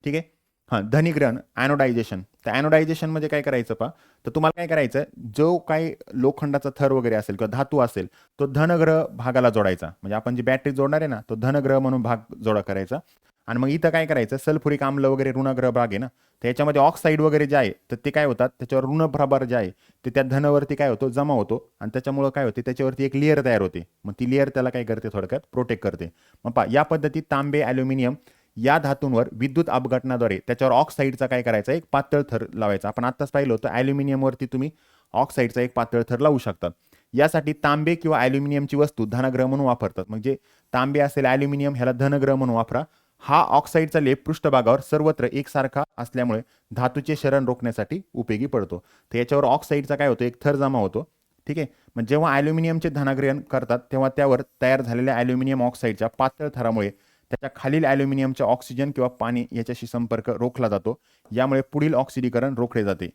ठीक आहे. हां, धनिग्रहण ॲनोडायझेशन. तर ॲनोडायझेशन म्हणजे काय करायचं पहा, तर तुम्हाला काय करायचं, जो काही लोखंडाचा थर वगैरे असेल किंवा धातू असेल तो धनग्रह भागाला जोडायचा. म्हणजे आपण जी बॅटरी जोडणार आहे ना तो धनग्रह म्हणून भाग जोडा करायचा. आणि मग इथं काय करायचं, सल्फ्युरिक आम्ल वगैरे ऋणग्रह भाग आहे ना, त्याच्यामध्ये ऑक्साईड वगैरे जे आहे तर ते काय होतात, त्याच्यावर ऋणप्रभार जे आहे ते त्या धनवरती काय होतो, जमा होतो आणि त्याच्यामुळे काय होते, त्याच्यावरती एक लेअर तयार होते. मग ती लेअर त्याला काय करते, थोडक्यात प्रोटेक्ट करते. मग पहा या पद्धतीत तांबे, ॲल्युमिनियम या धातूंवर विद्युत अपघटनाद्वारे त्याच्यावर ऑक्साईडचा काय करायचा, एक पातळ थर लावायचा. आपण आत्ताच पाहिलं होतं ॲल्युमिनियमवरती तुम्ही ऑक्साईडचा एक पातळ थर लावू शकतात. यासाठी तांबे किंवा ॲल्युमिनियमची वस्तू धनग्रह म्हणून वापरतात. म्हणजे तांबे असेल, ॲल्युमिनियम ह्याला धनग्रह म्हणून वापरा. हा ऑक्साईडचा लेप पृष्ठभागावर सर्वत्र एकसारखा असल्यामुळे धातूचे शरण रोखण्यासाठी उपयोगी पडतो. तर याच्यावर ऑक्साईडचा काय होतो, एक थर जमा होतो. ठीक आहे. मग जेव्हा ॲल्युमिनियमचे धनाग्रहण करतात तेव्हा त्यावर तयार झालेल्या ॲल्युमिनियम ऑक्साईडच्या पातळ थरामुळे त्याच्या खालील ॲल्युमिनियमच्या ऑक्सिजन किंवा पाणी याच्याशी संपर्क रोखला जातो. यामुळे पुढील ऑक्सिडीकरण रोखले जाते.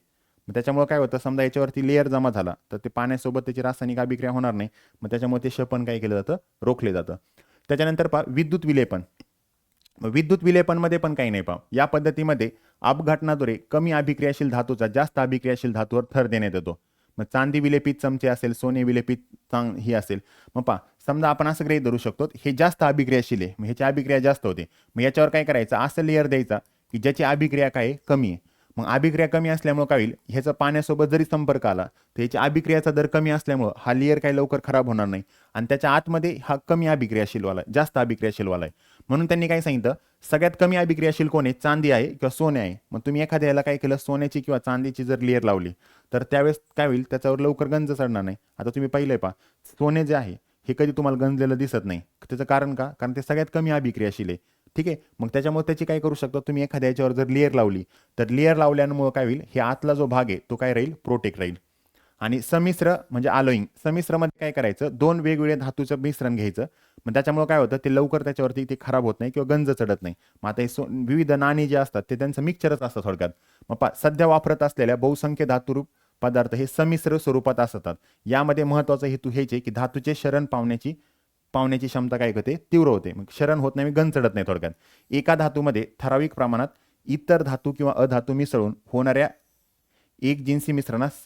मग त्याच्यामुळे काय होतं, समजा याच्यावरती लेअर जमा झाला तर ते पाण्यासोबत त्याची रासायनिक अभिक्रिया होणार नाही. मग त्याच्यामुळे ते शपन काय केलं जातं, रोखले जातं. त्याच्यानंतर पहा विद्युत विलेपन. विद्युत विलेपनमध्ये पण काही नाही पहा. या पद्धतीमध्ये अपघटनाद्वारे कमी अभिक्रियाशील धातूचा जास्त अभिक्रियाशील धातूवर थर देण्यात येतो. मग चांदी विलेपित चमचे असेल, सोने विलेपित ही असेल. मग पहा समजा आपण असं गृहीत धरू शकतो हे जास्त अभिक्रियाशील आहे, मग ह्याची अभिक्रिया जास्त होते. मग याच्यावर काय करायचं, असं लेअर द्यायचा की ज्याची अभिक्रिया काय आहे, कमी आहे. मग अभिक्रिया कमी असल्यामुळे काय होईल, ह्याचा पाण्यासोबत जरी संपर्क आला तर ह्याची अभिक्रियाचा दर कमी असल्यामुळे हा लेअर काही लवकर खराब होणार नाही आणि त्याच्या आतमध्ये हा कमी अभिक्रियाशीलवाला आहे, जास्त अभिक्रियाशीलवाला आहे. म्हणून त्यांनी काय सांगितलं, सगळ्यात कमी अभिक्रियाशील कोण आहे, चांदी आहे किंवा सोने आहे. मग तुम्ही एखाद्या याला काय केलं, सोन्याची किंवा चांदीची जर लेअर लावली तर त्यावेळेस काय होईल, त्याच्यावर लवकर गंज चढणार नाही. आता तुम्ही पाहिलंय पहा, सोने जे आहे हे कधी तुम्हाला गंजलेलं दिसत नाही. त्याचं कारण का, कारण ते सगळ्यात कमी अभिक्रियाशील आहे. ठीक आहे. मग त्याच्यामुळे त्याची काय करू शकतो तुम्ही, एखाद्या याच्यावर जर लेअर लावली तर लेअर लावल्यामुळे काय होईल, हे आतला जो भाग आहे तो काय राहील, प्रोटेक्ट राहील. आणि समिश्र म्हणजे अलोईंग. समिश्रमध्ये काय करायचं, दोन वेगवेगळ्या धातूचं मिश्रण घ्यायचं. मग त्याच्यामुळे काय होतं, ते लवकर त्याच्यावरती ते खराब होत नाही किंवा गंज चढत नाही. मग आता हे विविध नाणी जे असतात ते त्यांचं मिक्सचरच असतं थोडक्यात. मग सध्या वापरत असलेल्या बहुसंख्य धातुरूप पदार्थ हे संमिश्र स्वरूपात असतात. यामध्ये महत्त्वाचा हेतू हेच आहे की धातूचे शरण पावण्याची क्षमता काय होते, तीव्र होते. मग शरण होत नाही, गंज चढत नाही थोडक्यात. एका धातूमध्ये ठराविक प्रमाणात इतर धातू किंवा अधातू मिसळून होणाऱ्या एक जिन्सी मिश्रणास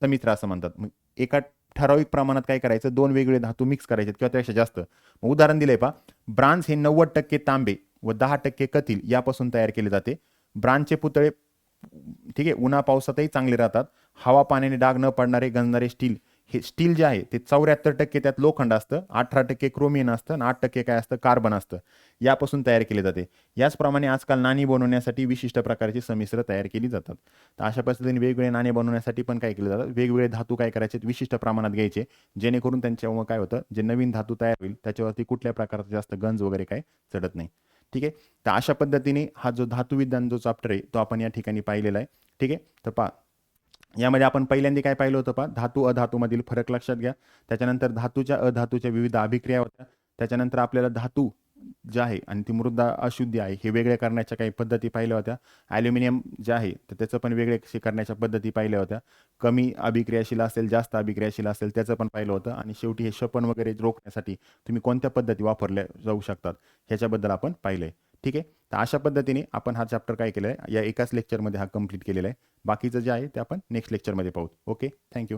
समिश्र असं म्हणतात. मग एका ठराविक प्रमाणात काय करायचं, दोन वेगवेगळे धातू मिक्स करायचे किंवा त्यापेक्षा जास्त. मग उदाहरण दिलंय पहा, ब्रांझ हे 90% तांबे व 10% कथील यापासून तयार केले जाते. ब्रांझचे पुतळे ठीक आहे उन्हा पावसातही चांगले राहतात. हवा पाण्याने डाग न पडणारे गंजणारे स्टील, हे स्टील जे आहे ते 74% त्यात लोखंड असतं, 18% क्रोमियम असतं आणि 8% काय असतं, कार्बन असतं. यापासून तयार केले जाते. याचप्रमाणे आजकाल नाणी बनवण्यासाठी विशिष्ट प्रकारची संमिश्र तयार केली जातात. तर अशा पद्धतीने वेगवेगळे नाणे बनवण्यासाठी पण काय केलं जातं, वेगवेगळे धातू काय करायचे, विशिष्ट प्रमाणात घ्यायचे, जेणेकरून त्यांच्यामुळे काय होतं, जे नवीन धातू तयार होईल त्याच्यावरती कुठल्या प्रकारचा जास्त गंज वगैरे काय चढत नाही. ठीक आहे. तर अशा पद्धतीने हा जो धातुविज्ञान जो चॅप्टर आहे तो आपण या ठिकाणी पाहिलेला आहे. ठीक आहे. तर पहा यामध्ये आपण पहिल्यांदा काय पाहिलं होतं पहा, धातू अधातूमधील फरक लक्षात घ्या. त्याच्यानंतर धातूच्या अधातूच्या विविध अभिक्रिया होत्या. त्याच्यानंतर आपल्याला धातू जे आहे आणि ती मृदा अशुद्धी आहे हे वेगळे करण्याच्या काही पद्धती पाहिल्या होत्या. ॲल्युमिनियम जे आहे तर त्याचं पण वेगळे करण्याच्या पद्धती पाहिल्या होत्या. कमी अभिक्रियाशील असेल, जास्त अभिक्रियाशील असेल त्याचं पण पाहिलं होतं. आणि शेवटी हे शपन वगैरे रोखण्यासाठी तुम्ही कोणत्या पद्धती वापरल्या जाऊ शकतात ह्याच्याबद्दल आपण पाहिलं आहे. ठीक आहे. तर अशा पद्धतीने आपण हा चॅप्टर काय केलं आहे, या एकाच लेक्चरमध्ये हा कंप्लीट केलेला आहे. बाकीचं जे आहे ते आपण नेक्स्ट लेक्चरमध्ये पाहू. Okay, thank you.